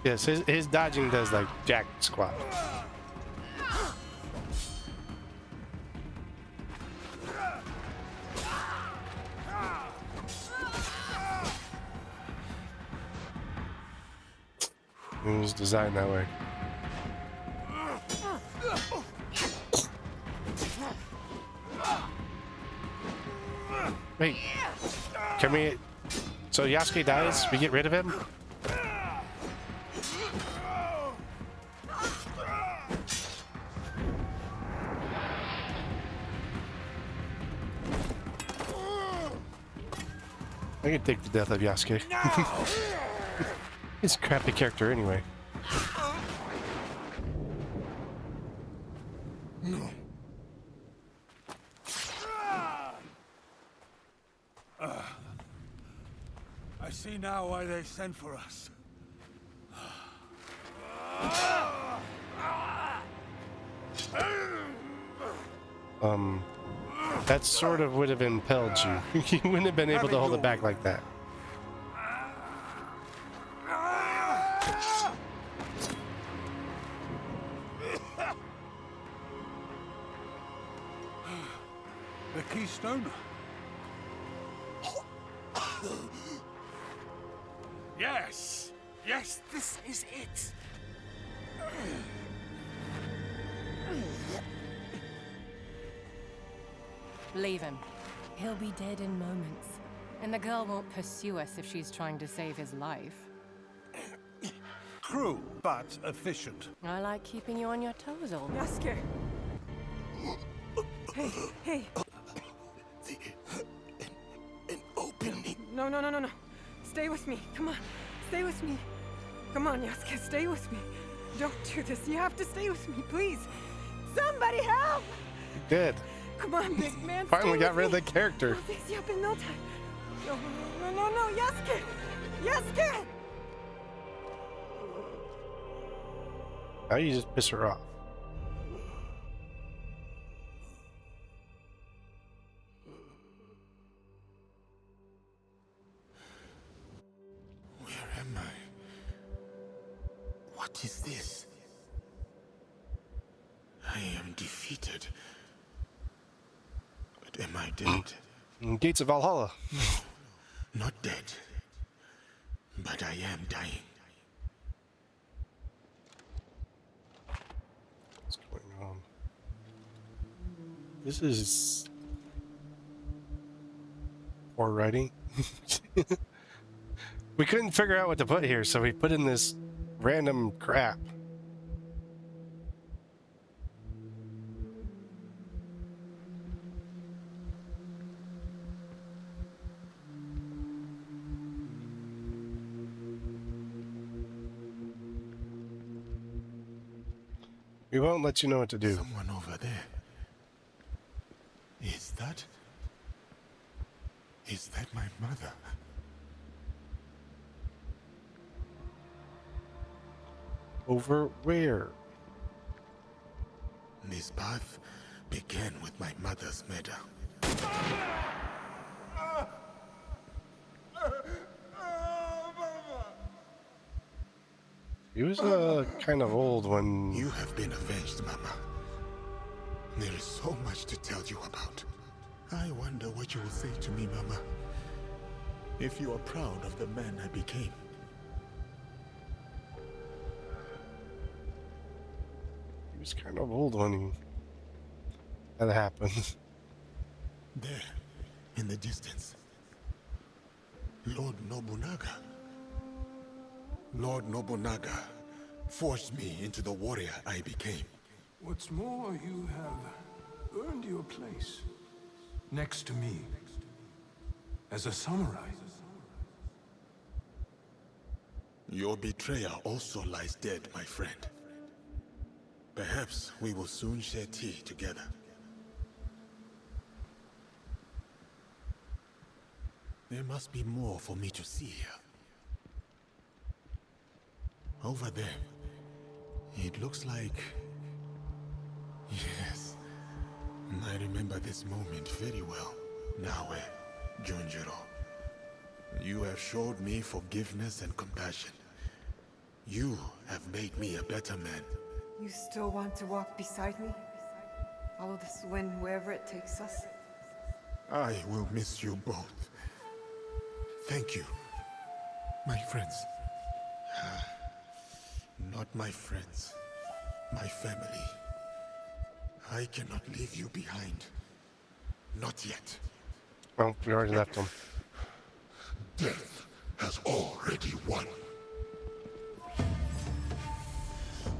Yes, his dodging does like jack squat. It was designed that way. Wait, can we? So Yasuke dies, we get rid of him? I could take the death of Yasuke. He's a crappy character anyway. No. I see now why they sent for us. That sort of would have impelled you. You wouldn't have been able to hold it back like that. The Keystone? Yes! Yes, this is it! Leave him. He'll be dead in moments. And the girl won't pursue us if she's trying to save his life. Cruel, but efficient. I like keeping you on your toes, old man. Yasuke! Hey, hey! An opening. No, no, no, no, no. Stay with me. Come on. Stay with me. Come on, Yasuke. Stay with me. Don't do this. You have to stay with me, please. Somebody help! Good. Come on, big man. Finally stay got with rid of me. the character. I'll fix you up in no time. No, no, no, no, no, Yasuke! Yasuke! Now you just piss her off. Where am I? What is this? I am defeated. But am I dead? Gates of Valhalla. Not dead. But I am dying. What's going on? This is poor writing. We couldn't figure out what to put here, so we put in this random crap. We won't let you know what to do. Someone over there. Is that my mother? Over where? This path began with my mother's murder. He was kind of old when... You have been avenged, Mama. There is so much to tell you about. I wonder what you will say to me, Mama. If you are proud of the man I became. He was kind of old when that happened. There, in the distance. Lord Nobunaga. Lord Nobunaga forced me into the warrior I became. What's more, you have earned your place next to me as a samurai. Your betrayer also lies dead, my friend. Perhaps we will soon share tea together. There must be more for me to see here. Over there. It looks like... Yes. I remember this moment very well. Naue, Junjiro. You have showed me forgiveness and compassion. You have made me a better man. You still want to walk beside me? Follow this wind wherever it takes us? I will miss you both. Thank you, my friends. Not my friends, my family. I cannot leave you behind. Not yet. Well, we already left them. Death has already won.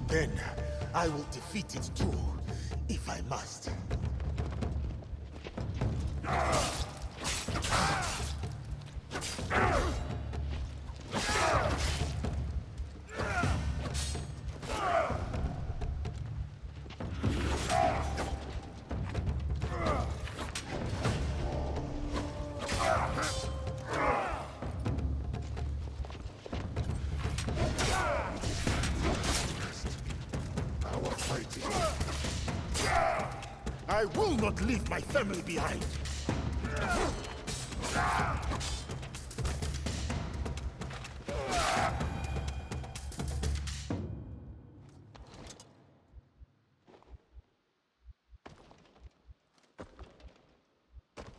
Then I will defeat it too, if I must. I will not leave my family behind!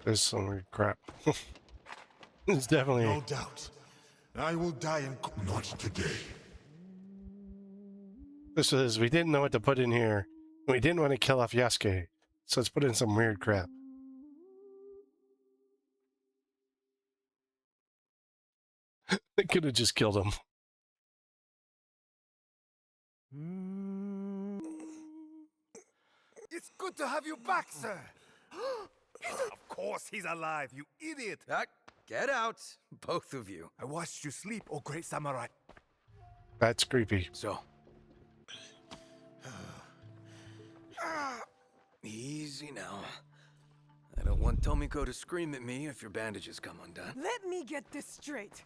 There's some weird crap. It's definitely... No doubt. I will die in... Not today. This is, we didn't know what to put in here. We didn't want to kill off Yasuke. So let's put in some weird crap. They could have just killed him. It's good to have you back, sir. Of course he's alive, you idiot. Get out, both of you. I watched you sleep, oh great samurai. That's creepy. So. Easy now. I don't want Tomiko to scream at me if your bandages come undone. Let me get this straight.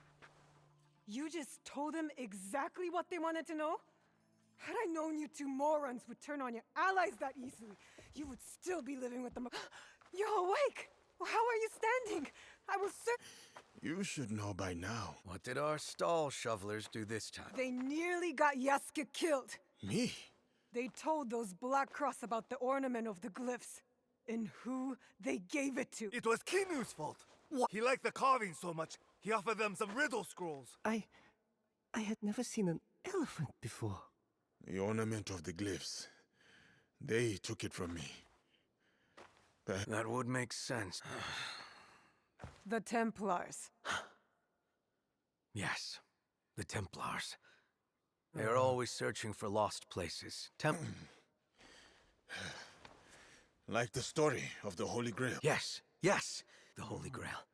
You just told them exactly what they wanted to know? Had I known you two morons would turn on your allies that easily, you would still be living with them. You're awake! Well, how are you standing? I was You should know by now. What did our stall shovelers do this time? They nearly got Yasuke killed. Me? They told those Black Cross about the ornament of the glyphs. And who they gave it to. It was Kinu's fault. What? He liked the carving so much, he offered them some riddle scrolls. I had never seen an elephant before. The ornament of the glyphs. They took it from me. That would make sense. The Templars. Yes, the Templars. They are always searching for lost places. Like the story of the Holy Grail. Yes, the Holy Grail.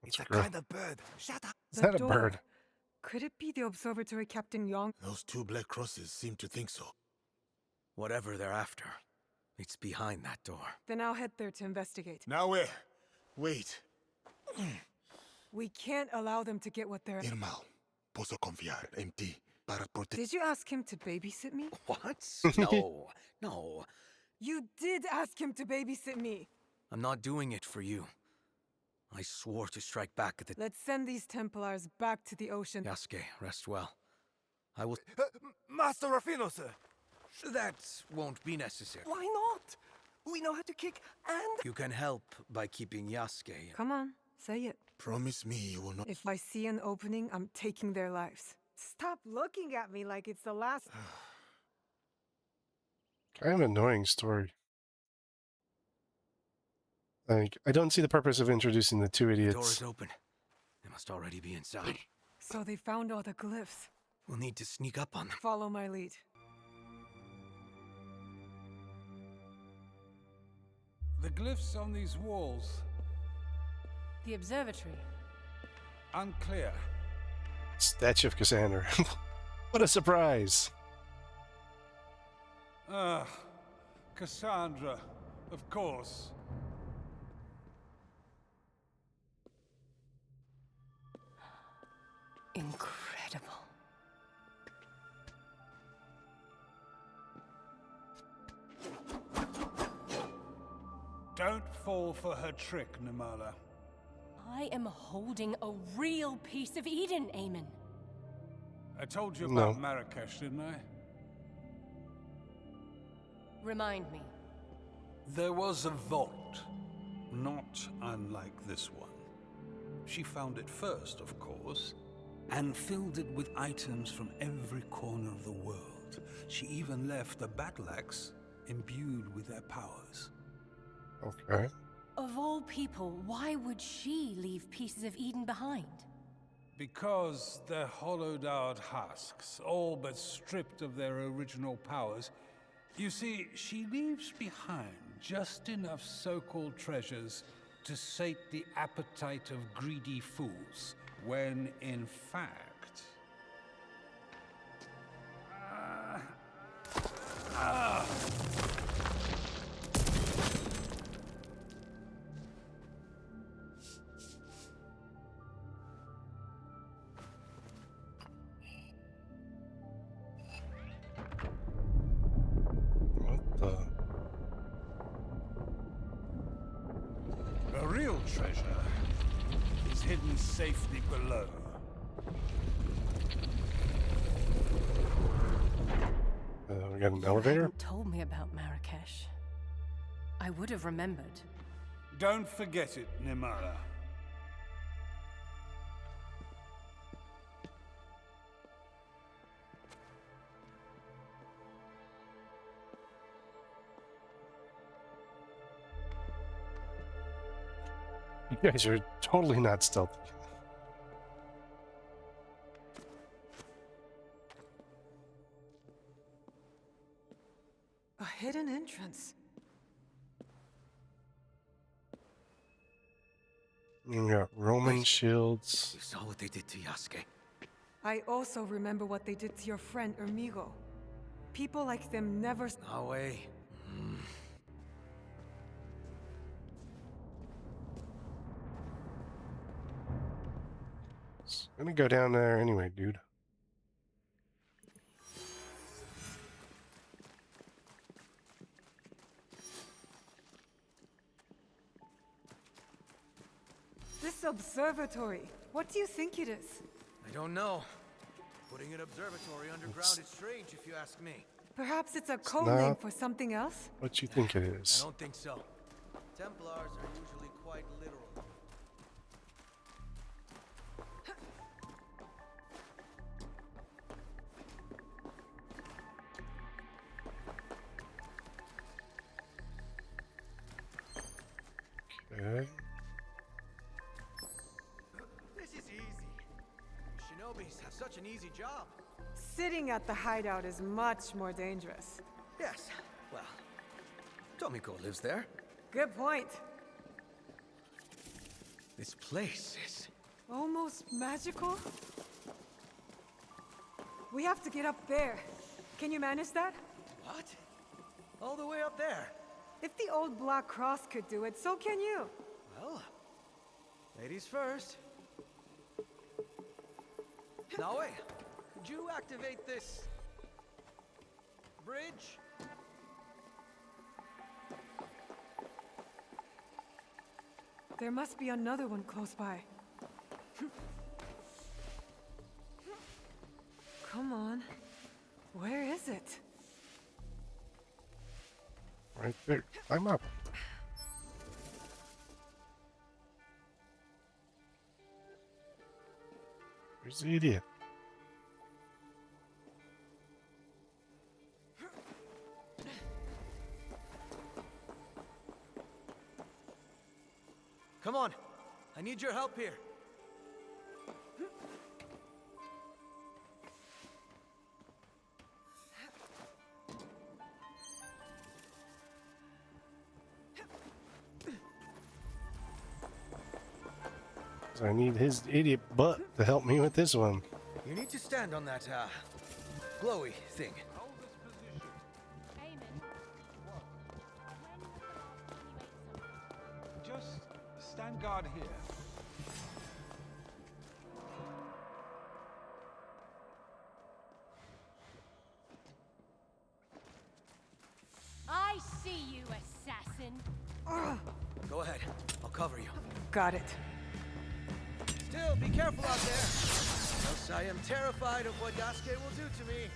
It's a kind of bird. Shut up. Is that a bird? Could it be the observatory Captain Yong? Those two black crosses seem to think so. Whatever they're after, it's behind that door. Then I'll head there to investigate. Now where? Wait. We can't allow them to get what they're... Irmão, posso confiar en ti para proteger... Did you ask him to babysit me? What? No. You did ask him to babysit me. I'm not doing it for you. I swore to strike back at the... Let's send these Templars back to the ocean. Yasuke, rest well. I will... Master Rafino, sir. That won't be necessary. Why not? We know how to kick and... You can help by keeping Yasuke. Come on, say it. Promise me you will not... If I see an opening, I'm taking their lives. Stop looking at me like it's the last... Kind of annoying story. Like, I don't see the purpose of introducing the two The door idiots. is open. They must already be inside. So they found all the glyphs. We'll need to sneak up on them. Follow my lead. The glyphs on these walls, The observatory. unclear. Statue of Cassandra. What a surprise! Ah, Cassandra, of course. Incredible. Don't fall for her trick, Nimala. I am holding a real piece of Eden, Aemon. I told you No. about Marrakesh, didn't I? Remind me. There was a vault, not unlike this one. She found it first, of course, and filled it with items from every corner of the world. She even left a battle axe imbued with their powers. Okay. Of all people, why would she leave pieces of Eden behind? Because they're hollowed out husks, all but stripped of their original powers. You see, she leaves behind just enough so-called treasures to sate the appetite of greedy fools, when in fact... What the? The real treasure is hidden safely below. We got an You elevator? hadn't told me about Marrakesh. I would have remembered. Don't forget it, Nimara. You guys are totally not stealthy. A hidden entrance. You got Roman shields. You saw what they did to Yasuke. I also remember what they did to your friend Ermigo. People like them never... No way. I'm gonna go down there anyway, dude. This observatory, what do you think it is? I don't know. Putting an observatory underground is strange if you ask me. Perhaps it's a code name not- for something else? What you think it I is? don't think so. Templars are usually quite literal. Okay. This is easy. Shinobis have such an easy job. Sitting at the hideout is much more dangerous. Yes, well, Tomiko lives there. Good point. This place is... Almost magical? We have to get up there. Can you manage that? What? All the way up there? If the old Black Cross could do it, so can you. Well, ladies first. Now wait, could you activate this... bridge? There must be another one close by. Come on. Where is it? Right there. Climb up. Where's the idiot? Come on, I need your help here. So I need his idiot butt to help me with this one. You need to stand on that, glowy thing. Hold this position. Aemon. When was the last time you ate something? Just stand guard here. I see you, assassin. Go ahead. I'll cover you. Got it. Still, be careful out there. Else I am terrified of what Yasuke will do to me.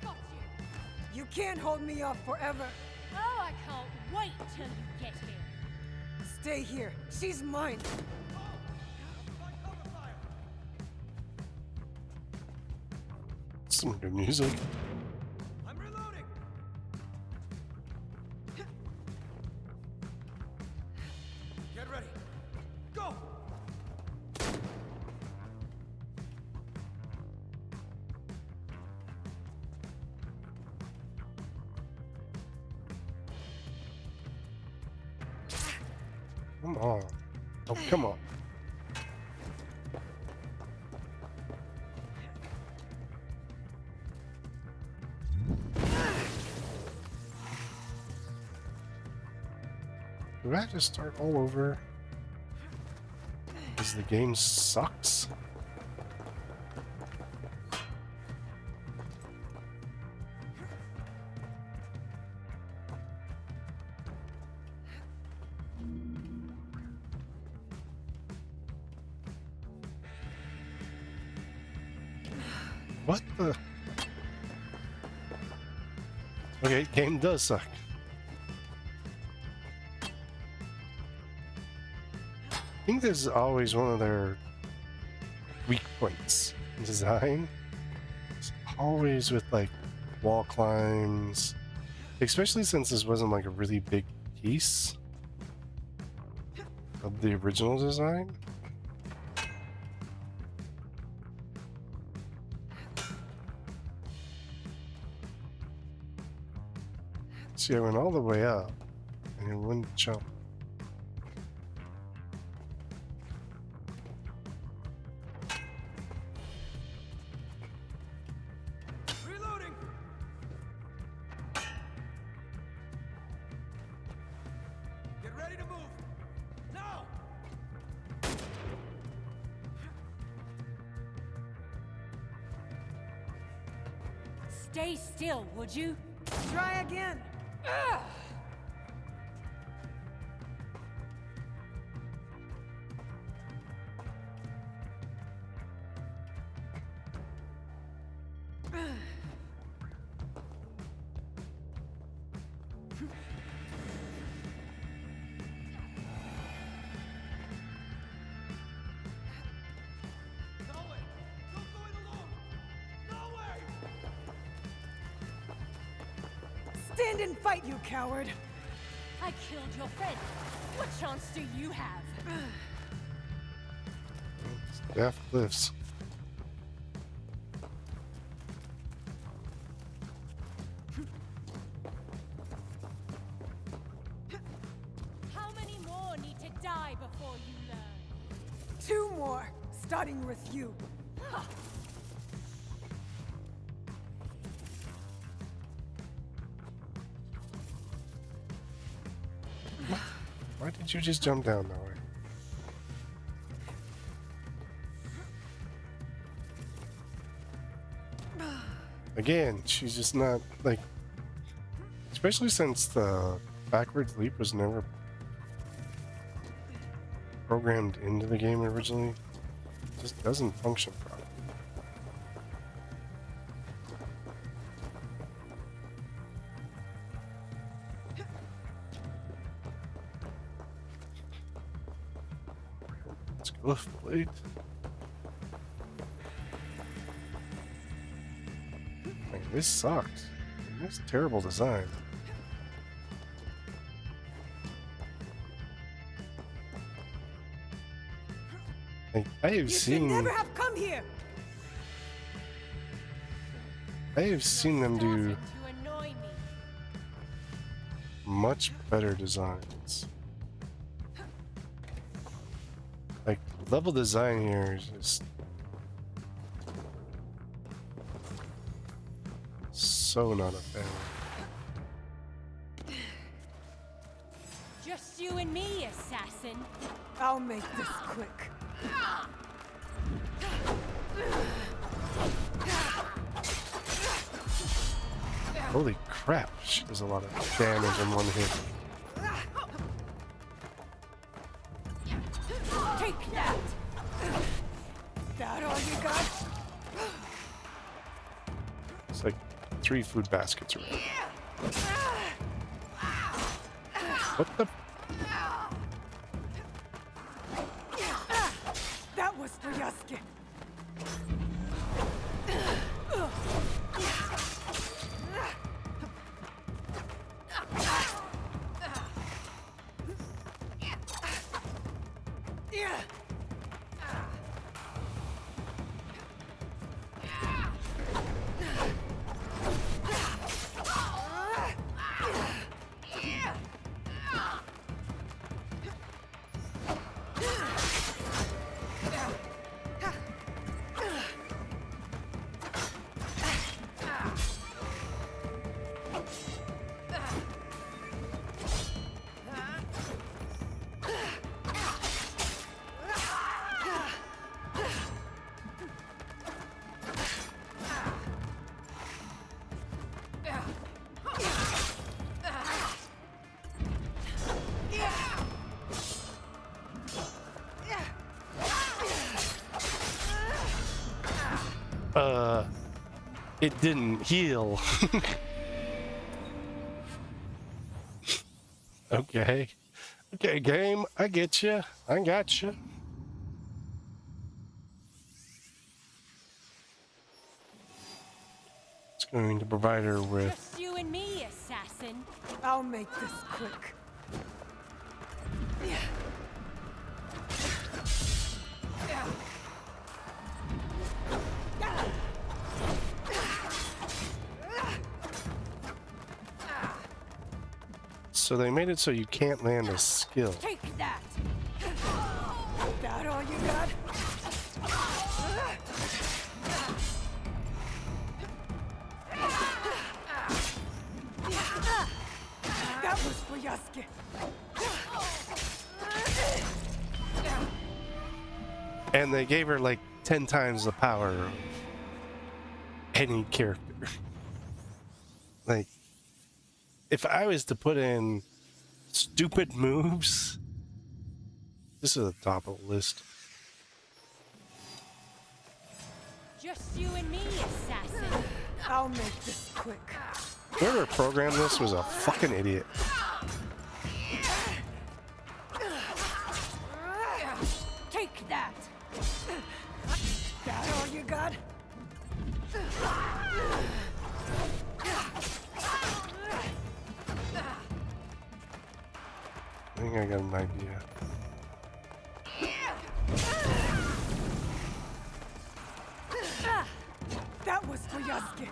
Got you. You can't hold me off forever. Oh, I can't wait till you get here. Stay here. She's mine. Some good music. I'm reloading. Get ready. Go. Come on. Oh, come on. Do I have to start all over? Because the game sucks? What the? Okay, game does suck. I think this is always one of their weak points. Design. It's always with like wall climbs. Especially since this wasn't like a really big piece of the original design. See, I went all the way up and it wouldn't jump. Reloading. Get ready to move. Now. Stay still, would you? Try again. Stand and fight, you coward! I killed your friend. What chance do you have? Death cliffs. How many more need to die before you learn? 2 more, starting with you. Why did you just jump down that way? Again, she's just not like, especially since the backwards leap was never programmed into the game originally, it just doesn't function properly. Glyph blade. Man, this sucks. This is terrible design. Like, I have You should seen never have come here! them do Starting to annoy me. much better designs. Like, level design here is just so not a fan. Just you and me, assassin. I'll make this quick. Holy crap, she does a lot of damage in one hit. Take that! That all you got? It's like 3 food baskets around. What the? That was for Yasuke. It didn't heal. Okay. Okay, game. I get you. I got you. It's going to provide her with. Just you and me, assassin. I'll make this quick. So they made it so you can't land a skill. Take that! That all you got? That was for Yasuke. And they gave her like 10 times the power of any character. Like, if I was to put in stupid moves, this is the top of the list. Just you and me, assassin. I'll make this quick. Whoever programmed this was a fucking idiot. Take that! That all you got? I think I got an idea. That was for Yasuke.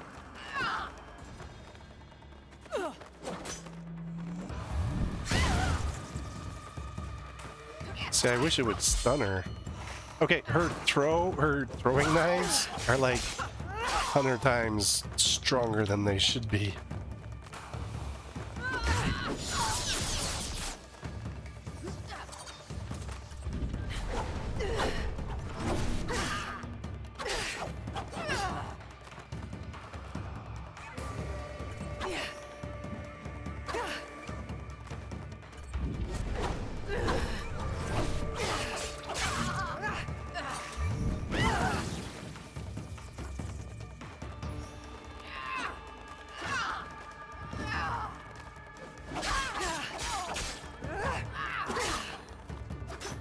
See, I wish it would stun her. Okay, her throwing knives are like 100 times stronger than they should be.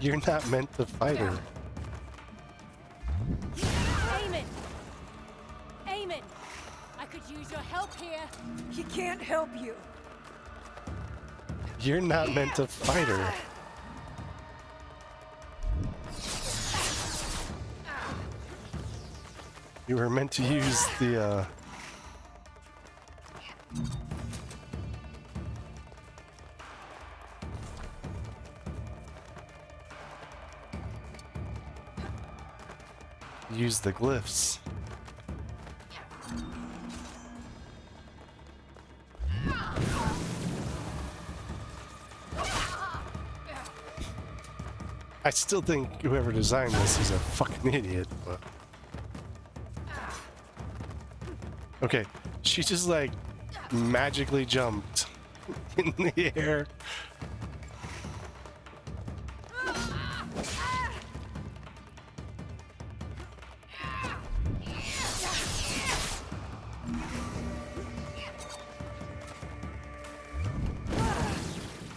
You're not meant to fight her. Eamon! Eamon! I could use your help here. He can't help you. You're not meant to fight her. You were meant to use the, use the glyphs. I still think whoever designed this is a fucking idiot, but... Okay, she just like magically jumped in the air.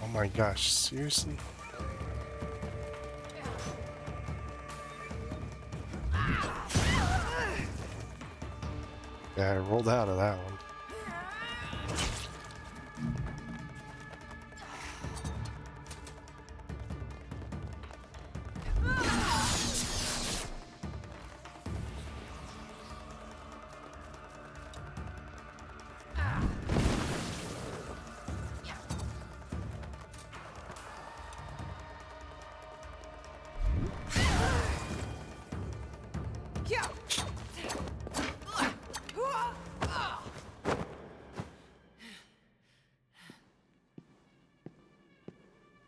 Oh my gosh, seriously? Yeah, I rolled out of that one.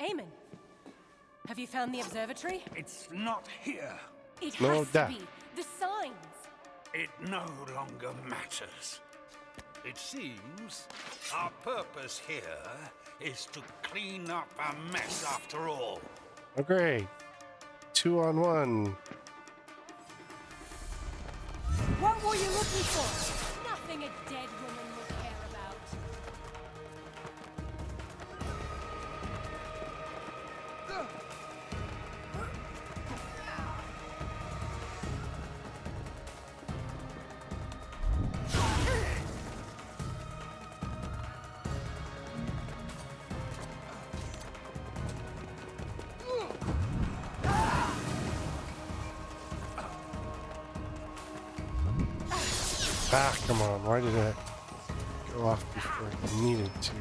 Eamon, have you found the observatory? It's not here. It No, has to that. be. The signs. It no longer matters. It seems our purpose here is to clean up a mess after all. Oh, great. 2-on-1. What were you looking for? Nothing a dead woman would care about. Ah, come on. Why did I go off before I needed to?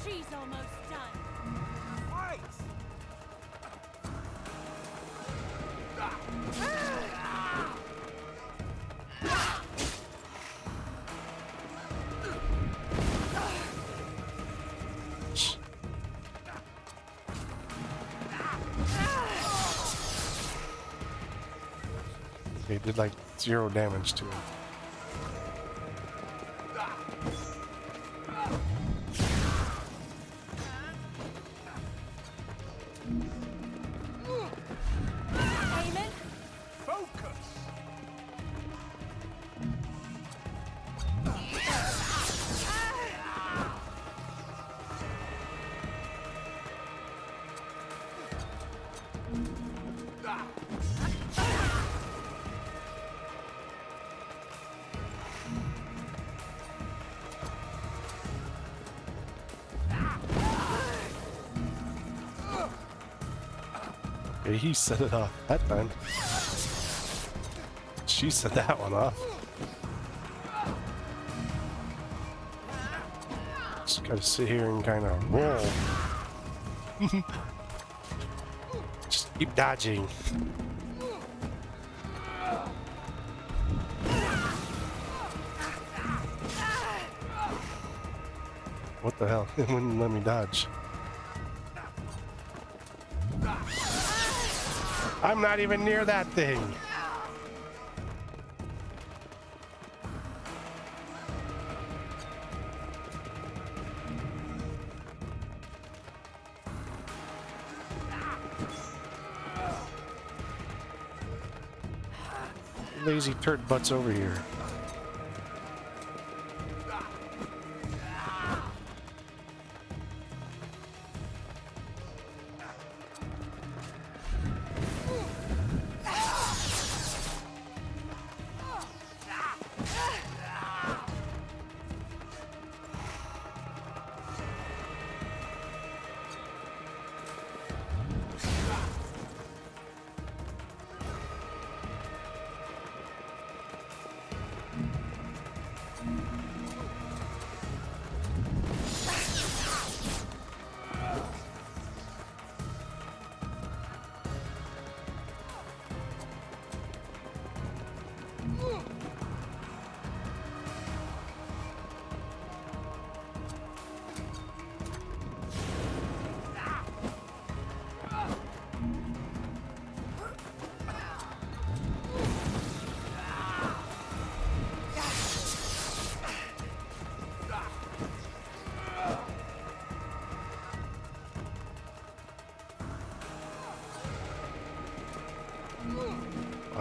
She's almost done. They did like 0 damage to him. Eamon? Focus! Yeah, he set it off that time. She set that one off. Just gotta sit here and kind of roll. Just keep dodging. What the hell? It wouldn't let me dodge. I'm not even near that thing. Lazy turd butts over here.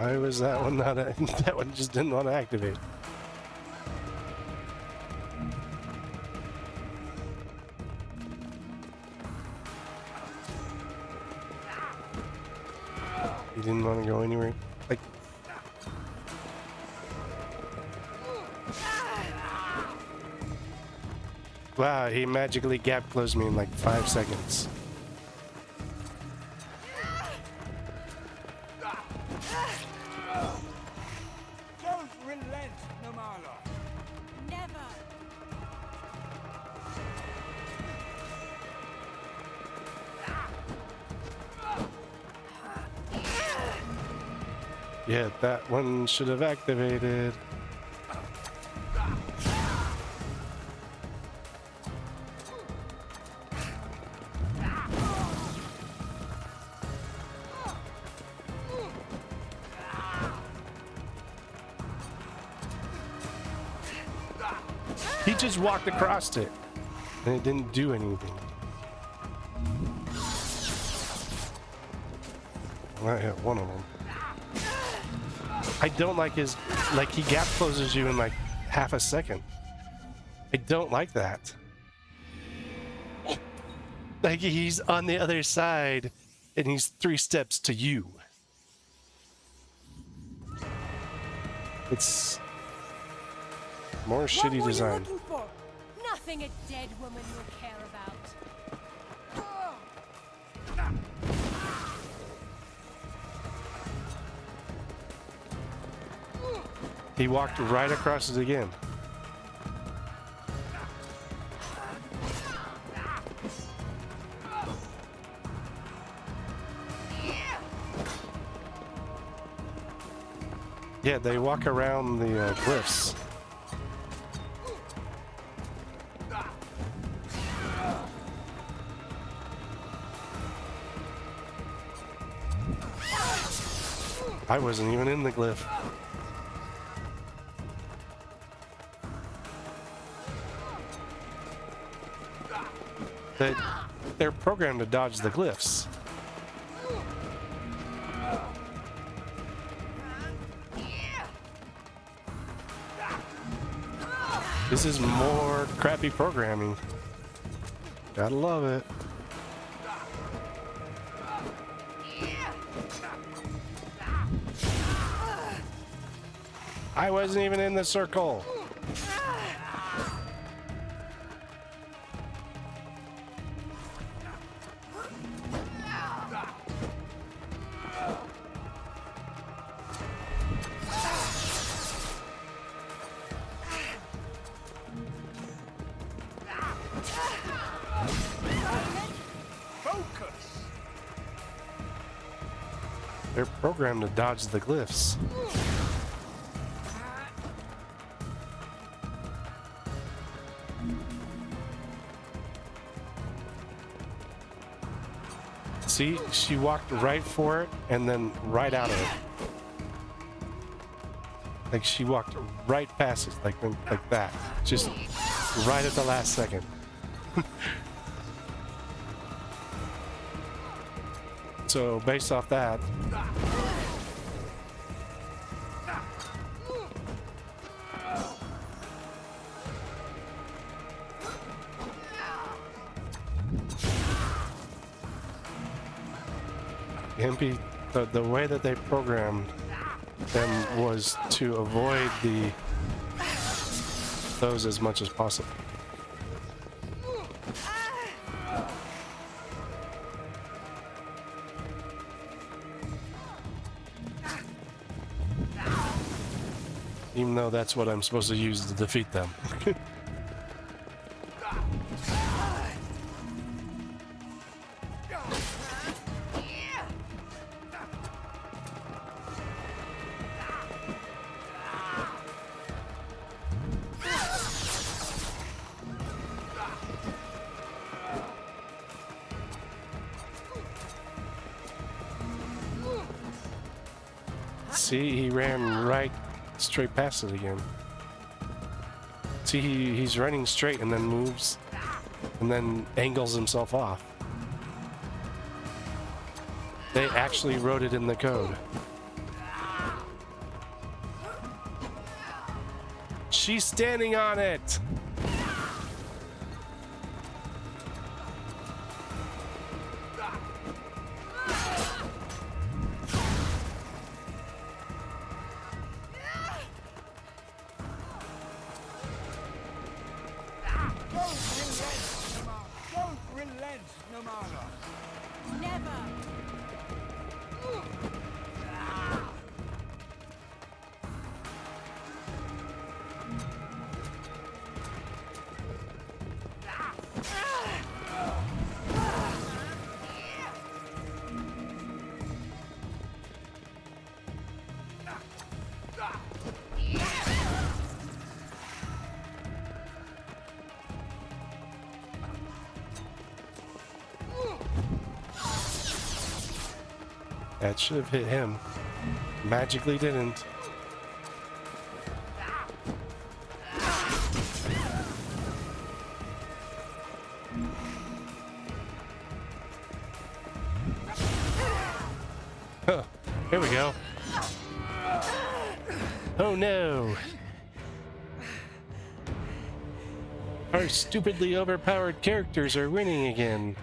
Why was that one not? That one just didn't want to activate. You didn't want to go anywhere. Like. Wow, he magically gap closed me in like 5 seconds. Don't relent, Namala. Never. Yeah, that one should have activated. He just walked across it, and it didn't do anything. I hit one of them. I don't like his, like he gap closes you in like half a second. I don't like that. Like he's on the other side, and he's 3 steps to you. It's more shitty What design. were you looking for? Nothing a dead woman will care about. He walked right across it again. Yeah, they walk around the glyphs. I wasn't even in the glyph. They're programmed to dodge the glyphs. This is more crappy programming. Gotta love it. I wasn't even in the circle. Focus. They're programmed to dodge the glyphs. See, she walked right for it and then right out of it. Like she walked right past it, like that, just right at the last second. So based off that, MP, the way that they programmed them was to avoid those as much as possible. Even though that's what I'm supposed to use to defeat them. See, he ran right straight past it again. See, he's running straight and then moves and then angles himself off. They actually wrote it in the code. she's standing on it. Don't relent, Namara. Never! That should have hit him. Magically didn't. Huh. Here we go. Oh no. Our stupidly overpowered characters are winning again.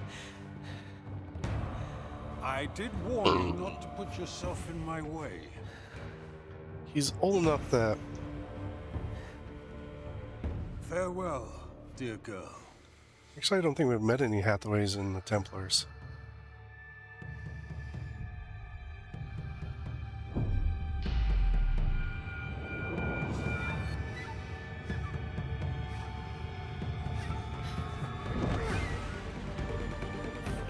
I did warn you not to put yourself in my way. He's old enough that... Farewell, dear girl. Actually, I don't think we've met any Hathaways in the Templars.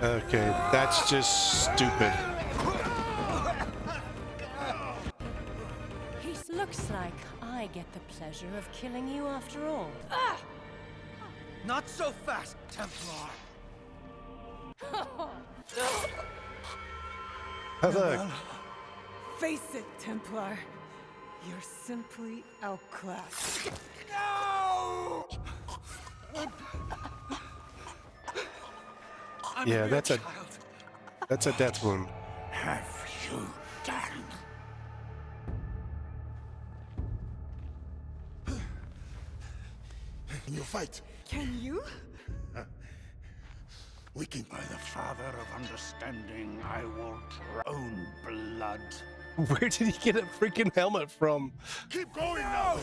Okay, that's just stupid. It looks like I get the pleasure of killing you after all. Not so fast, Templar! Look, Face it, Templar. You're simply outclassed. No! yeah, that's a death wound. Have you done? Can you fight? Can you? We can. By the Father of Understanding, I will own blood. Where did he get a freaking helmet from? Keep going now!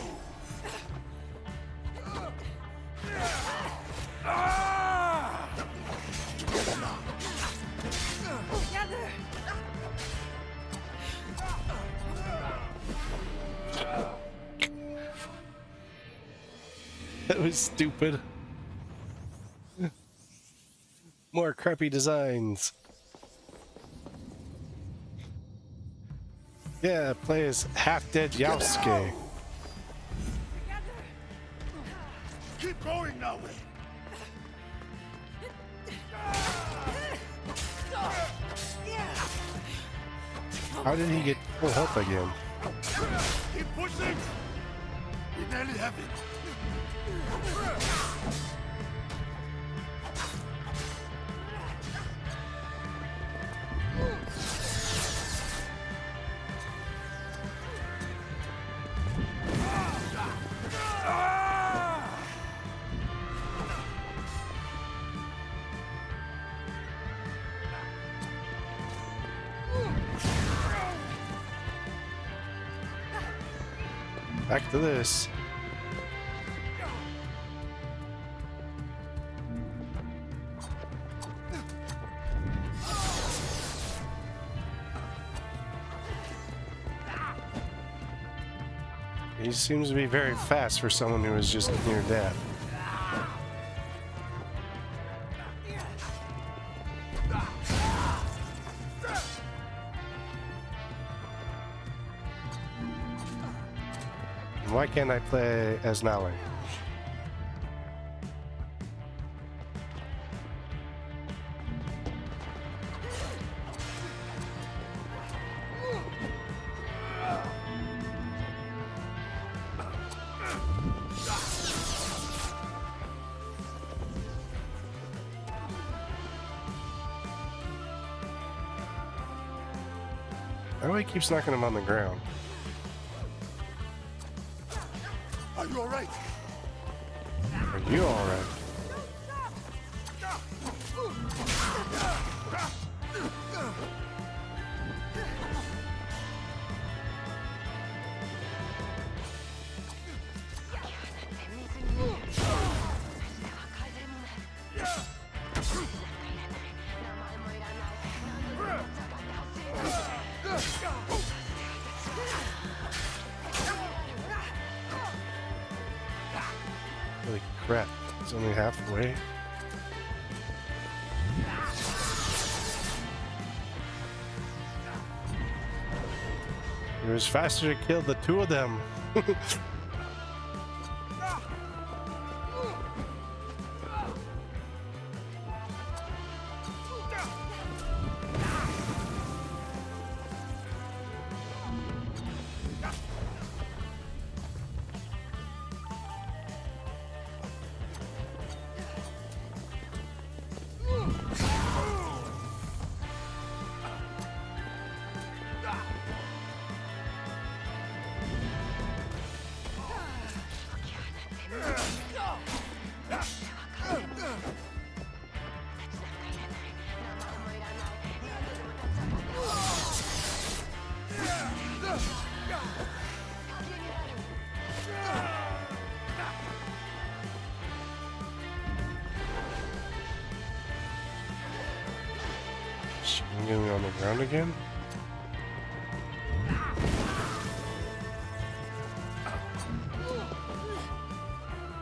Together! That was stupid. More crappy designs. Yeah, play as half-dead Yasuke. Keep going now! How did he get full health again? Keep pushing! We nearly have it. Back to this. He seems to be very fast for someone who is just near death. Why can't I play as Nali? Oh, he keeps knocking him on the ground. Are you alright? Are you alright? Holy crap, it's only halfway. It was faster to kill the two of them. Getting on the ground again?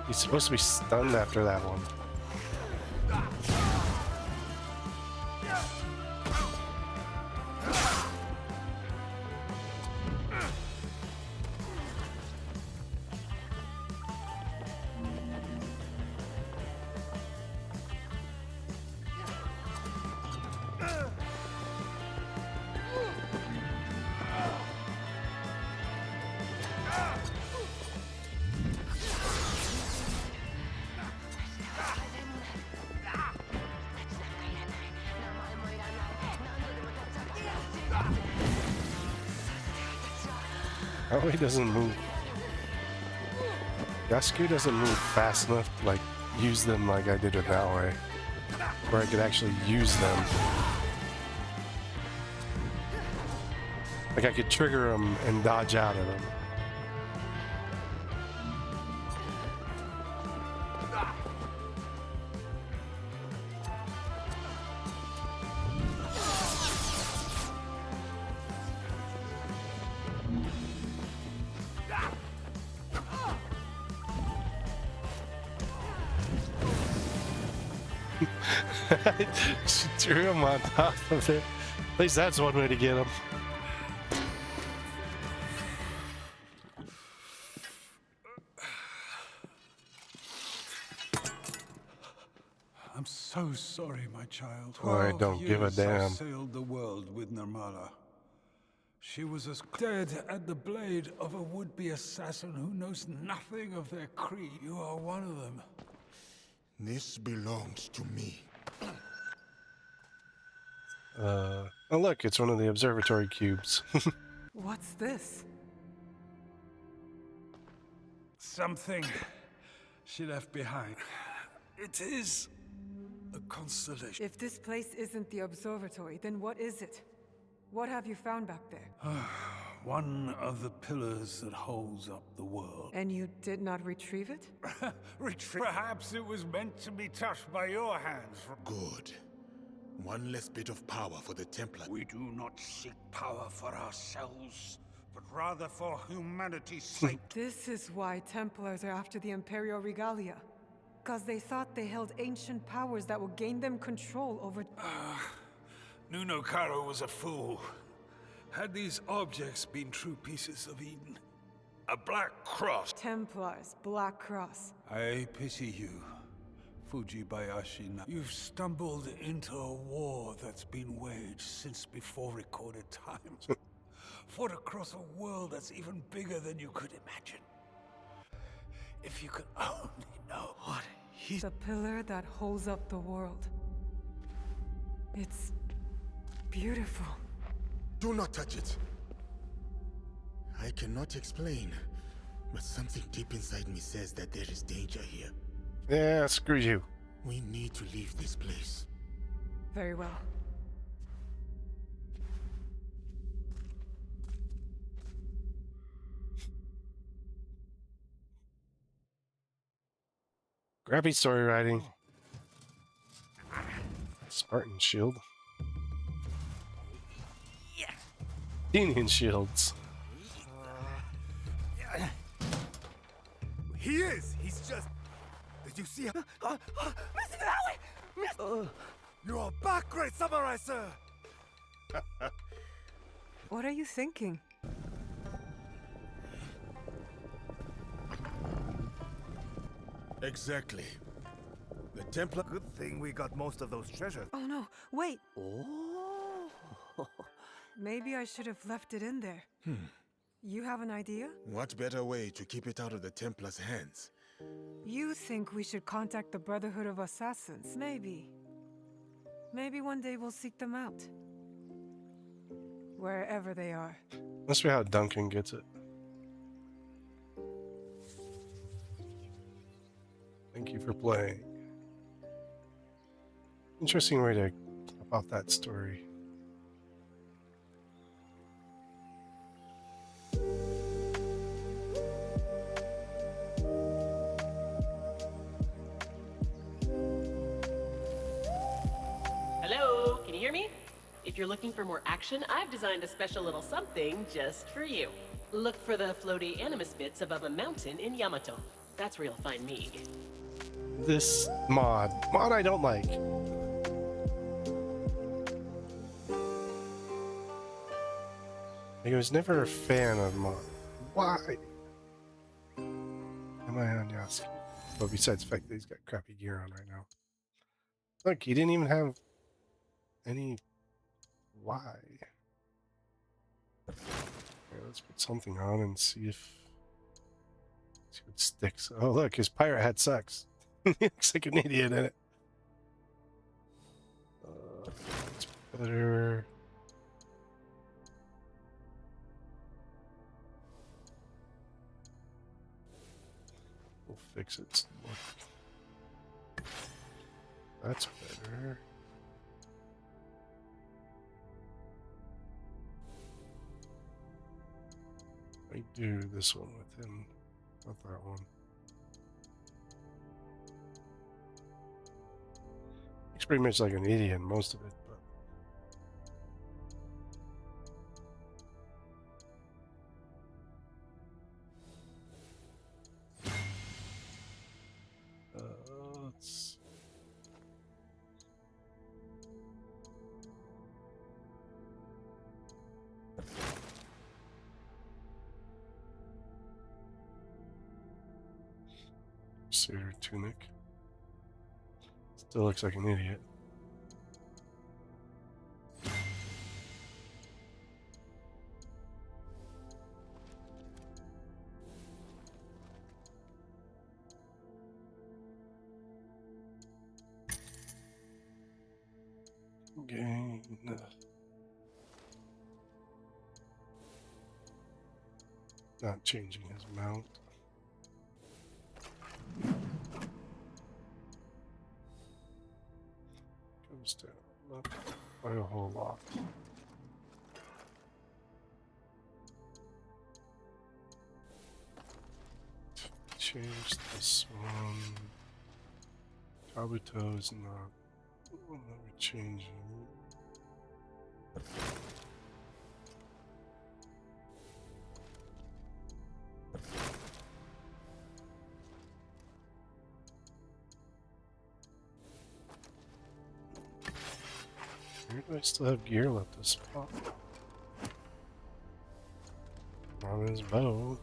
He's supposed to be stunned after that one. Oh, he doesn't move. Yasuke doesn't move fast enough to like use them like I did it that way, where I could actually use them. Like I could trigger them and dodge out of them. She threw him on top of it. At least that's one way to get him. I'm so sorry, my child. Oh, I don't give a 12 years I damn. sailed the world with Nirmala. She was as dead at the blade of a would-be assassin who knows nothing of their creed. You are one of them. This belongs to me. Oh look, it's one of the observatory cubes. What's this? Something she left behind. It is a constellation. If this place isn't the observatory, then what is it? What have you found back there? One of the pillars that holds up the world. And you did not retrieve it? Perhaps it was meant to be touched by your hands. Good. One less bit of power for the Templar. We do not seek power for ourselves, but rather for humanity's sake. This is why Templars are after the Imperial Regalia. Because they thought they held ancient powers that would gain them control over... Nuno Caro was a fool. Had these objects been true pieces of Eden? A black cross. Templars, Black Cross. I pity you, Fujibayashi. You've stumbled into a war that's been waged since before recorded times. Fought across a world that's even bigger than you could imagine. If you could only know what he's... The pillar that holds up the world. It's... beautiful. Do not touch it. I cannot explain, but something deep inside me says that there is danger here. Yeah, screw you. We need to leave this place. Very well. Crappy story writing. Spartan shield. Union shields. He is! He's just... Did you see him? You are back, great samurai, sir! What are you thinking? Exactly. The Templar... Good thing we got most of those treasures. Oh no, wait! Oh. Maybe I should have left it in there. You have an idea? What better way to keep it out of the Templars' hands? You think we should contact the Brotherhood of Assassins? Maybe. Maybe one day we'll seek them out. Wherever they are. Must be how Duncan gets it. Thank you for playing. Interesting way to cap off that story. Hello, can you hear me? If you're looking for more action, I've designed a special little something just for you. Look for the floaty animus bits above a mountain in Yamato. That's where you'll find me. This mod I don't like. I was never a fan of mod. Why? Am I on Yasuki? Well, besides the fact that he's got crappy gear on right now. Look, he didn't even have any. Why? Okay, let's put something on and see what sticks. Oh, look, his pirate hat sucks. He looks like an idiot in it. It's better. We'll fix it some more. That's better. I do this one with him, not that one. Looks pretty much like an idiot in most of it, but let's. Crusader tunic. Still looks like an idiot. Gain. Not changing his mount. Goes down, not by a whole lot. Change this one. Kabuto is not. Let me change it. Where do I still have gear left to spot? On his bow.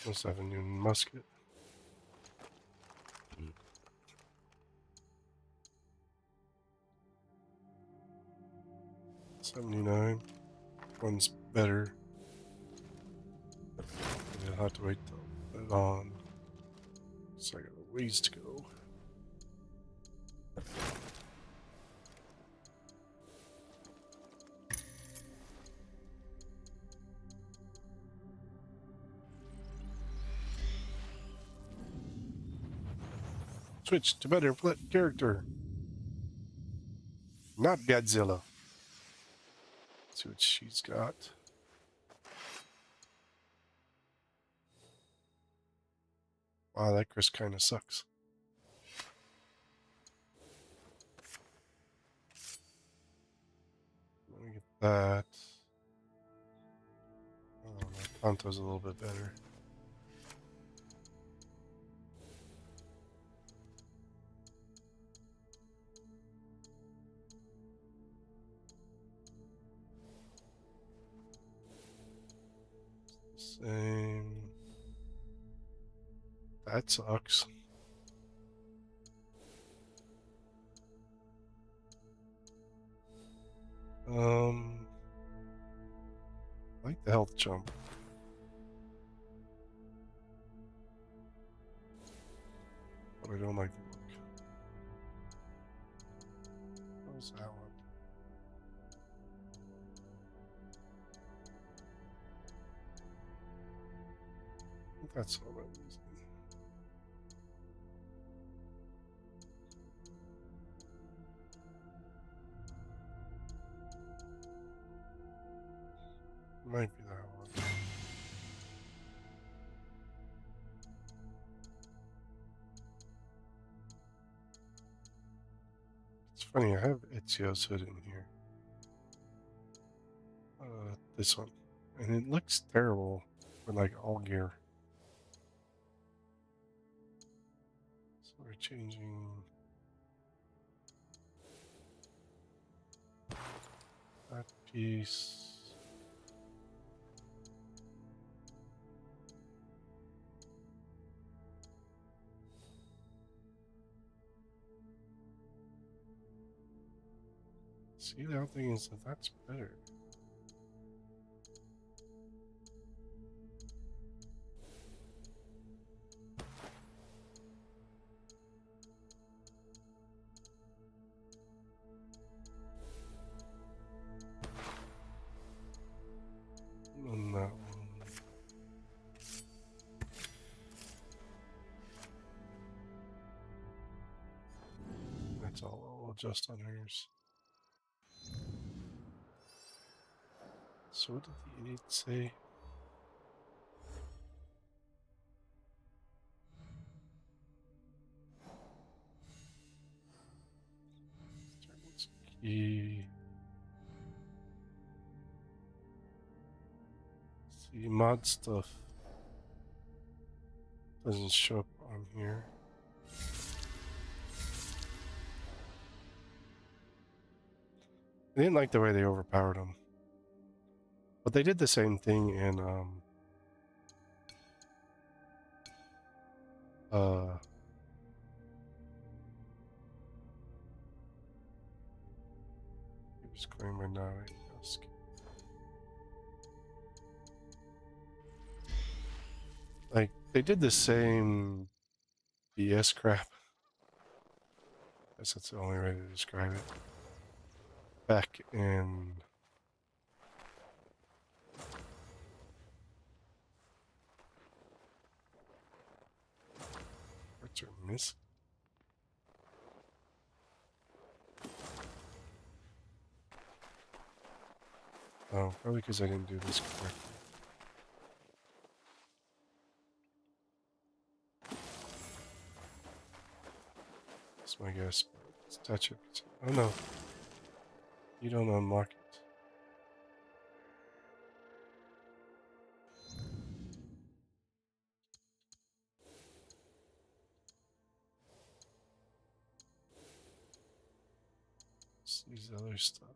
Must have a new musket. 79. One's better. I'll have to wait till put it on. So I got a ways to go. Switch to better character. Not Godzilla. Let's see what she's got. Wow, that Chris kind of sucks. Let me get that. Oh, my Kanto's a little bit better. Same. That sucks. I like the health jump. But I don't like the look. What was that one? I think that's all right. Might be that one. It's funny, I have Ezio's hood in here. This one. And it looks terrible with like all gear. So we're changing that piece. See, the other thing is that that's better. And that one. That's all I'll adjust on hers. So what did the idiot say? Key. See, mod stuff doesn't show up on here. I didn't like the way they overpowered him. But they did the same thing in he was claimed by now. Like they did the same BS crap. I guess that's the only way to describe it. Back in parts are missing. Oh, probably because I didn't do this correctly. That's my guess. Let's touch it. Oh no. You don't unlock it. It's these other stuff.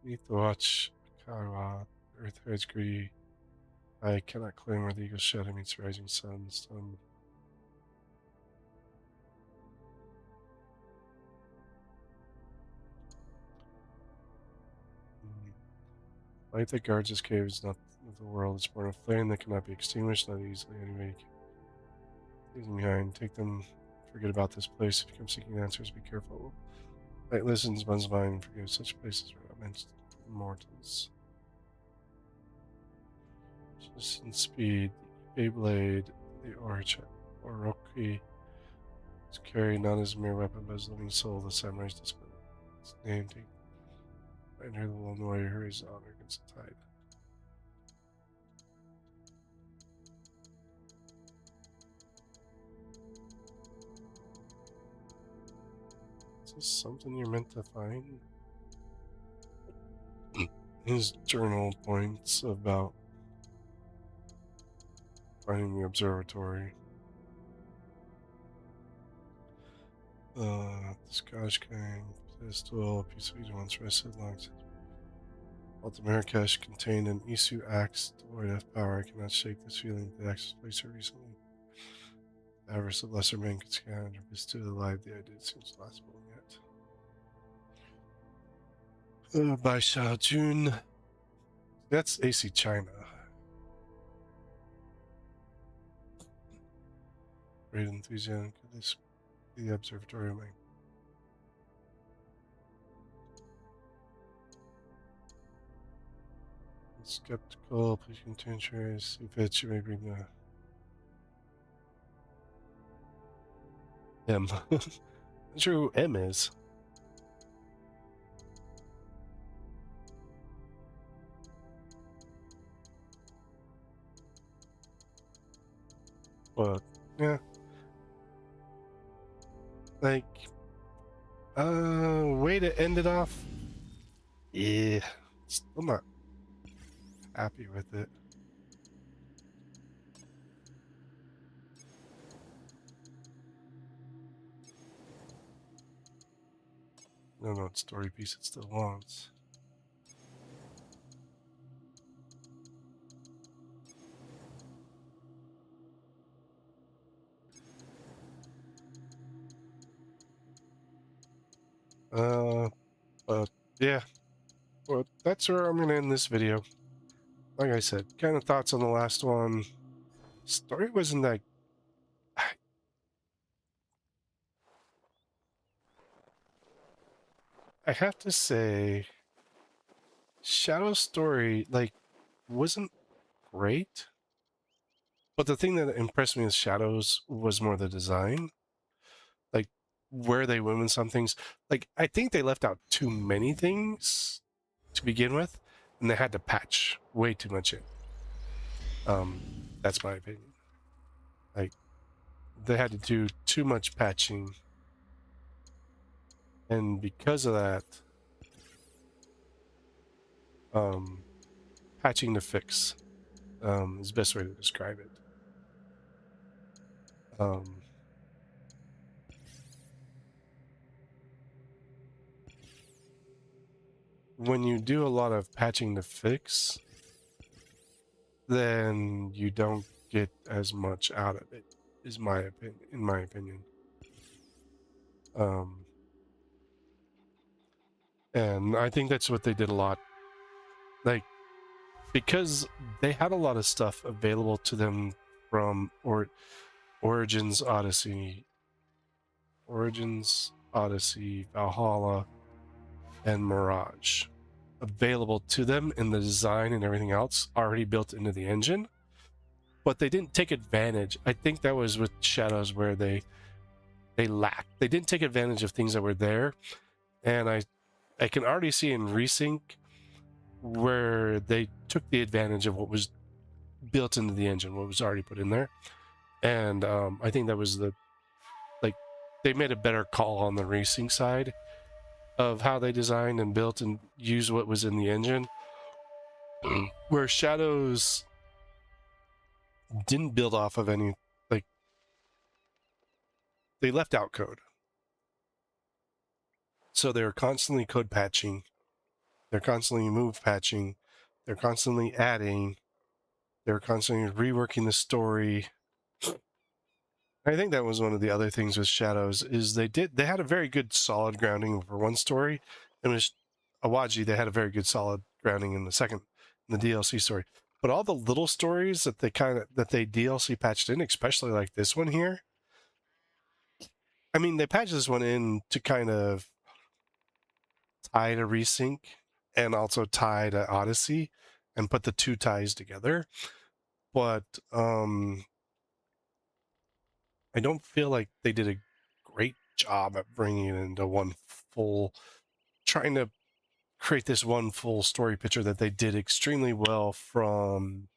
Need to watch Kawa, Earth Heads Greedy. I cannot claim where the eagle's shadow meets rising sun. Light that guards this cave is not of the world. It's born of flame that cannot be extinguished, not easily anyway. Leave them behind. Take them. Forget about this place. If you come seeking answers, be careful. Light listens, one's mind, forgive such places are not meant for mortals. Justice and speed, the Beyblade, the Orochi is carried not as a mere weapon, but as a living soul. The samurai's discipline. Its name, take. Find her, the lone warrior hurries on against the tide. Is this something you're meant to find? His journal points about finding the observatory. The Scottish King pistol, a piece of once rested long since. While the Marrakesh contained an Isu axe devoid of power, I cannot shake this feeling that the axe was placed here recently. The avarice of lesser men could scan or be still alive, the idea seems possible yet. By Xiao Jun. That's AC China. Great enthusiasm. Could this be the observatory wing? Skeptical, please continue to see if it should maybe bring the M. Not sure who M is. But yeah, like, way to end it off. Yeah, still not happy with it. I don't know what story piece it still wants. But yeah, well, that's where I'm gonna end this video. Like I said, kind of thoughts on the last one. Story wasn't that. I have to say, Shadow's story, like, wasn't great. But the thing that impressed me with Shadows was more the design. Like, where they went with some things. Like, I think they left out too many things to begin with, and they had to patch way too much in. That's my opinion. Like, they had to do too much patching. And because of that, patching to fix is the best way to describe it. When you do a lot of patching to fix, then you don't get as much out of it, is my opinion, in my opinion. And I think that's what they did a lot. Like, because they had a lot of stuff available to them from Origins Odyssey, Valhalla, and Mirage available to them in the design and everything else already built into the engine, but they didn't take advantage. I think that was with Shadows where they lacked. They didn't take advantage of things that were there, and I can already see in Resync where they took the advantage of what was built into the engine, what was already put in there, and I think that was they made a better call on the Resync side of how they designed and built and used what was in the engine, where Shadows didn't build off of any, like, they left out code. So they were constantly code patching, they're constantly move patching, they're constantly adding, They were constantly reworking the story. I think that was one of the other things with Shadows is they had a very good solid grounding for one story, and with Awaji they had a very good solid grounding in the DLC story. But all the little stories that they DLC patched in, especially like this one here. I mean, they patched this one in to kind of tie to Resync and also tie to Odyssey and put the two ties together. But I don't feel like they did a great job at bringing it into one full, trying to create this one full story picture that they did extremely well from,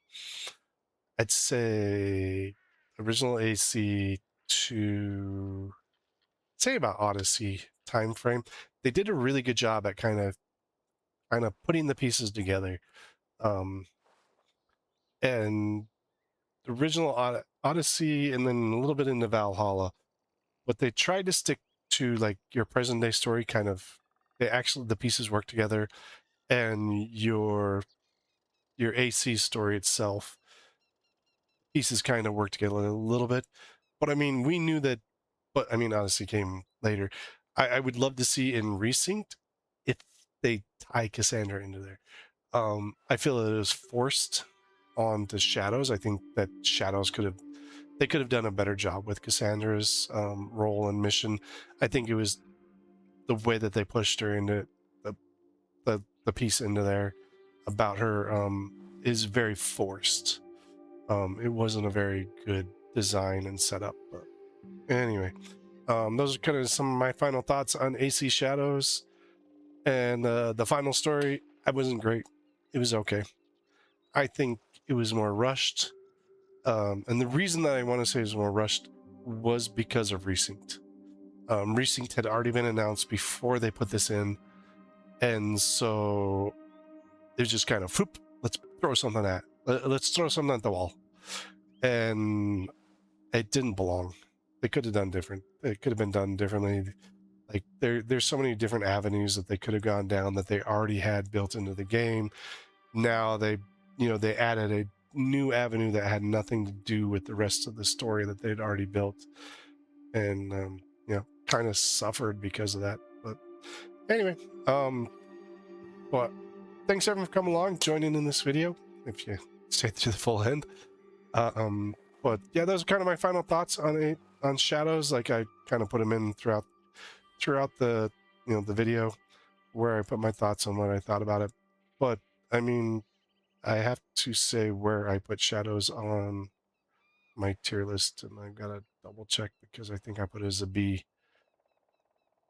I'd say, original AC to, say, about Odyssey time frame. They did a really good job at kind of putting the pieces together. And the original Odyssey and then a little bit into Valhalla, but they tried to stick to like your present day story kind of, the pieces work together, and your AC story itself, pieces kind of work together a little bit. But I mean, we knew that, but I mean, Odyssey came later. I would love to see in Resynced if they tie Cassandra into there. I feel that it was forced onto Shadows. I think that Shadows could have done a better job with Cassandra's role and mission. I think it was the way that they pushed her into the piece into there about her is very forced. It wasn't a very good design and setup. But anyway, those are kind of some of my final thoughts on AC Shadows. And the final story, I wasn't great. It was okay. I think it was more rushed. And the reason that I want to say it was more rushed was because of Resynced. Resynced had already been announced before they put this in. And so it was just kind of, whoop, let's throw something at the wall. And it didn't belong. They could have done different. It could have been done differently. Like there's so many different avenues that they could have gone down that they already had built into the game. Now they added a new avenue that had nothing to do with the rest of the story that they'd already built, and kind of suffered because of that. But anyway, but thanks everyone for coming along, joining in this video. If you stayed through the full end, but yeah, those are kind of my final thoughts on Shadows. Like I kind of put them in throughout the the video where I put my thoughts on what I thought about it. But I mean, I have to say where I put Shadows on my tier list, and I've got to double check because I think I put it as a B.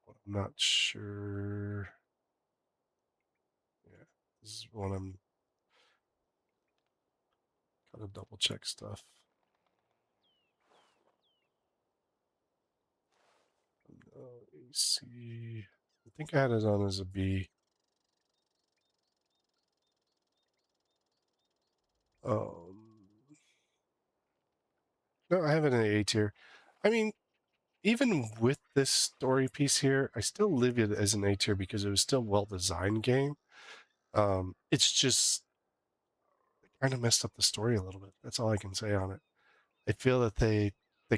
I'm not sure. Yeah, this is one I'm gotta double check stuff. AC. I think I had it on as a B. No, I have it in the A tier. I mean, even with this story piece here, I still leave it as an A tier because it was still a well-designed game. It's just kind of messed up the story a little bit. That's all I can say on it. I feel that they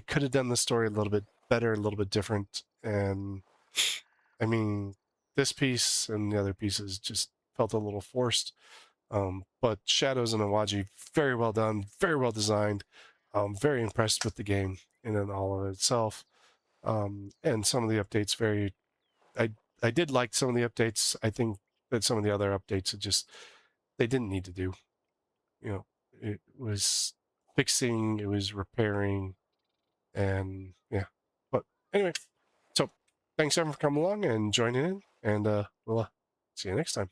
could have done the story a little bit better, a little bit different. And I mean, this piece and the other pieces just felt a little forced. But Shadows and Awaji, very well done, very well designed. Very impressed with the game in and all of itself. And some of the updates I did like some of the updates. I think that some of the other updates they didn't need to do. It was fixing, it was repairing, and yeah. But anyway, so thanks everyone for coming along and joining in, and we'll see you next time.